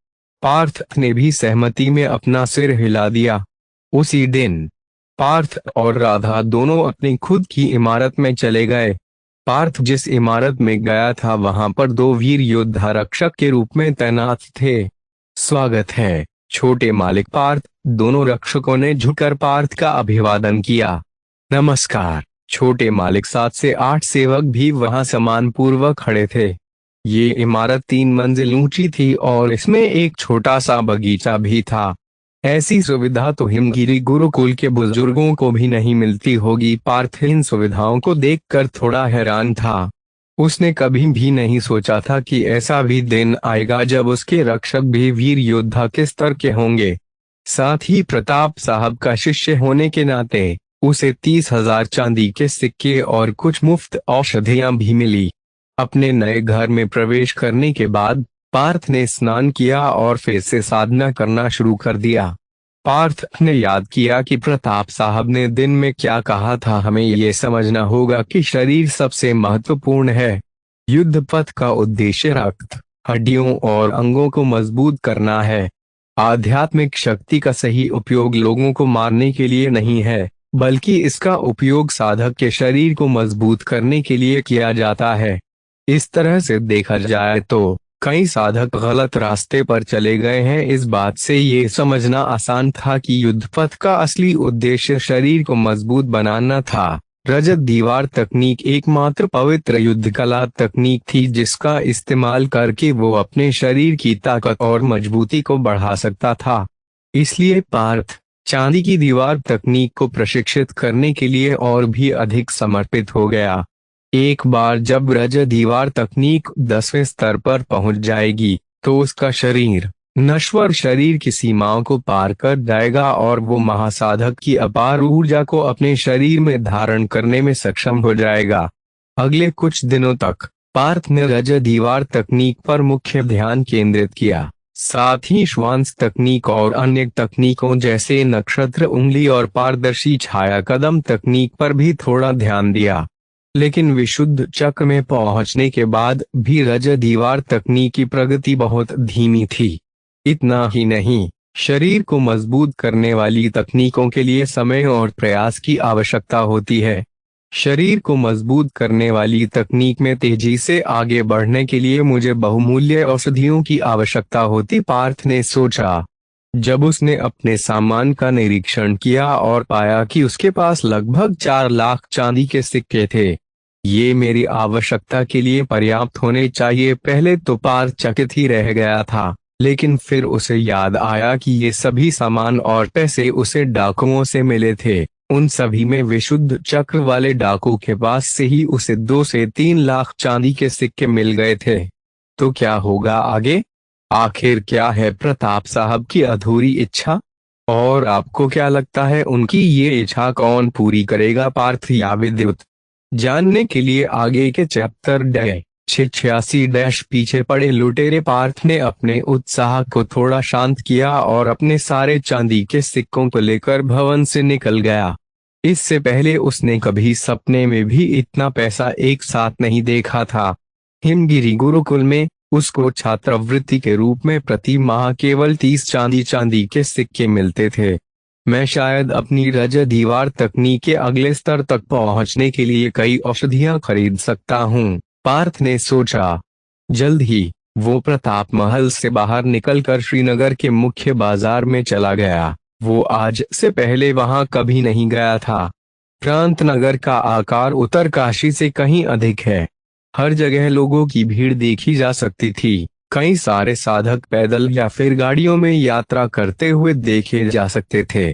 पार्थ ने भी सहमति में अपना सिर हिला दिया। उसी दिन पार्थ और राधा दोनों अपनी खुद की इमारत में चले गए। पार्थ जिस इमारत में गया था वहां पर दो वीर योद्धा रक्षक के रूप में तैनात थे। स्वागत है छोटे मालिक। पार्थ, दोनों रक्षकों ने झुककर पार्थ का अभिवादन किया। नमस्कार छोटे मालिक। 7 से 8 सेवक भी वहां सम्मान पूर्वक खड़े थे। ये इमारत 3 मंजिल ऊंची थी और इसमें एक छोटा सा बगीचा भी था। ऐसी सुविधा तो हिमगिरी गुरुकुल के बुजुर्गों को भी नहीं मिलती होगी। पार्थ इन सुविधाओं को देखकर थोड़ा हैरान था। उसने कभी भी नहीं सोचा था कि ऐसा भी दिन आएगा जब उसके रक्षक भी वीर योद्धा के स्तर के होंगे। साथ ही प्रताप साहब का शिष्य होने के नाते उसे 30,000 चांदी के सिक्के और कुछ मुफ्त औषधियां भी मिली। अपने नए घर में प्रवेश करने के बाद पार्थ ने स्नान किया और फिर से साधना करना शुरू कर दिया। पार्थ ने याद किया कि प्रताप साहब ने दिन में क्या कहा था। हमें ये समझना होगा कि शरीर सबसे महत्वपूर्ण है। युद्ध पथ का उद्देश्य रक्त, हड्डियों और अंगों को मजबूत करना है। आध्यात्मिक शक्ति का सही उपयोग लोगों को मारने के लिए नहीं है, बल्कि इसका उपयोग साधक के शरीर को मजबूत करने के लिए किया जाता है। इस तरह से देखा जाए तो कई साधक गलत रास्ते पर चले गए हैं। इस बात से ये समझना आसान था कि युद्ध पथ का असली उद्देश्य शरीर को मजबूत बनाना था। रजत दीवार तकनीक एकमात्र पवित्र युद्ध कला तकनीक थी जिसका इस्तेमाल करके वो अपने शरीर की ताकत और मजबूती को बढ़ा सकता था। इसलिए पार्थ चांदी की दीवार तकनीक को प्रशिक्षित करने के लिए और भी अधिक समर्पित हो गया। एक बार जब रजत दीवार तकनीक 10वें स्तर पर पहुंच जाएगी तो उसका शरीर नश्वर शरीर की सीमाओं को पार कर जाएगा और वो महासाधक की अपार ऊर्जा को अपने शरीर में धारण करने में सक्षम हो जाएगा। अगले कुछ दिनों तक पार्थ ने रजत दीवार तकनीक पर मुख्य ध्यान केंद्रित किया। साथ ही श्वांस तकनीक और अन्य तकनीकों जैसे नक्षत्र उंगली और पारदर्शी छाया कदम तकनीक पर भी थोड़ा ध्यान दिया। लेकिन विशुद्ध चक्र में पहुंचने के बाद भी रजत दीवार तकनीक की प्रगति बहुत धीमी थी। इतना ही नहीं, शरीर को मजबूत करने वाली तकनीकों के लिए समय और प्रयास की आवश्यकता होती है। शरीर को मजबूत करने वाली तकनीक में तेजी से आगे बढ़ने के लिए मुझे बहुमूल्य औषधियों की आवश्यकता होती, पार्थ ने सोचा। जब उसने अपने सामान का निरीक्षण किया और पाया कि उसके पास लगभग 4 लाख चांदी के सिक्के थे। ये मेरी आवश्यकता के लिए पर्याप्त होने चाहिए। पहले तो पार्थ चकित ही रह गया था, लेकिन फिर उसे याद आया कि ये सभी सामान और पैसे उसे डाकुओं से मिले थे। उन सभी में विशुद्ध चक्र वाले डाकू के पास से ही उसे 2 से 3 लाख चांदी के सिक्के मिल गए थे। तो क्या होगा आगे? आखिर क्या है प्रताप साहब की अधूरी इच्छा? और आपको क्या लगता है उनकी ये इच्छा कौन पूरी करेगा, पार्थ या विद्युत? जानने के लिए आगे के चैप्टर 686 पीछे पड़े लुटेरे। पार्थ ने अपने उत्साह को थोड़ा शांत किया और अपने सारे चांदी के सिक्कों को लेकर भवन से निकल गया। इससे पहले उसने कभी सपने में भी इतना पैसा एक साथ नहीं देखा था। हिमगिरी गुरुकुल में उसको छात्रवृत्ति के रूप में प्रति माह केवल 30 चांदी के सिक्के मिलते थे। मैं शायद अपनी रजत दीवार तकनीक के अगले स्तर तक पहुंचने के लिए कई औषधियां खरीद सकता हूं, पार्थ ने सोचा। जल्द ही वो प्रताप महल से बाहर निकलकर श्रीनगर के मुख्य बाजार में चला गया। वो आज से पहले वहां कभी नहीं गया था। प्रांत नगर का आकार उत्तरकाशी से कहीं अधिक है। हर जगह लोगों की भीड़ देखी जा सकती थी। कई सारे साधक पैदल या फिर गाड़ियों में यात्रा करते हुए देखे जा सकते थे।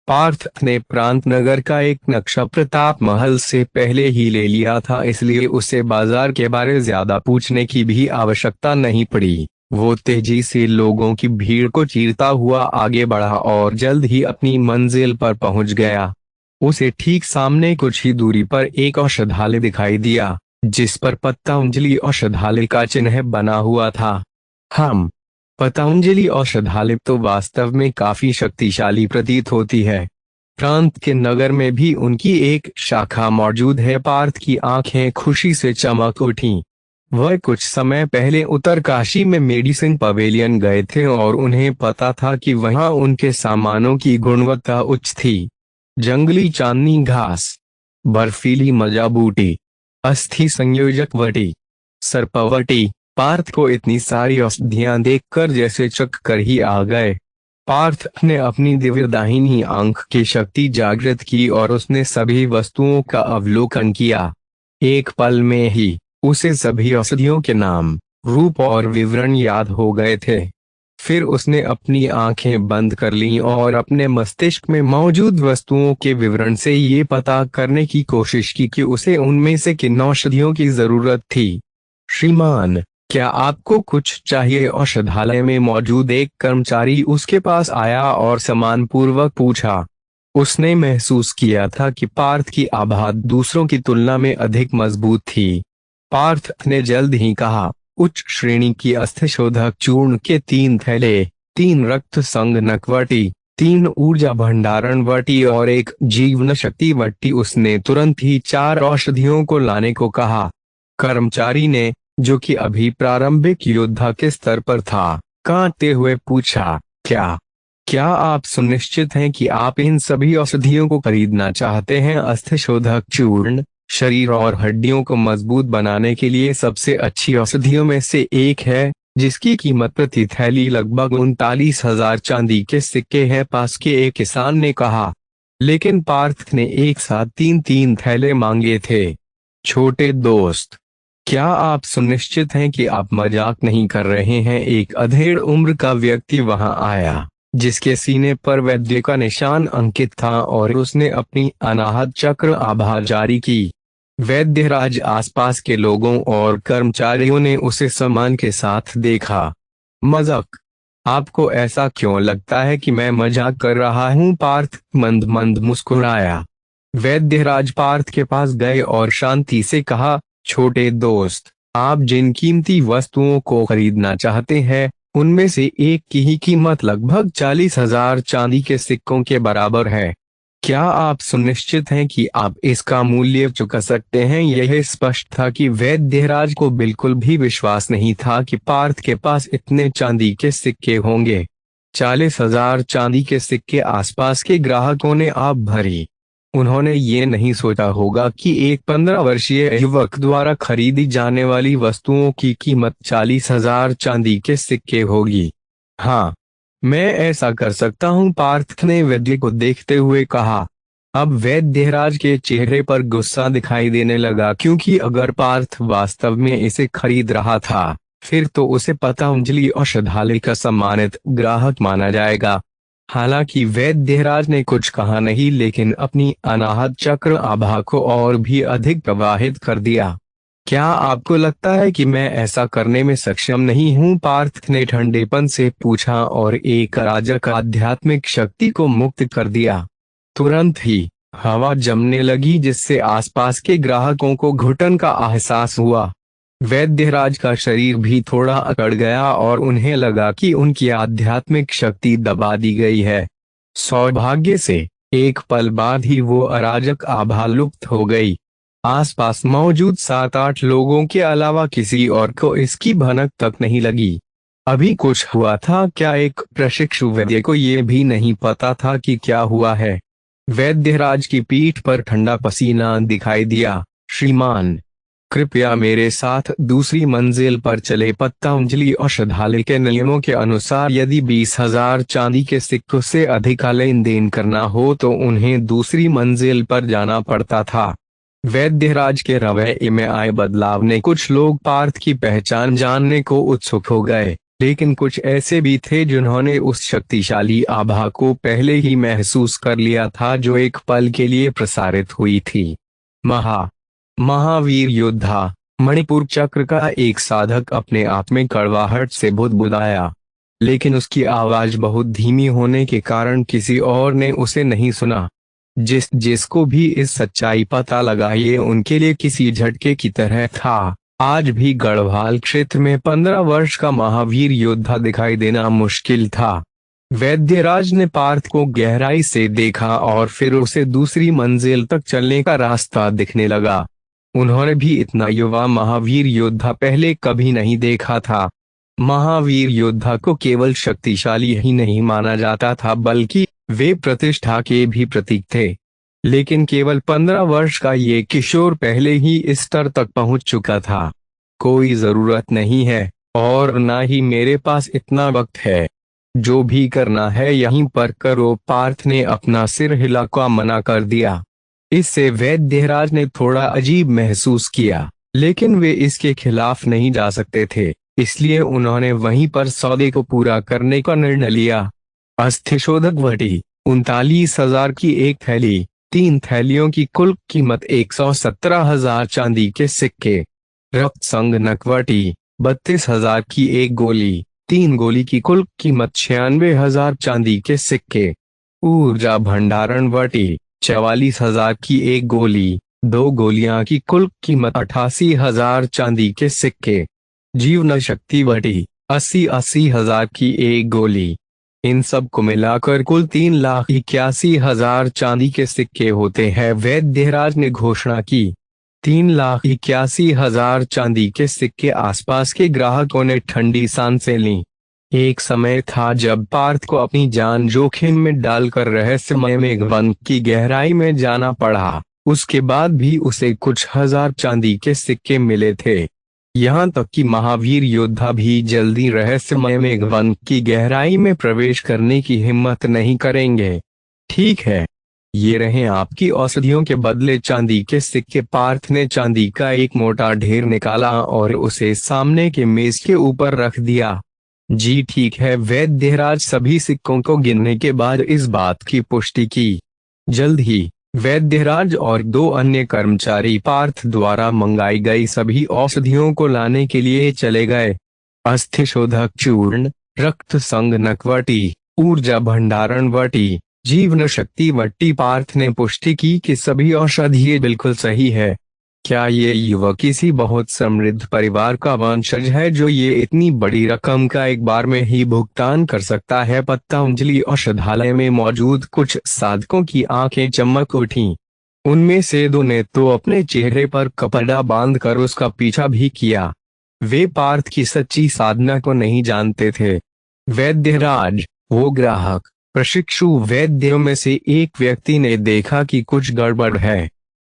पार्थ ने प्रांत नगर का एक नक्शा प्रताप महल से पहले ही ले लिया था, इसलिए उसे बाजार के बारे ज्यादा पूछने की भी आवश्यकता नहीं पड़ी। वो तेजी से लोगों की भीड़ को चीरता हुआ आगे बढ़ा और जल्द ही अपनी मंजिल पर पहुंच गया। उसे ठीक सामने कुछ ही दूरी पर एक औषधालय दिखाई दिया, जिस पर पतंजलि औषधालय का चिन्ह बना हुआ था। पतंजलि औषधालय तो वास्तव में काफी शक्तिशाली प्रतीत होती है। प्रांत के नगर में भी उनकी एक शाखा मौजूद है। पार्थ की आंखें खुशी से चमक उठीं। वह कुछ समय पहले उत्तरकाशी में मेडिसिन पवेलियन गए थे और उन्हें पता था कि वहां उनके सामानों की गुणवत्ता उच्च थी। जंगली चांदनी घास, बर्फीली मजाबूटी, अस्थि संयोजक वटी, सर्पवटी। पार्थ को इतनी सारी औषधियां देखकर जैसे चक्कर ही आ गए। पार्थ ने अपनी दिव्य दाहिनी आंख की शक्ति जागृत की और उसने सभी वस्तुओं का अवलोकन किया। एक पल में ही उसे सभी औषधियों के नाम, रूप और विवरण याद हो गए थे। फिर उसने अपनी आंखें बंद कर लीं और अपने मस्तिष्क में मौजूद वस्तुओं के विवरण से ये पता करने की कोशिश की कि उसे उनमें से किन औषधियों की जरूरत थी। श्रीमान, क्या आपको कुछ चाहिए? औषधालय में मौजूद एक कर्मचारी उसके पास आया और सम्मानपूर्वक पूछा। उसने महसूस किया था कि पार्थ की आवाज दूसरों की तुलना में अधिक मजबूत थी। पार्थ ने जल्द ही कहा, उच्च श्रेणी की अस्थिशोधक चूर्ण के 3 थैले, 3 रक्त संघनक वटी, 3 ऊर्जा भंडारण वटी और 1 जीवन शक्ति वटी। उसने तुरंत ही 4 औषधियों को लाने को कहा। कर्मचारी ने, जो कि अभी प्रारंभिक योद्धा के स्तर पर था, कांपते हुए पूछा, क्या आप सुनिश्चित हैं कि आप इन सभी औषधियों को खरीदना चाहते हैं? अस्थिशोधक चूर्ण शरीर और हड्डियों को मजबूत बनाने के लिए सबसे अच्छी औषधियों में से एक है, जिसकी कीमत प्रति थैली लगभग 39,000 चांदी के सिक्के है, पास के एक किसान ने कहा। लेकिन पार्थ ने एक साथ 3 थैले मांगे थे। छोटे दोस्त, क्या आप सुनिश्चित हैं कि आप मजाक नहीं कर रहे हैं? एक अधेड़ उम्र का व्यक्ति वहां आया, जिसके सीने पर वैद्य का निशान अंकित था, और उसने अपनी अनाहत चक्र आभा जारी की। वैद्यराज आसपास के लोगों और कर्मचारियों ने उसे सम्मान के साथ देखा। मजाक? आपको ऐसा क्यों लगता है कि मैं मजाक कर रहा हूं? पार्थ मंद मंद मुस्कुराया। वैद्यराज पार्थ के पास गए और शांति से कहा, छोटे दोस्त, आप जिन कीमती वस्तुओं को खरीदना चाहते हैं, उनमें से एक की ही कीमत लगभग 40,000 चांदी के सिक्कों के बराबर है। क्या आप सुनिश्चित हैं कि आप इसका मूल्य चुका सकते हैं? यह स्पष्ट था कि वैद्यराज को बिल्कुल भी विश्वास नहीं था कि पार्थ के पास इतने चांदी के सिक्के होंगे। 40,000 चांदी के सिक्के आसपास के ग्राहकों ने आप भरी। उन्होंने ये नहीं सोचा होगा कि एक 15 वर्षीय युवक द्वारा खरीदी जाने वाली वस्तुओं की कीमत 40,000 चांदी के सिक्के होगी। हाँ, मैं ऐसा कर सकता हूँ, पार्थ ने वैद्य को देखते हुए कहा। अब वैद्यराज के चेहरे पर गुस्सा दिखाई देने लगा, क्योंकि अगर पार्थ वास्तव में इसे खरीद रहा था, फिर तो उसे पतंजलि औषधालय का सम्मानित ग्राहक माना जाएगा। हालांकि वैद्यराज ने कुछ कहा नहीं, लेकिन अपनी अनाहत चक्र आभा को और भी अधिक प्रवाहित कर दिया। क्या आपको लगता है कि मैं ऐसा करने में सक्षम नहीं हूं? पार्थ ने ठंडेपन से पूछा और एक अराजक आध्यात्मिक शक्ति को मुक्त कर दिया। तुरंत ही हवा जमने लगी, जिससे आसपास के ग्राहकों को घुटन का एहसास हुआ। वैद्यराज का शरीर भी थोड़ा अकड़ गया और उन्हें लगा कि उनकी आध्यात्मिक शक्ति दबा दी गई है। सौभाग्य से एक पल बाद ही वो अराजक आभा लुप्त हो गई। आसपास मौजूद 7-8 लोगों के अलावा किसी और को इसकी भनक तक नहीं लगी। अभी कुछ हुआ था क्या? एक प्रशिक्षु वैद्य को ये भी नहीं पता था कि क्या हुआ है। वैद्यराज की पीठ पर ठंडा पसीना दिखाई दिया। श्रीमान, कृपया मेरे साथ दूसरी मंजिल पर चले। पतंजलि औषधालय के नियमों के अनुसार यदि 20,000 चांदी के सिक्कों से अधिक का लेन देन करना हो तो उन्हें दूसरी मंजिल पर जाना पड़ता था। वैद्यराज के रवैये में आए बदलाव ने कुछ लोग पार्थ की पहचान जानने को उत्सुक हो गए, लेकिन कुछ ऐसे भी थे जिन्होंने उस शक्तिशाली आभा को पहले ही महसूस कर लिया था जो एक पल के लिए प्रसारित हुई थी। महावीर योद्धा। मणिपुर चक्र का एक साधक अपने आप में कड़वाहट से बुदबुदाया, लेकिन उसकी आवाज बहुत धीमी होने के कारण किसी और ने उसे नहीं सुना। जिसको भी इस सच्चाई पता लगा ये उनके लिए किसी झटके की तरह था। आज भी गढ़वाल क्षेत्र में 15 वर्ष का महावीर योद्धा दिखाई देना मुश्किल था। वैद्यराज ने पार्थ को गहराई से देखा और फिर उसे दूसरी मंजिल तक चलने का रास्ता दिखने लगा। उन्होंने भी इतना युवा महावीर योद्धा पहले कभी नहीं देखा था। महावीर योद्धा को केवल शक्तिशाली ही नहीं माना जाता था बल्कि वे प्रतिष्ठा के भी प्रतीक थे। लेकिन केवल 15 वर्ष का ये किशोर पहले ही इस स्तर तक पहुंच चुका था। कोई जरूरत नहीं है और ना ही मेरे पास इतना वक्त है। जो भी करना है यहीं पर करो। पार्थ ने अपना सिर हिलाकर मना कर दिया। इससे वैद्यराज ने थोड़ा अजीब महसूस किया, लेकिन वे इसके खिलाफ नहीं जा सकते थे, इसलिए उन्होंने वहीं पर सौदे को पूरा करने का निर्णय लिया। अस्थिशोधक वटी 39,000 की एक थैली, 3 थैलियों की कुल कीमत 117,000 चांदी के सिक्के। रक्त संगनक वटी 32,000 की एक गोली, 3 गोली की कुल कीमत 96,000 चांदी के सिक्के। ऊर्जा भंडारण वटी 44,000 की एक गोली, 2 गोलियां की कुल कीमत 88,000 चांदी के सिक्के। जीवन शक्ति वटी 80,000 की एक गोली। इन सब को मिलाकर कुल 3,81,000 चांदी के सिक्के होते हैं। वैद्यराज ने घोषणा की। 3,81,000 चांदी के सिक्के। आसपास के ग्राहकों ने ठंडी सांसें लीं। एक समय था जब पार्थ को अपनी जान जोखिम में डालकर रहस्यमय मेघवन की गहराई में जाना पड़ा। उसके बाद भी उसे कुछ हजार चांदी के सिक्के मिले थे। यहाँ तक कि महावीर योद्धा भी जल्दी रहस्यमय मेघवन की गहराई में प्रवेश करने की हिम्मत नहीं करेंगे। ठीक है, ये रहे आपकी औषधियों के बदले चांदी के सिक्के। पार्थ ने चांदी का एक मोटा ढेर निकाला और उसे सामने के मेज के ऊपर रख दिया। जी ठीक है। वैद्यराज सभी सिक्कों को गिनने के बाद इस बात की पुष्टि की। जल्द ही वैद्यराज और 2 अन्य कर्मचारी पार्थ द्वारा मंगाई गई सभी औषधियों को लाने के लिए चले गए। अस्थिशोधक चूर्ण, रक्त संगनक वटी, ऊर्जा भंडारण वटी, जीवन शक्ति वटी। पार्थ ने पुष्टि की कि सभी औषधियां बिल्कुल सही है। क्या ये युवक किसी बहुत समृद्ध परिवार का वंशज है जो ये इतनी बड़ी रकम का एक बार में ही भुगतान कर सकता है? पतंजलि औषधालय में मौजूद कुछ साधकों की आंखें चमक उठीं। उनमें से 2 ने तो अपने चेहरे पर कपड़ा बांधकर उसका पीछा भी किया। वे पार्थ की सच्ची साधना को नहीं जानते थे। वैद्यराज, वो ग्राहक प्रशिक्षु वैद्यों में से एक व्यक्ति ने देखा कि कुछ गड़बड़ है।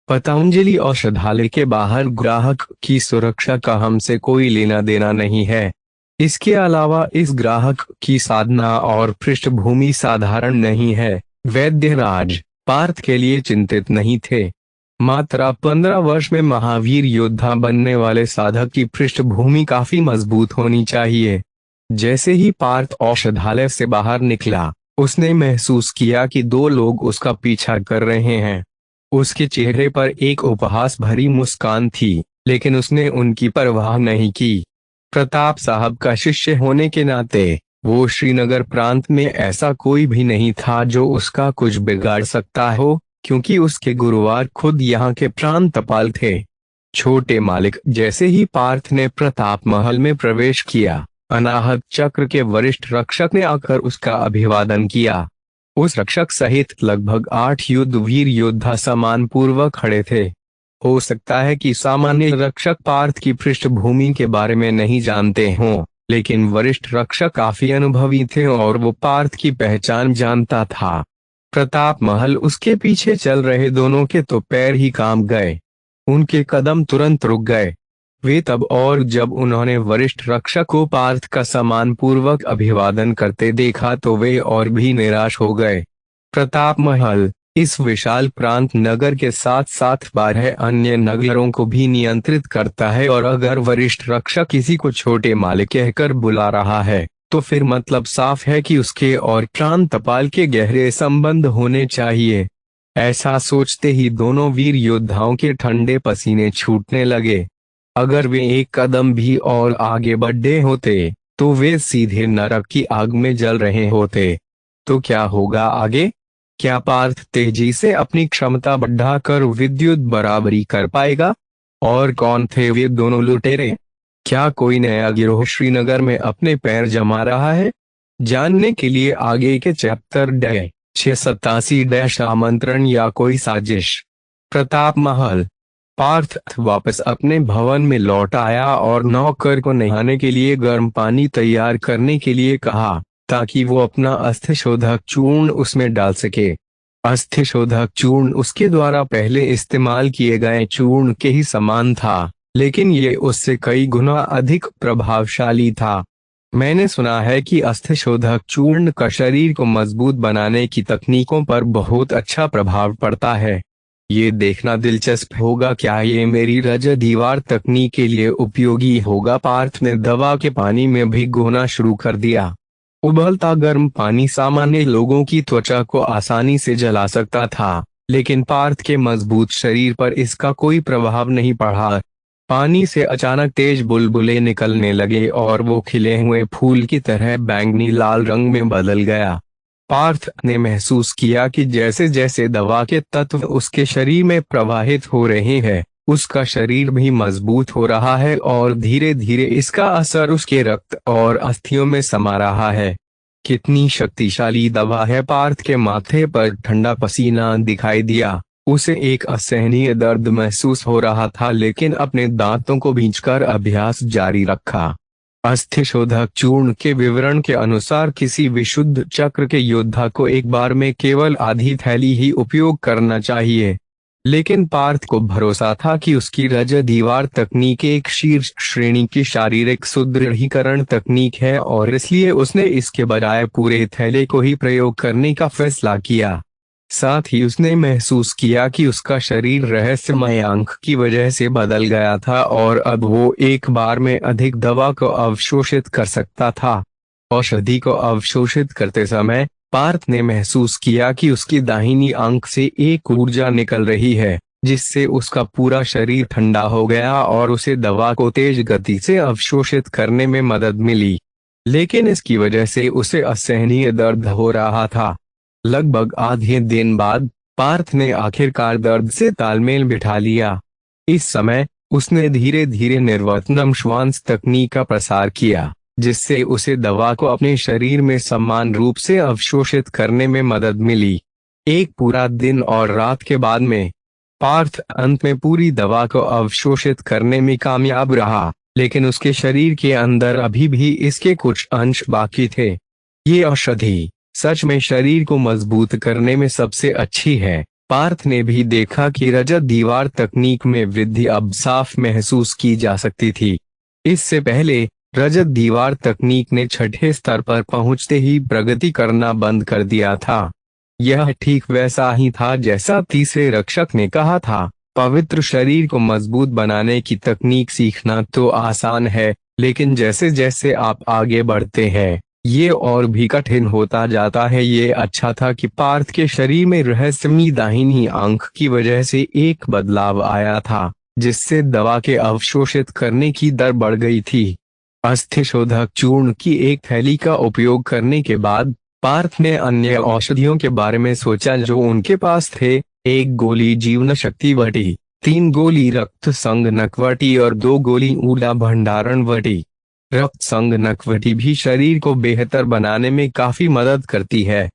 पतंजलि औषधालय के बाहर ग्राहक की सुरक्षा का हमसे कोई लेना देना नहीं है। इसके अलावा इस ग्राहक की साधना और पृष्ठभूमि साधारण नहीं है। वैद्यराज पार्थ के लिए चिंतित नहीं थे। मात्र 15 वर्ष में महावीर योद्धा बनने वाले साधक की पृष्ठभूमि काफी मजबूत होनी चाहिए। जैसे ही पार्थ औषधालय से बाहर निकला, उसने महसूस किया कि 2 लोग उसका पीछा कर रहे हैं। उसके चेहरे पर एक उपहास भरी मुस्कान थी, लेकिन उसने उनकी परवाह नहीं की। प्रताप साहब का शिष्य होने के नाते वो श्रीनगर प्रांत में ऐसा कोई भी नहीं था जो उसका कुछ बिगाड़ सकता हो, क्योंकि उसके गुरुवार खुद यहाँ के प्रांतपाल थे। छोटे मालिक जैसे ही पार्थ ने प्रताप महल में प्रवेश किया, अनाहत चक्र के वरिष्ठ रक्षक ने आकर उसका अभिवादन किया। उस रक्षक सहित लगभग 8 युद्धवीर योद्धा सम्मानपूर्वक खड़े थे। हो सकता है कि सामान्य रक्षक पार्थ की पृष्ठभूमि के बारे में नहीं जानते हों, लेकिन वरिष्ठ रक्षक काफी अनुभवी थे और वो पार्थ की पहचान जानता था। प्रताप महल उसके पीछे चल रहे दोनों के तो पैर ही कांप गए। उनके कदम तुरंत रुक गए। वे तब और जब उन्होंने वरिष्ठ रक्षक को पार्थ का सम्मानपूर्वक अभिवादन करते देखा तो वे और भी निराश हो गए। प्रताप महल इस विशाल प्रांत नगर के साथ साथ 12 अन्य नगरों को भी नियंत्रित करता है, और अगर वरिष्ठ रक्षक किसी को छोटे मालिक कहकर बुला रहा है तो फिर मतलब साफ है कि उसके और प्रांतपाल के गहरे संबंध होने चाहिए। ऐसा सोचते ही दोनों वीर योद्धाओं के ठंडे पसीने छूटने लगे। अगर वे एक कदम भी और आगे बढ़े होते तो वे सीधे नरक की आग में जल रहे होते। तो क्या होगा आगे? क्या पार्थ तेजी से अपनी क्षमता बढ़ाकर विद्युत बराबरी कर पाएगा? और कौन थे वे दोनों लुटेरे? क्या कोई नया गिरोह श्रीनगर में अपने पैर जमा रहा है? जानने के लिए आगे के चैप्टर -687 आमंत्रण या कोई साजिश। प्रताप महल। पार्थ वापस अपने भवन में लौट आया और नौकर को नहाने के लिए गर्म पानी तैयार करने के लिए कहा ताकि वो अपना अस्थिशोधक चूर्ण उसमें डाल सके। अस्थिशोधक चूर्ण उसके द्वारा पहले इस्तेमाल किए गए चूर्ण के ही समान था, लेकिन ये उससे कई गुना अधिक प्रभावशाली था। मैंने सुना है कि अस्थिशोधक चूर्ण का शरीर को मजबूत बनाने की तकनीकों पर बहुत अच्छा प्रभाव पड़ता है। ये देखना दिलचस्प होगा क्या ये मेरी रजत दीवार तकनीक के लिए उपयोगी होगा। पार्थ ने दवा के पानी में भिगोना शुरू कर दिया। उबलता गर्म पानी सामान्य लोगों की त्वचा को आसानी से जला सकता था, लेकिन पार्थ के मजबूत शरीर पर इसका कोई प्रभाव नहीं पड़ा। पानी से अचानक तेज बुलबुले निकलने लगे और वो खिले हुए फूल की तरह बैंगनी लाल रंग में बदल गया। पार्थ ने महसूस किया कि जैसे जैसे दवा के तत्व उसके शरीर में प्रवाहित हो रहे हैं, उसका शरीर भी मजबूत हो रहा है और धीरे धीरे इसका असर उसके रक्त और अस्थियों में समा रहा है। कितनी शक्तिशाली दवा है! पार्थ के माथे पर ठंडा पसीना दिखाई दिया। उसे एक असहनीय दर्द महसूस हो रहा था, लेकिन अपने दांतों को भींचकर अभ्यास जारी रखा। अस्थिशोधक चूर्ण के विवरण के अनुसार किसी विशुद्ध चक्र के योद्धा को एक बार में केवल आधी थैली ही उपयोग करना चाहिए, लेकिन पार्थ को भरोसा था कि उसकी रजत दीवार तकनीक एक शीर्ष श्रेणी की शारीरिक सुदृढ़ीकरण तकनीक है और इसलिए उसने इसके बजाय पूरे थैले को ही प्रयोग करने का फैसला किया। साथ ही उसने महसूस किया कि उसका शरीर रहस्यमय आंख की वजह से बदल गया था और अब वो एक बार में अधिक दवा को अवशोषित कर सकता था। औषधि को अवशोषित करते समय पार्थ ने महसूस किया कि उसकी दाहिनी आंख से एक ऊर्जा निकल रही है, जिससे उसका पूरा शरीर ठंडा हो गया और उसे दवा को तेज गति से अवशोषित करने में मदद मिली। लेकिन इसकी वजह से उसे असहनीय दर्द हो रहा था। लगभग आधे दिन बाद पार्थ ने आखिरकार दर्द से तालमेल बिठा लिया। इस समय उसने धीरे धीरे निर्वतनम श्वास तकनीक का प्रसार किया, जिससे उसे दवा को अपने शरीर में समान रूप से अवशोषित करने में मदद मिली। एक पूरा दिन और रात के बाद में पार्थ अंत में पूरी दवा को अवशोषित करने में कामयाब रहा, लेकिन उसके शरीर के अंदर अभी भी इसके कुछ अंश बाकी थे। ये औषधि सच में शरीर को मजबूत करने में सबसे अच्छी है। पार्थ ने भी देखा कि रजत दीवार तकनीक में वृद्धि अब साफ महसूस की जा सकती थी। इससे पहले रजत दीवार तकनीक ने छठे स्तर पर पहुंचते ही प्रगति करना बंद कर दिया था। यह ठीक वैसा ही था जैसा तीसरे रक्षक ने कहा था। पवित्र शरीर को मजबूत बनाने की तकनीक सीखना तो आसान है, लेकिन जैसे जैसे आप आगे बढ़ते हैं ये और भी कठिन होता जाता है। ये अच्छा था कि पार्थ के शरीर में रहस्यमयी दाहिनी आंख की वजह से एक बदलाव आया था, जिससे दवा के अवशोषित करने की दर बढ़ गई थी। अस्थिशोधक चूर्ण की एक थैली का उपयोग करने के बाद पार्थ ने अन्य औषधियों के बारे में सोचा जो उनके पास थे। 1 गोली जीवन शक्ति वटी, 3 गोली रक्त संघनक वटी और 2 गोली ऊर्जा भंडारण वटी। रक्त संघनक वटी भी शरीर को बेहतर बनाने में काफी मदद करती है।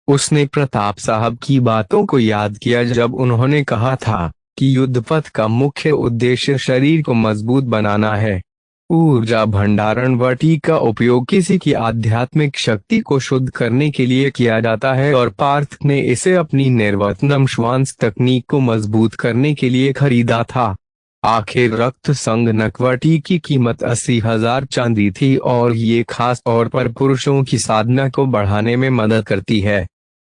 उसने प्रताप साहब की बातों को याद किया जब उन्होंने कहा था कि युद्धपथ का मुख्य उद्देश्य शरीर को मजबूत बनाना है। ऊर्जा भंडारण वटी का उपयोग किसी की आध्यात्मिक शक्ति को शुद्ध करने के लिए किया जाता है और पार्थ ने इसे अपनी निर्वतनम श्वास तकनीक को मजबूत करने के लिए खरीदा था। आखिर रक्त संगनकवटी की कीमत 80,000 चांदी थी और ये खास तौर पर पुरुषों की साधना को बढ़ाने में मदद करती है।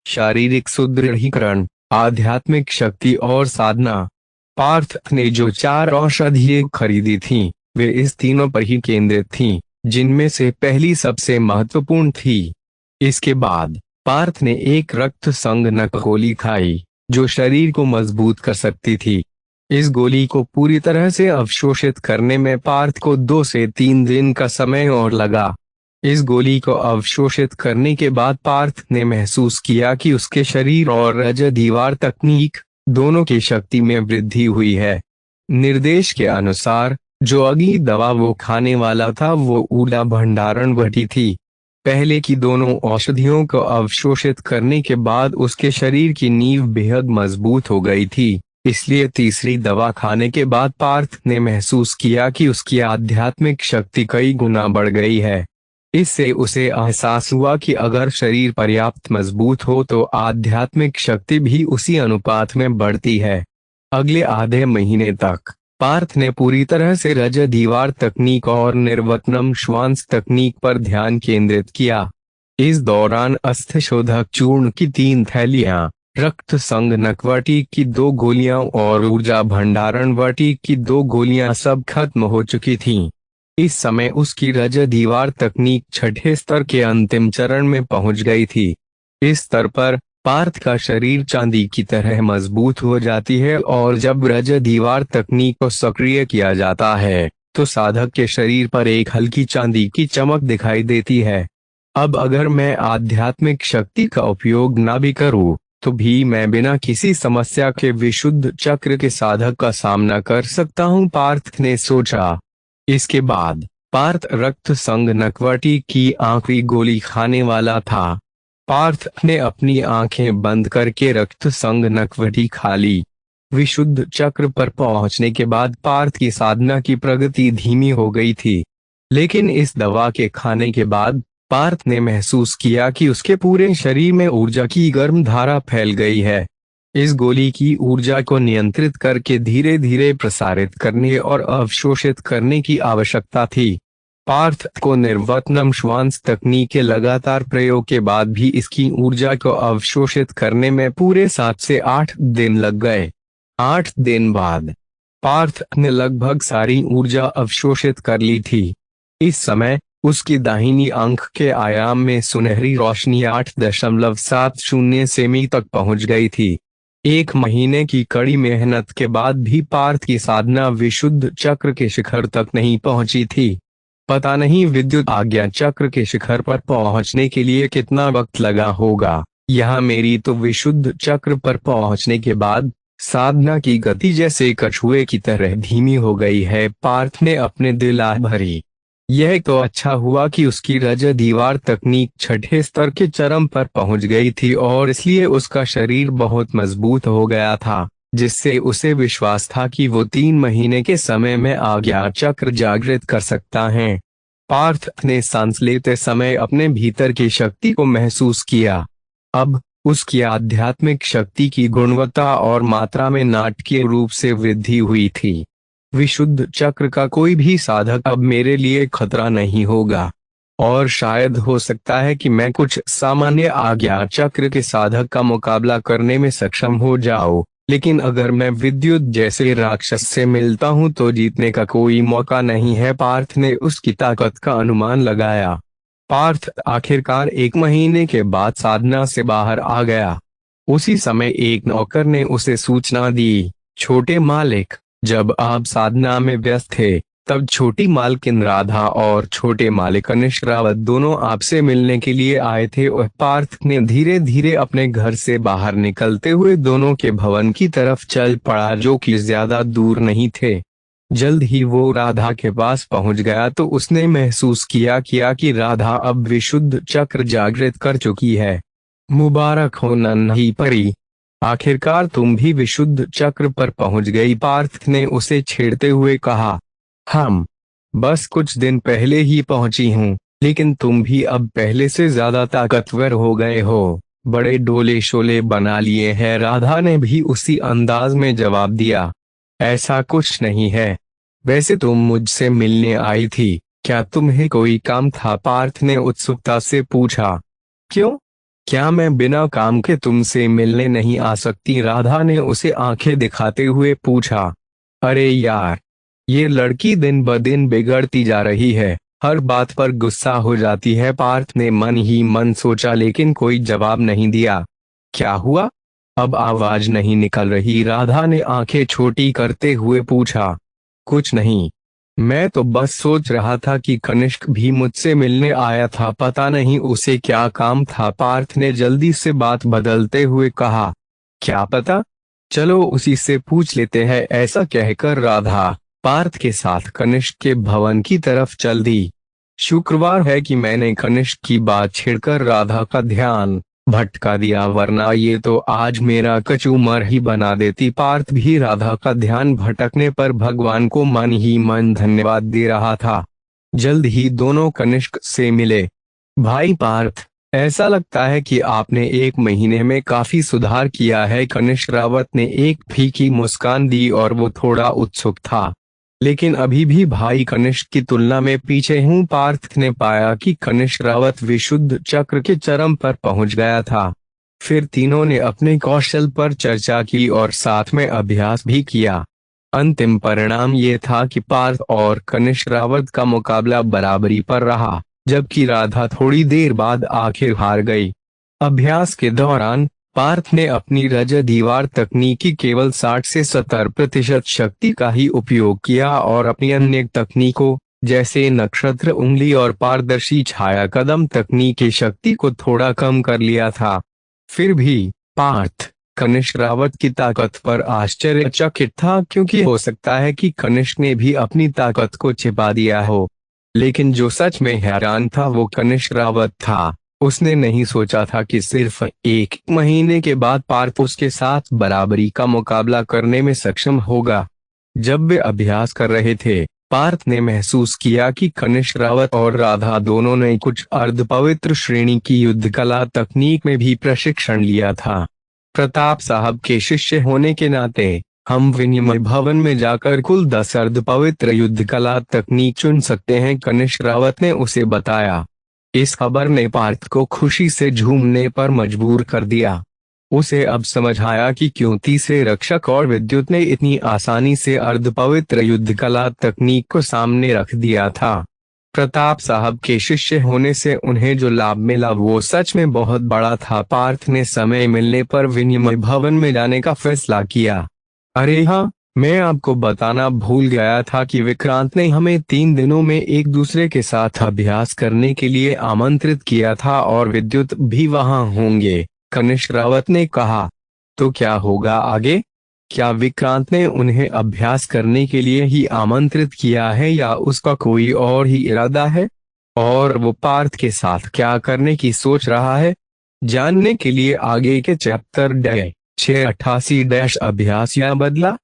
शारीरिक सुदृढ़ीकरण, आध्यात्मिक शक्ति और साधना। पार्थ ने जो 4 औषधियां खरीदी थीं, वे इस तीनों पर ही केंद्रित थीं, जिनमें से पहली सबसे महत्वपूर्ण थी। इसके बाद पार्थ ने एक रक्त संगनक गोली खाई जो शरीर को मजबूत कर सकती थी। इस गोली को पूरी तरह से अवशोषित करने में पार्थ को 2 से 3 दिन का समय और लगा। इस गोली को अवशोषित करने के बाद पार्थ ने महसूस किया कि उसके शरीर और रज दीवार तकनीक दोनों की शक्ति में वृद्धि हुई है। निर्देश के अनुसार जो अगली दवा वो खाने वाला था वो ऊर्जा भंडारण वटी थी। पहले की दोनों औषधियों को अवशोषित करने के बाद उसके शरीर की नींव बेहद मजबूत हो गई थी, इसलिए तीसरी दवा खाने के बाद पार्थ ने महसूस किया कि उसकी आध्यात्मिक शक्ति कई गुना बढ़ गई है। इससे उसे एहसास हुआ कि अगर शरीर पर्याप्त मजबूत हो तो आध्यात्मिक शक्ति भी उसी अनुपात में बढ़ती है। अगले आधे महीने तक पार्थ ने पूरी तरह से रज दीवार तकनीक और निर्वतनम श्वास तकनीक पर ध्यान केंद्रित किया। इस दौरान अस्थिशोधक चूर्ण की 3 थैलियां, रक्त संगनकवटी की 2 गोलियां और ऊर्जा भंडारण वटी की 2 गोलियां सब खत्म हो चुकी थीं। इस समय उसकी रज दीवार तकनीक 6ठे स्तर के अंतिम चरण में पहुंच गई थी। इस स्तर पर पार्थ का शरीर चांदी की तरह मजबूत हो जाती है और जब रज दीवार तकनीक को सक्रिय किया जाता है तो साधक के शरीर पर एक हल्की चांदी की चमक दिखाई देती है। अब अगर मैं आध्यात्मिक शक्ति का उपयोग ना भी करूं तो भी मैं बिना किसी समस्या के विशुद्ध चक्र के साधक का सामना कर सकता हूं, पार्थ ने सोचा। इसके बाद पार्थ रक्त संगनकवटी की आखिरी गोली खाने वाला था। पार्थ ने अपनी आंखें बंद करके रक्त संगनकवटी खा ली। विशुद्ध चक्र पर पहुंचने के बाद पार्थ की साधना की प्रगति धीमी हो गई थी, लेकिन इस दवा के खाने के बाद पार्थ ने महसूस किया कि उसके पूरे शरीर में ऊर्जा की गर्म धारा फैल गई है। इस गोली की ऊर्जा को नियंत्रित करके धीरे धीरे प्रसारित करने और अवशोषित करने की आवश्यकता थी। पार्थ को निर्वतनम श्वास तकनीक के लगातार प्रयोग के बाद भी इसकी ऊर्जा को अवशोषित करने में पूरे 7 से 8 दिन लग गए। 8 दिन बाद पार्थ ने लगभग सारी ऊर्जा अवशोषित कर ली थी। इस समय उसकी दाहिनी आंख के आयाम में सुनहरी रोशनी 8.70 सेमी तक पहुंच गई थी। 1 महीने की कड़ी मेहनत के बाद भी पार्थ की साधना विशुद्ध चक्र के शिखर तक नहीं पहुंची थी। पता नहीं विद्युत आज्ञा चक्र के शिखर पर पहुंचने के लिए कितना वक्त लगा होगा। यहाँ मेरी तो विशुद्ध चक्र पर पहुंचने के बाद साधना की गति जैसे कछुए की तरह धीमी हो गई है, पार्थ ने अपने दिल आह भरी। यह तो अच्छा हुआ कि उसकी रज दीवार तकनीक 6ठे स्तर के चरम पर पहुंच गई थी और इसलिए उसका शरीर बहुत मजबूत हो गया था, जिससे उसे विश्वास था कि वो 3 महीने के समय में आज्ञा चक्र जागृत कर सकता है। पार्थ ने सांस लेते समय अपने भीतर की शक्ति को महसूस किया। अब उसकी आध्यात्मिक शक्ति की गुणवत्ता और मात्रा में नाटकीय रूप से वृद्धि हुई थी। विशुद्ध चक्र का कोई भी साधक अब मेरे लिए खतरा नहीं होगा, और शायद हो सकता है कि मैं कुछ सामान्य आज्ञा चक्र के साधक का मुकाबला करने में सक्षम हो जाऊं, लेकिन अगर मैं विद्युत जैसे राक्षस से मिलता हूं तो जीतने का कोई मौका नहीं है। पार्थ ने उसकी ताकत का अनुमान लगाया। पार्थ आखिरकार 1 महीने के बाद साधना से बाहर आ गया। उसी समय एक नौकर ने उसे सूचना दी, छोटे मालिक, जब आप साधना में व्यस्त थे तब छोटी मालकिन राधा और छोटे मालिक निश्रावत दोनों आपसे मिलने के लिए आए थे। और पार्थ ने धीरे धीरे अपने घर से बाहर निकलते हुए दोनों के भवन की तरफ चल पड़ा, जो कि ज्यादा दूर नहीं थे। जल्द ही वो राधा के पास पहुंच गया तो उसने महसूस किया कि राधा अब विशुद्ध चक्र जागृत कर चुकी है। मुबारक हो नन्ही परी, आखिरकार तुम भी विशुद्ध चक्र पर पहुंच गई, पार्थ ने उसे छेड़ते हुए कहा। हम बस कुछ दिन पहले ही पहुंची हूँ, लेकिन तुम भी अब पहले से ज्यादा ताकतवर हो गए हो, बड़े डोले शोले बना लिए हैं, राधा ने भी उसी अंदाज में जवाब दिया। ऐसा कुछ नहीं है, वैसे तुम मुझसे मिलने आई थी, क्या तुम्हें कोई काम था, पार्थ ने उत्सुकता से पूछा। क्यों, क्या मैं बिना काम के तुमसे मिलने नहीं आ सकती, राधा ने उसे आंखें दिखाते हुए पूछा। अरे यार, ये लड़की दिन ब दिन बिगड़ती जा रही है, हर बात पर गुस्सा हो जाती है, पार्थ ने मन ही मन सोचा लेकिन कोई जवाब नहीं दिया। क्या हुआ, अब आवाज नहीं निकल रही, राधा ने आंखें छोटी करते हुए पूछा। कुछ नहीं, मैं तो बस सोच रहा था कि कनिष्क भी मुझसे मिलने आया था, पता नहीं उसे क्या काम था, पार्थ ने जल्दी से बात बदलते हुए कहा। क्या पता, चलो उसी से पूछ लेते हैं, ऐसा कहकर राधा पार्थ के साथ कनिष्क के भवन की तरफ चल दी। शुक्रवार है कि मैंने कनिष्क की बात छेड़कर राधा का ध्यान भटका दिया, वरना ये तो आज मेरा कचूमर ही बना देती, पार्थ भी राधा का ध्यान भटकने पर भगवान को मन ही मन धन्यवाद दे रहा था। जल्द ही दोनों कनिष्क से मिले। भाई पार्थ, ऐसा लगता है कि आपने 1 महीने में काफी सुधार किया है, कनिष्क रावत ने एक फीकी मुस्कान दी और वो थोड़ा उत्सुक था, लेकिन अभी भी भाई कनिष्क की तुलना में पीछे हूँ, पार्थ ने पाया कि कनिष्क रावत विशुद्ध चक्र के चरम पर पहुंच गया था। फिर तीनों ने अपने कौशल पर चर्चा की और साथ में अभ्यास भी किया। अंतिम परिणाम ये था कि पार्थ और कनिष्क रावत का मुकाबला बराबरी पर रहा, जबकि राधा थोड़ी देर बाद आखिर हार गई। अभ्यास के दौरान पार्थ ने अपनी रज दीवार तकनीकी केवल 60 से 70% शक्ति का ही उपयोग किया और अपनी अन्य तकनीकों जैसे नक्षत्र उंगली और पारदर्शी छाया कदम तकनीकी शक्ति को थोड़ा कम कर लिया था। फिर भी पार्थ कनिष्क रावत की ताकत पर आश्चर्यचकित था, क्योंकि हो सकता है कि कनिष्क ने भी अपनी ताकत को छिपा दिया हो, लेकिन जो सच में हैरान था वो कनिष्क रावत था। उसने नहीं सोचा था कि सिर्फ 1 महीने के बाद पार्थ उसके साथ बराबरी का मुकाबला करने में सक्षम होगा। जब वे अभ्यास कर रहे थे, पार्थ ने महसूस किया कि कनिष्क रावत और राधा दोनों ने कुछ अर्धपवित्र श्रेणी की युद्ध कला तकनीक में भी प्रशिक्षण लिया था। प्रताप साहब के शिष्य होने के नाते हम विनिमय भवन में जाकर कुल 10 अर्धपवित्र युद्ध कला तकनीक चुन सकते हैं, कनिष्क रावत ने उसे बताया। इस खबर ने पार्थ को खुशी से झूमने पर मजबूर कर दिया। उसे अब समझ आया कि क्यों तीसरे रक्षक और विद्युत ने इतनी आसानी से अर्धपवित्र युद्ध कला तकनीक को सामने रख दिया था। प्रताप साहब के शिष्य होने से उन्हें जो लाभ मिला वो सच में बहुत बड़ा था। पार्थ ने समय मिलने पर विनिमय भवन में जाने का फैसला किया। अरे हाँ, मैं आपको बताना भूल गया था कि विक्रांत ने हमें 3 दिनों में एक दूसरे के साथ अभ्यास करने के लिए आमंत्रित किया था और विद्युत भी वहां होंगे, कनिष्क रावत ने कहा। तो क्या होगा आगे? क्या विक्रांत ने उन्हें अभ्यास करने के लिए ही आमंत्रित किया है या उसका कोई और ही इरादा है? और वो पार्थ के साथ क्या करने की सोच रहा है? जानने के लिए आगे के चैप्टर 688 अभ्यास या बदला।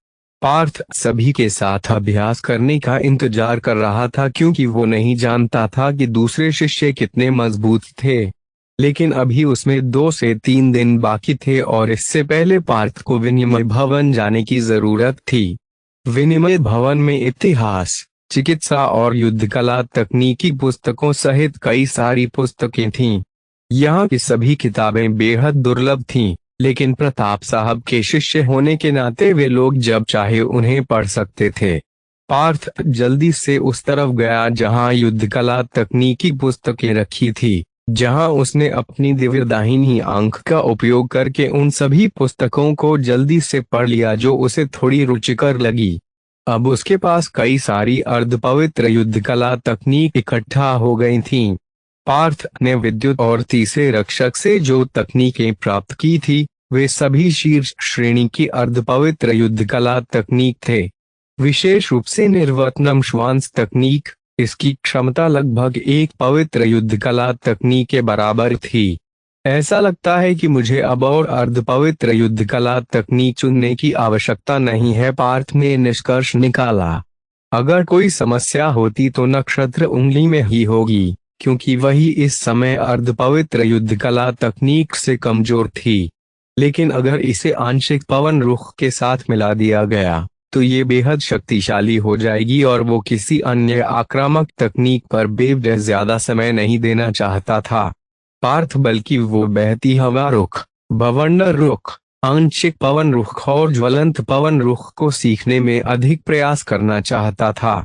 पार्थ सभी के साथ अभ्यास करने का इंतजार कर रहा था, क्योंकि वो नहीं जानता था कि दूसरे शिष्य कितने मजबूत थे। लेकिन अभी उसमें 2 से 3 दिन बाकी थे और इससे पहले पार्थ को विनिमय भवन जाने की जरूरत थी। विनिमय भवन में इतिहास, चिकित्सा और युद्ध कला तकनीकी पुस्तकों सहित कई सारी पुस्तकें थीं। यहाँ की सभी किताबें बेहद दुर्लभ थीं, लेकिन प्रताप साहब के शिष्य होने के नाते वे लोग जब चाहे उन्हें पढ़ सकते थे। पार्थ जल्दी से उस तरफ गया जहाँ युद्ध कला तकनीकी पुस्तकें रखी थी, जहां उसने अपनी दिव्य दाहिनी आंख का उपयोग करके उन सभी पुस्तकों को जल्दी से पढ़ लिया जो उसे थोड़ी रुचिकर लगी। अब उसके पास कई सारी अर्धपवित्र युद्ध कला तकनीक इकट्ठा हो गई थीं। पार्थ ने विद्युत और तीसरे रक्षक से जो तकनीकें प्राप्त की थी वे सभी शीर्ष श्रेणी की अर्धपवित्र युद्ध कला तकनीक थे। विशेष रूप से निर्वत्नम श्वांस तकनीक, इसकी क्षमता लगभग एक पवित्र युद्ध कला तकनीक के बराबर थी। ऐसा लगता है कि मुझे अब और अर्धपवित्र युद्ध कला तकनीक चुनने की आवश्यकता नहीं है, पार्थ ने निष्कर्ष निकाला। अगर कोई समस्या होती तो नक्षत्र उंगली में ही होगी, क्योंकि वही इस समय अर्धपवित्र युद्ध कला तकनीक से कमजोर थी। लेकिन अगर इसे आंशिक पवन रुख के साथ मिला दिया गया तो ये बेहद शक्तिशाली हो जाएगी, और वो किसी अन्य आक्रामक तकनीक पर बेवजह ज्यादा समय नहीं देना चाहता था पार्थ, बल्कि वो बहती हवा रुख, बवंडर रुख, आंशिक पवन रुख और ज्वलंत पवन रुख को सीखने में अधिक प्रयास करना चाहता था।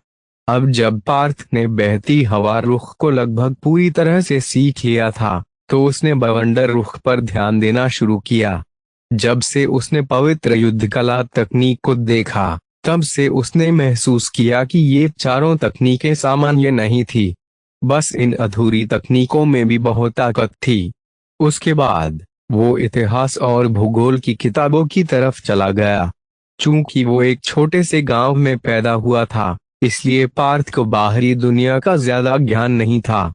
अब जब पार्थ ने बहती हवा रुख को लगभग पूरी तरह से सीख लिया था तो उसने बवंडर रुख पर ध्यान देना शुरू किया। जब से उसने पवित्र युद्ध कला तकनीक को देखा तब से उसने महसूस किया कि ये चारों तकनीकें सामान्य नहीं थी, बस इन अधूरी तकनीकों में भी बहुत ताकत थी। उसके बाद वो इतिहास और भूगोल की किताबों की तरफ चला गया। चूंकि वो एक छोटे से गांव में पैदा हुआ था, इसलिए पार्थ को बाहरी दुनिया का ज्यादा ज्ञान नहीं था।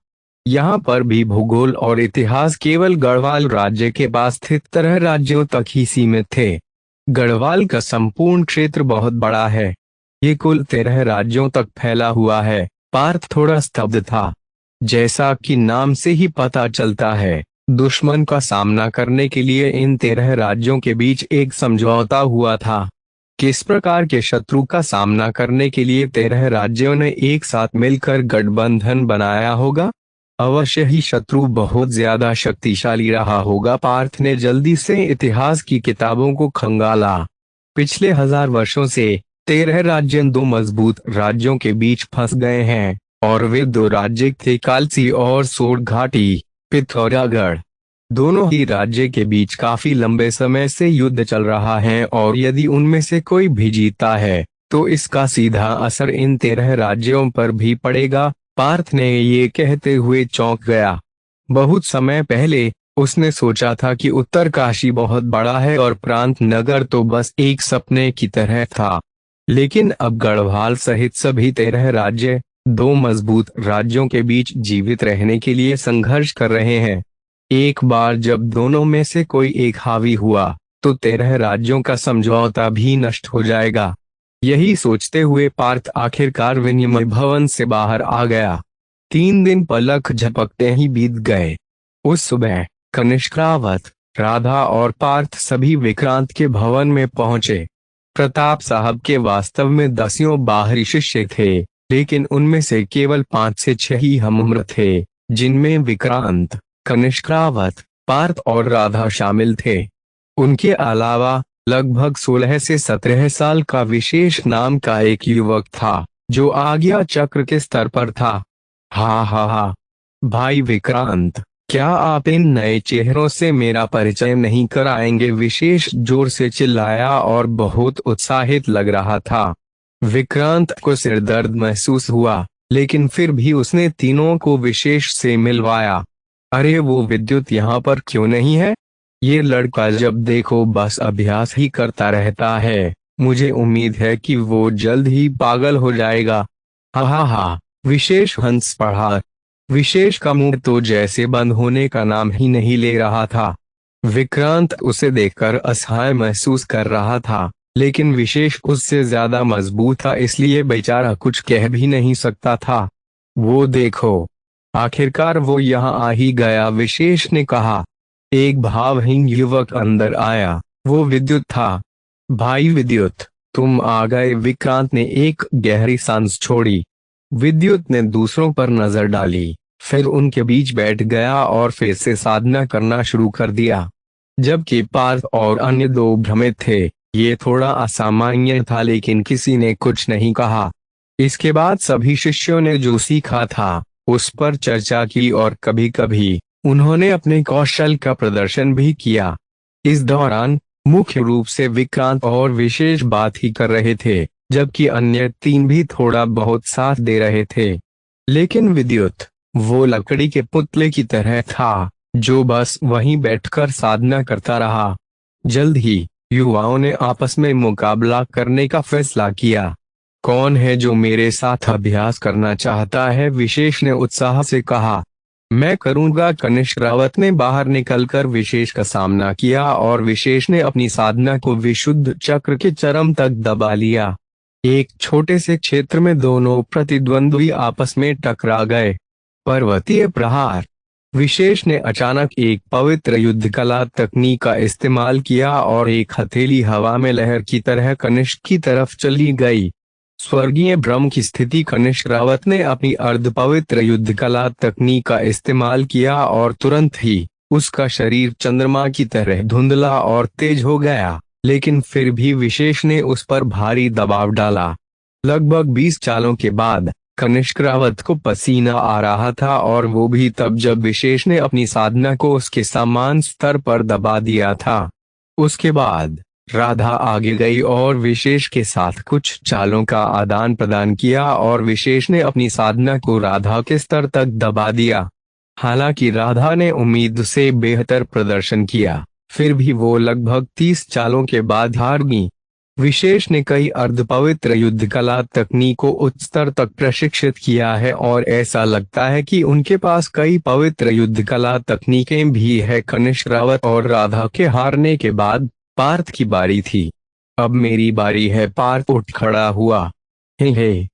यहाँ पर भी भूगोल और इतिहास केवल गढ़वाल राज्य के पास स्थित 13 राज्यों तक ही सीमित थे। गढ़वाल का संपूर्ण क्षेत्र बहुत बड़ा है, ये कुल 13 राज्यों तक फैला हुआ है। पार्थ थोड़ा स्तब्ध था। जैसा कि नाम से ही पता चलता है, दुश्मन का सामना करने के लिए इन 13 राज्यों के बीच एक समझौता हुआ था। किस प्रकार के शत्रु का सामना करने के लिए 13 राज्यों ने एक साथ मिलकर गठबंधन बनाया होगा? अवश्य ही शत्रु बहुत ज्यादा शक्तिशाली रहा होगा। पार्थ ने जल्दी से इतिहास की किताबों को खंगाला। पिछले 1000 वर्षों से 13 राज्य 2 मजबूत राज्यों के बीच फंस गए हैं, और वे 2 राज्य थे कालसी और सोर घाटी, पिथौरागढ़। दोनों ही राज्य के बीच काफी लंबे समय से युद्ध चल रहा है, और यदि उनमें से कोई भी जीता है तो इसका सीधा असर इन 13 राज्यों पर भी पड़ेगा। पार्थ ने ये कहते हुए चौंक गया। बहुत समय पहले उसने सोचा था कि उत्तरकाशी बहुत बड़ा है और प्रांत नगर तो बस एक सपने की तरह था, लेकिन अब गढ़वाल सहित सभी 13 राज्य 2 मजबूत राज्यों के बीच जीवित रहने के लिए संघर्ष कर रहे हैं। एक बार जब दोनों में से कोई एक हावी हुआ तो 13 राज्यों का समझौता भी नष्ट हो जाएगा। यही सोचते हुए पार्थ आखिरकार विनिमय भवन से बाहर आ गया। 3 दिन पलक झपकते ही बीत गए। उस सुबह कनिष्क रावत, राधा और पार्थ सभी विक्रांत के भवन में पहुंचे। प्रताप साहब के वास्तव में 10 बाहरी शिष्य थे, लेकिन उनमें से केवल 5 से 6 ही हम उम्र थे, जिनमें विक्रांत, कनिष्क रावत, पार्थ और राधा शामिल थे। उनके अलावा लगभग 16 से 17 साल का विशेष नाम का एक युवक था, जो आज्ञा चक्र के स्तर पर था। हा, भाई विक्रांत, क्या आप इन नए चेहरों से मेरा परिचय नहीं कराएंगे? विशेष जोर से चिल्लाया और बहुत उत्साहित लग रहा था। विक्रांत को सिर दर्द महसूस हुआ, लेकिन फिर भी उसने तीनों को विशेष से मिलवाया। अरे वो विद्युत यहाँ पर क्यों नहीं है? ये लड़का जब देखो बस अभ्यास ही करता रहता है। मुझे उम्मीद है कि वो जल्द ही पागल हो जाएगा। हा, विशेष हंस पड़ा। विशेष का मुंह तो जैसे बंद होने का नाम ही नहीं ले रहा था। विक्रांत उसे देखकर असहाय महसूस कर रहा था, लेकिन विशेष उससे ज्यादा मजबूत था, इसलिए बेचारा कुछ कह भी नहीं सकता था। वो देखो, आखिरकार वो यहाँ आ ही गया, विशेष ने कहा। एक भावहीन युवक अंदर आया। वो विद्युत था। भाई विद्युत, तुम आ गए। विक्रांत ने एक गहरी सांस छोड़ी। विद्युत ने दूसरों पर नजर डाली, फिर उनके बीच बैठ गया और फिर से साधना करना शुरू कर दिया। जबकि पार्थ और अन्य 2 भ्रमित थे। ये थोड़ा असामान्य था, लेकिन किसी ने कुछ नहीं कहा। इसके बाद सभी शिष्यों ने जो सीखा था उस पर चर्चा की, और कभी कभी उन्होंने अपने कौशल का प्रदर्शन भी किया। इस दौरान मुख्य रूप से विक्रांत और विशेष बात ही कर रहे थे, जबकि अन्य 3 भी थोड़ा बहुत साथ दे रहे थे। लेकिन विद्युत वो लकड़ी के पुतले की तरह था, जो बस वहीं बैठकर साधना करता रहा। जल्द ही युवाओं ने आपस में मुकाबला करने का फैसला किया। कौन है जो मेरे साथ अभ्यास करना चाहता है? विशेष ने उत्साह से कहा। मैं करूंगा। कनिष्क रावत ने बाहर निकलकर विशेष का सामना किया और विशेष ने अपनी साधना को विशुद्ध चक्र के चरम तक दबा लिया। एक छोटे से क्षेत्र में दोनों प्रतिद्वंद्वी आपस में टकरा गए। पर्वतीय प्रहार। विशेष ने अचानक एक पवित्र युद्ध कला तकनीक का इस्तेमाल किया और एक हथेली हवा में लहर की तरह कनिष्क की तरफ चली गई। स्वर्गीय ब्रह्म की स्थिति। कनिष्क रावत ने अपनी अर्ध पवित्र युद्ध कला तकनीक का इस्तेमाल किया और तुरंत ही उसका शरीर चंद्रमा की तरह धुंधला और तेज हो गया, लेकिन फिर भी विशेष ने उस पर भारी दबाव डाला। लगभग 20 चालों के बाद कनिष्क रावत को पसीना आ रहा था, और वो भी तब जब विशेष ने अपनी साधना को उसके समान स्तर पर दबा दिया था। उसके बाद राधा आगे गई और विशेष के साथ कुछ चालों का आदान प्रदान किया और विशेष ने अपनी साधना को राधा के स्तर तक दबा दिया। हालांकि राधा ने उम्मीद से बेहतर प्रदर्शन किया, फिर भी वो लगभग 30 चालों के बाद हार गई। विशेष ने कई अर्धपवित्र युद्ध कला तकनीक को उच्च स्तर तक प्रशिक्षित किया है और ऐसा लगता है कि उनके पास कई पवित्र युद्ध कला तकनीकें भी है। कनिष्क रावत और राधा के हारने के बाद पार्थ की बारी थी। अब मेरी बारी है। पार्थ उठ खड़ा हुआ। हे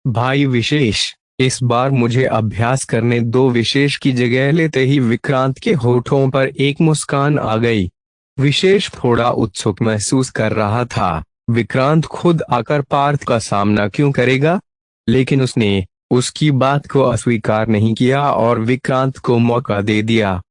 भाई विशेष, इस बार मुझे अभ्यास करने दो। विशेष की जगह लेते ही विक्रांत के होठों पर एक मुस्कान आ गई। विशेष थोड़ा उत्सुक महसूस कर रहा था। विक्रांत खुद आकर पार्थ का सामना क्यों करेगा, लेकिन उसने उसकी बात को अस्वीकार नहीं किया और विक्रांत को मौका दे दिया।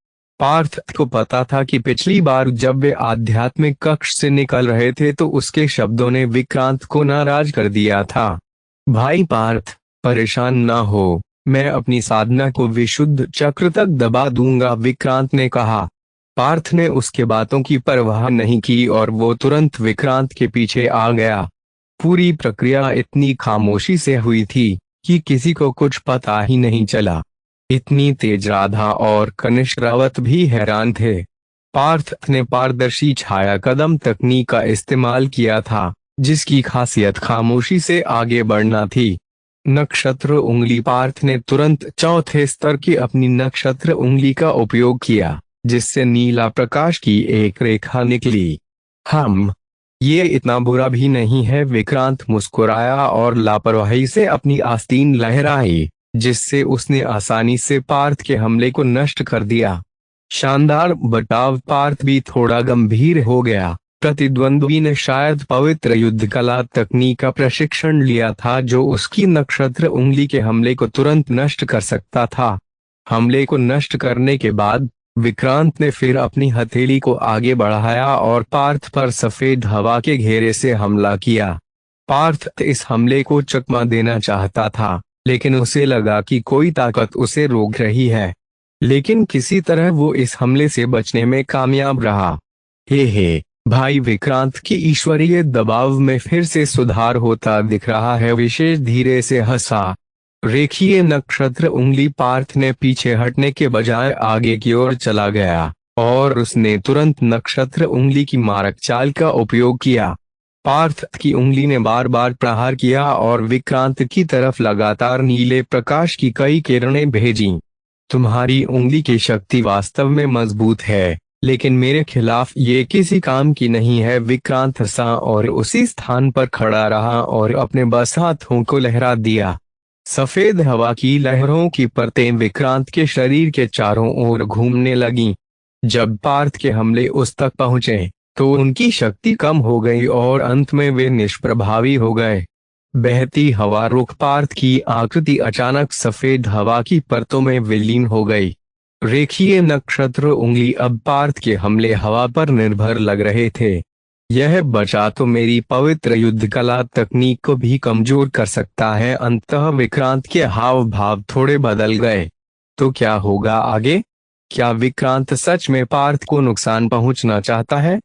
पार्थ को पता था कि पिछली बार जब वे आध्यात्मिक कक्ष से निकल रहे थे तो उसके शब्दों ने विक्रांत को नाराज कर दिया था। भाई पार्थ, परेशान ना हो, मैं अपनी साधना को विशुद्ध चक्र तक दबा दूंगा, विक्रांत ने कहा। पार्थ ने उसके बातों की परवाह नहीं की और वो तुरंत विक्रांत के पीछे आ गया। पूरी प्रक्रिया इतनी खामोशी से हुई थी कि किसी को कुछ पता ही नहीं चला। इतनी तेज राधा और कनिष्क रावत भी हैरान थे। पार्थ ने पारदर्शी छाया कदम तकनीक का इस्तेमाल किया था, जिसकी खासियत खामोशी से आगे बढ़ना थी। नक्षत्र उंगली। पार्थ ने तुरंत चौथे स्तर की अपनी नक्षत्र उंगली का उपयोग किया, जिससे नीला प्रकाश की एक रेखा निकली। ये इतना बुरा भी नहीं है, विक्रांत मुस्कुराया और लापरवाही से अपनी आस्तीन लहराई, जिससे उसने आसानी से पार्थ के हमले को नष्ट कर दिया। शानदार बचाव। पार्थ भी थोड़ा गंभीर हो गया। प्रतिद्वंद्वी ने शायद पवित्र युद्ध कला तकनीक का प्रशिक्षण लिया था, जो उसकी नक्षत्र उंगली के हमले को तुरंत नष्ट कर सकता था। हमले को नष्ट करने के बाद विक्रांत ने फिर अपनी हथेली को आगे बढ़ाया और पार्थ पर सफेद हवा के घेरे से हमला किया। पार्थ इस हमले को चकमा देना चाहता था, लेकिन उसे लगा कि कोई ताकत उसे रोक रही है। लेकिन किसी तरह वो इस हमले से बचने में कामयाब रहा। हे भाई, विक्रांत की ईश्वरीय दबाव में फिर से सुधार होता दिख रहा है, विशेष धीरे से हंसा। रेखीय नक्षत्र उंगली। पार्थ ने पीछे हटने के बजाय आगे की ओर चला गया और उसने तुरंत नक्षत्र उंगली की मारक चाल का उपयोग किया। पार्थ की उंगली ने बार बार प्रहार किया और विक्रांत की तरफ लगातार नीले प्रकाश की कई किरणें भेजीं। तुम्हारी उंगली की शक्ति वास्तव में मजबूत है, लेकिन मेरे खिलाफ ये किसी काम की नहीं है, विक्रांत हंसा और उसी स्थान पर खड़ा रहा और अपने बस हाथों को लहरा दिया। सफेद हवा की लहरों की परतें विक्रांत के शरीर के चारों ओर घूमने लगीं। जब पार्थ के हमले उस तक पहुंचे तो उनकी शक्ति कम हो गई और अंत में वे निष्प्रभावी हो गए। बहती हवा रुख। पार्थ की आकृति अचानक सफेद हवा की परतों में विलीन हो गई। रेखीय नक्षत्र उंगली। अब पार्थ के हमले हवा पर निर्भर लग रहे थे। यह बचा तो मेरी पवित्र युद्ध कला तकनीक को भी कमजोर कर सकता है। अंततः विक्रांत के हाव भाव थोड़े बदल गए। तो क्या होगा आगे? क्या विक्रांत सच में पार्थ को नुकसान पहुंचना चाहता है,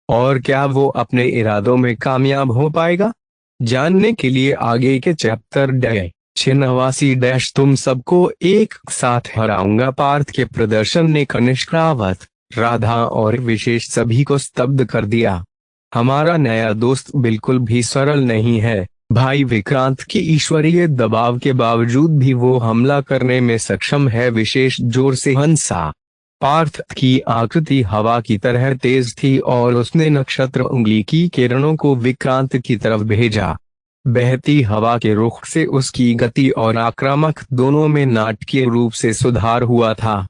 और क्या वो अपने इरादों में कामयाब हो पाएगा? जानने के लिए आगे के चैप्टर -89 तुम सबको एक साथ हराऊंगा। पार्थ के प्रदर्शन ने कनिष्क रावत, राधा और विशेष सभी को स्तब्ध कर दिया। हमारा नया दोस्त बिल्कुल भी सरल नहीं है। भाई विक्रांत की ईश्वरीय दबाव के बावजूद भी वो हमला करने में सक्षम है, विशेष जोर से हंसा। पार्थ की आकृति हवा की तरह तेज थी और उसने नक्षत्र उंगली की किरणों को विक्रांत की तरफ भेजा। बहती हवा के रुख से उसकी गति और आक्रामक दोनों में नाटकीय रूप से सुधार हुआ था।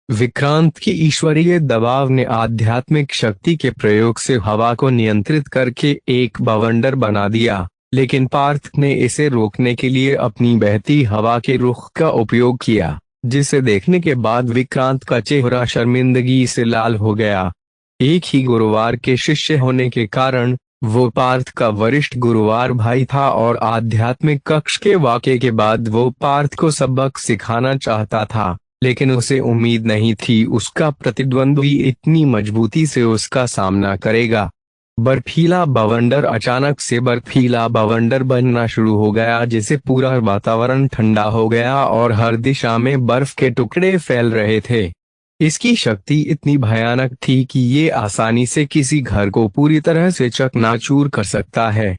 विक्रांत की ईश्वरीय दबाव ने आध्यात्मिक शक्ति के प्रयोग से हवा को नियंत्रित करके एक बवंडर बना दिया, लेकिन पार्थ ने इसे रोकने के लिए अपनी बहती हवा के रुख का उपयोग किया, जिसे देखने के बाद विक्रांत का चेहरा शर्मिंदगी से लाल हो गया। एक ही गुरुवार के शिष्य होने के कारण वो पार्थ का वरिष्ठ गुरुवार भाई था और आध्यात्मिक कक्ष के वाकये के बाद वो पार्थ को सबक सिखाना चाहता था, लेकिन उसे उम्मीद नहीं थी उसका प्रतिद्वंद्वी इतनी मजबूती से उसका सामना करेगा। बर्फीला बवंडर अचानक से बर्फीला बवंडर बनना शुरू हो गया, जिसे पूरा वातावरण ठंडा हो गया और हर दिशा में बर्फ के टुकड़े फैल रहे थे। इसकी शक्ति इतनी भयानक थी कि ये आसानी से किसी घर को पूरी तरह से चकनाचूर कर सकता है।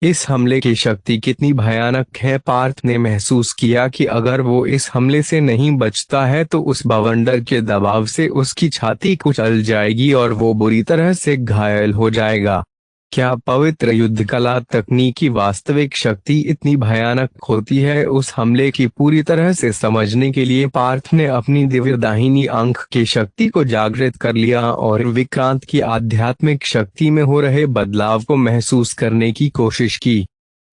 इस हमले की शक्ति कितनी भयानक है, पार्थ ने महसूस किया कि अगर वो इस हमले से नहीं बचता है तो उस बवंडर के दबाव से उसकी छाती कुचल जाएगी और वो बुरी तरह से घायल हो जाएगा। क्या पवित्र युद्ध कला तकनीकी वास्तविक शक्ति इतनी भयानक होती है? उस हमले की पूरी तरह से समझने के लिए पार्थ ने अपनी दिव्य दाहिनी आंख की शक्ति को जागृत कर लिया और विक्रांत की आध्यात्मिक शक्ति में हो रहे बदलाव को महसूस करने की कोशिश की।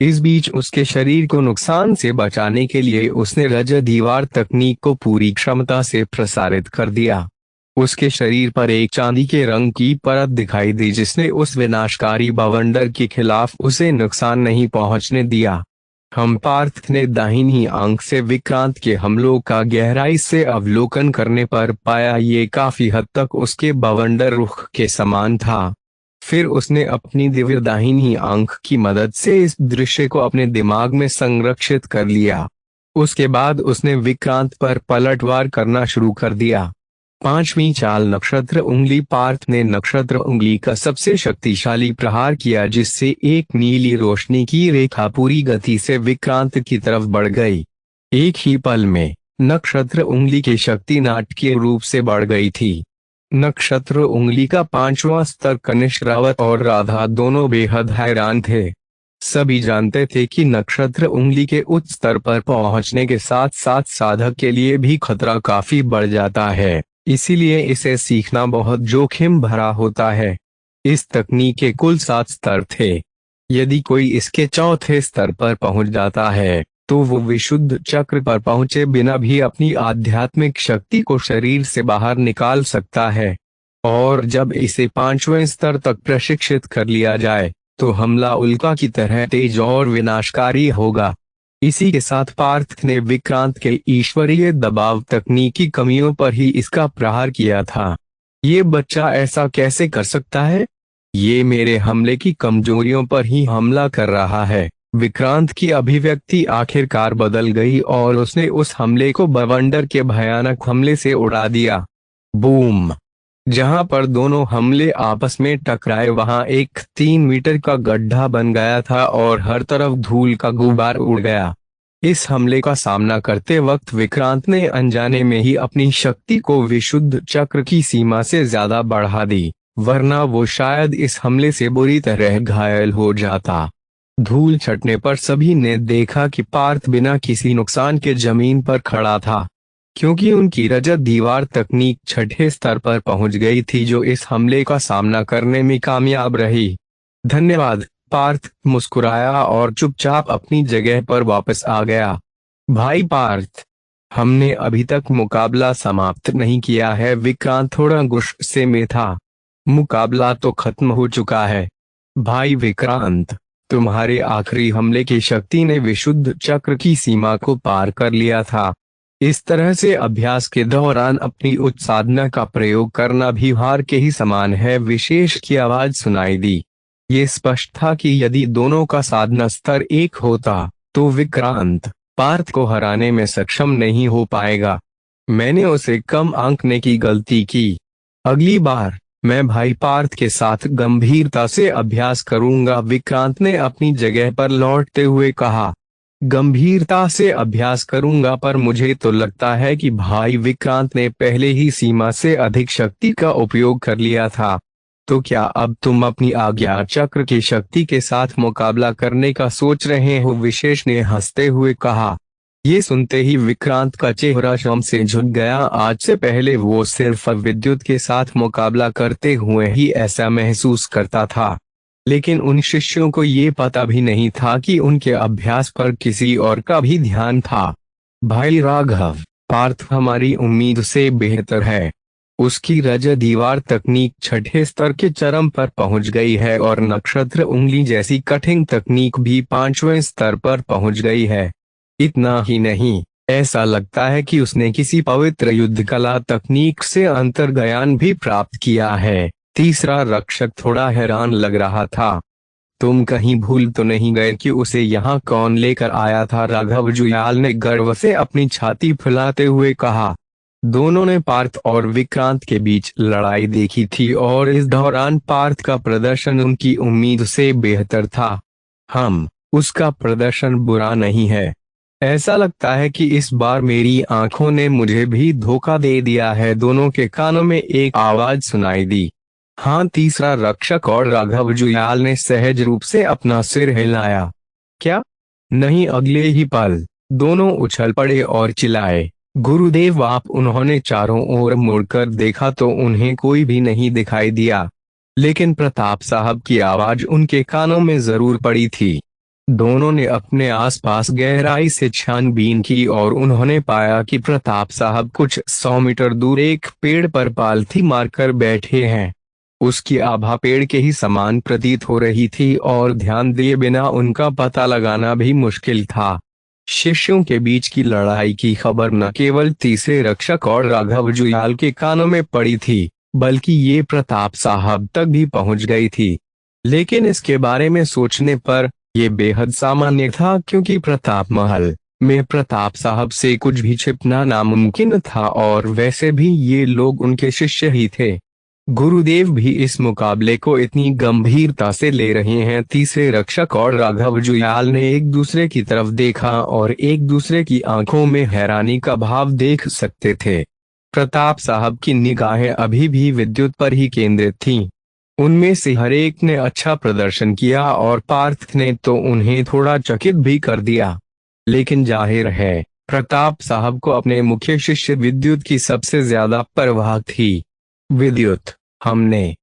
इस बीच उसके शरीर को नुकसान से बचाने के लिए उसने रज दीवार तकनीक को पूरी क्षमता से प्रसारित कर दिया। उसके शरीर पर एक चांदी के रंग की परत दिखाई दी, जिसने उस विनाशकारी बवंडर के खिलाफ उसे नुकसान नहीं पहुंचने दिया। हम पार्थ ने दाहिनी आंख से विक्रांत के हमलों का गहराई से अवलोकन करने पर पाया ये काफी हद तक उसके बवंडर रुख के समान था। फिर उसने अपनी दिव्य दाहिनी आंख की मदद से इस दृश्य को अपने दिमाग में संरक्षित कर लिया। उसके बाद उसने विक्रांत पर पलटवार करना शुरू कर दिया। पांचवी चाल नक्षत्र उंगली। पार्थ ने नक्षत्र उंगली का सबसे शक्तिशाली प्रहार किया, जिससे एक नीली रोशनी की रेखा पूरी गति से विक्रांत की तरफ बढ़ गई। एक ही पल में नक्षत्र उंगली की शक्ति नाटकीय रूप से बढ़ गई थी। नक्षत्र उंगली का पांचवा स्तर कनिष्क, रावत और राधा दोनों बेहद हैरान थे। सभी जानते थे कि नक्षत्र उंगली के उच्च स्तर पर पहुंचने के साथ साथ साधक के लिए भी खतरा काफी बढ़ जाता है, इसीलिए इसे सीखना बहुत जोखिम भरा होता है। इस तकनीक के कुल 7 स्तर थे। यदि कोई इसके चौथे स्तर पर पहुंच जाता है तो वो विशुद्ध चक्र पर पहुंचे बिना भी अपनी आध्यात्मिक शक्ति को शरीर से बाहर निकाल सकता है। और जब इसे 5वें स्तर तक प्रशिक्षित कर लिया जाए तो हमला उल्का की तरह तेज और विनाशकारी होगा। इसी के साथ पार्थ ने विक्रांत के ईश्वरीय दबाव तकनीकी कमियों पर ही इसका प्रहार किया था। ये बच्चा ऐसा कैसे कर सकता है? ये मेरे हमले की कमजोरियों पर ही हमला कर रहा है। विक्रांत की अभिव्यक्ति आखिरकार बदल गई और उसने उस हमले को बवंडर के भयानक हमले से उड़ा दिया। बूम! जहां पर दोनों हमले आपस में टकराए वहां एक 3 मीटर का गड्ढा बन गया था और हर तरफ धूल का गुबार उड़ गया। इस हमले का सामना करते वक्त विक्रांत ने अनजाने में ही अपनी शक्ति को विशुद्ध चक्र की सीमा से ज्यादा बढ़ा दी, वरना वो शायद इस हमले से बुरी तरह घायल हो जाता। धूल छटने पर सभी ने देखा कि पार्थ बिना किसी नुकसान के जमीन पर खड़ा था, क्योंकि उनकी रजत दीवार तकनीक 6ठे स्तर पर पहुंच गई थी, जो इस हमले का सामना करने में कामयाब रही। धन्यवाद। पार्थ मुस्कुराया और चुपचाप अपनी जगह पर वापस आ गया। भाई पार्थ, हमने अभी तक मुकाबला समाप्त नहीं किया है। विक्रांत थोड़ा गुस्से में था। मुकाबला तो खत्म हो चुका है भाई विक्रांत, तुम्हारे आखिरी हमले की शक्ति ने विशुद्ध चक्र की सीमा को पार कर लिया था। इस तरह से अभ्यास के दौरान अपनी उच्च साधना का प्रयोग करना भी हार के ही समान है। विशेष की आवाज सुनाई दी। ये स्पष्ट था कि यदि दोनों का साधना स्तर एक होता तो विक्रांत पार्थ को हराने में सक्षम नहीं हो पाएगा। मैंने उसे कम आंकने की गलती की। अगली बार मैं भाई पार्थ के साथ गंभीरता से अभ्यास करूंगा, विक्रांत ने अपनी जगह पर लौटते हुए कहा। गंभीरता से अभ्यास करूंगा, पर मुझे तो लगता है कि भाई विक्रांत ने पहले ही सीमा से अधिक शक्ति का उपयोग कर लिया था। तो क्या अब तुम अपनी आज्ञा चक्र की शक्ति के साथ मुकाबला करने का सोच रहे हो? विशेष ने हंसते हुए कहा। ये सुनते ही विक्रांत का चेहरा शर्म से झुक गया। आज से पहले वो सिर्फ विद्युत के साथ मुकाबला करते हुए ही ऐसा महसूस करता था, लेकिन उन शिष्यों को ये पता भी नहीं था कि उनके अभ्यास पर किसी और का भी ध्यान था। भाई राघव, पार्थ हमारी उम्मीद से बेहतर है। उसकी रज दीवार तकनीक छठे स्तर के चरम पर पहुंच गई है और नक्षत्र उंगली जैसी कठिन तकनीक भी 5वें स्तर पर पहुंच गई है। इतना ही नहीं, ऐसा लगता है कि उसने किसी पवित्र युद्ध कला तकनीक से अंतर्ज्ञान भी प्राप्त किया है। तीसरा रक्षक थोड़ा हैरान लग रहा था। तुम कहीं भूल तो नहीं गए कि उसे यहाँ कौन लेकर आया था? राघव जुयाल ने गर्व से अपनी छाती फुलाते हुए कहा। दोनों ने पार्थ और विक्रांत के बीच लड़ाई देखी थी और इस दौरान पार्थ का प्रदर्शन उनकी उम्मीद से बेहतर था। उसका प्रदर्शन बुरा नहीं है। ऐसा लगता है कि इस बार मेरी आंखों ने मुझे भी धोखा दे दिया है। दोनों के कानों में एक आवाज सुनाई दी। हाँ, तीसरा रक्षक और राघव जुयाल ने सहज रूप से अपना सिर हिलाया। क्या? नहीं। अगले ही पल दोनों उछल पड़े और चिल्लाए, गुरुदेव आप! उन्होंने चारों ओर मुड़कर देखा तो उन्हें कोई भी नहीं दिखाई दिया, लेकिन प्रताप साहब की आवाज उनके कानों में जरूर पड़ी थी। दोनों ने अपने आसपास गहराई से छानबीन की और उन्होंने पाया कि प्रताप साहब कुछ 100 मीटर दूर एक पेड़ पर पालथी मारकर बैठे हैं। उसकी आभा पेड़ के ही समान प्रतीत हो रही थी और ध्यान दिए बिना उनका पता लगाना भी मुश्किल था। शिष्यों के बीच की लड़ाई की खबर न केवल तीसरे रक्षक और राघव जुयाल के कानों में पड़ी थी, बल्कि ये प्रताप साहब तक भी पहुंच गई थी। लेकिन इसके बारे में सोचने पर यह बेहद सामान्य था, क्योंकि प्रताप महल में प्रताप साहब से कुछ भी छिपना नामुमकिन था और वैसे भी ये लोग उनके शिष्य ही थे। गुरुदेव भी इस मुकाबले को इतनी गंभीरता से ले रहे हैं। तीसरे रक्षक और राघव जुयाल ने एक दूसरे की तरफ देखा और एक दूसरे की आंखों में हैरानी का भाव देख सकते थे। प्रताप साहब की निगाहें अभी भी विद्युत पर ही केंद्रित थीं। उनमें से हर एक ने अच्छा प्रदर्शन किया और पार्थ ने तो उन्हें थोड़ा चकित भी कर दिया। लेकिन जाहिर है प्रताप साहब को अपने मुख्य शिष्य विद्युत की सबसे ज्यादा परवाह थी। विद्युत, हमने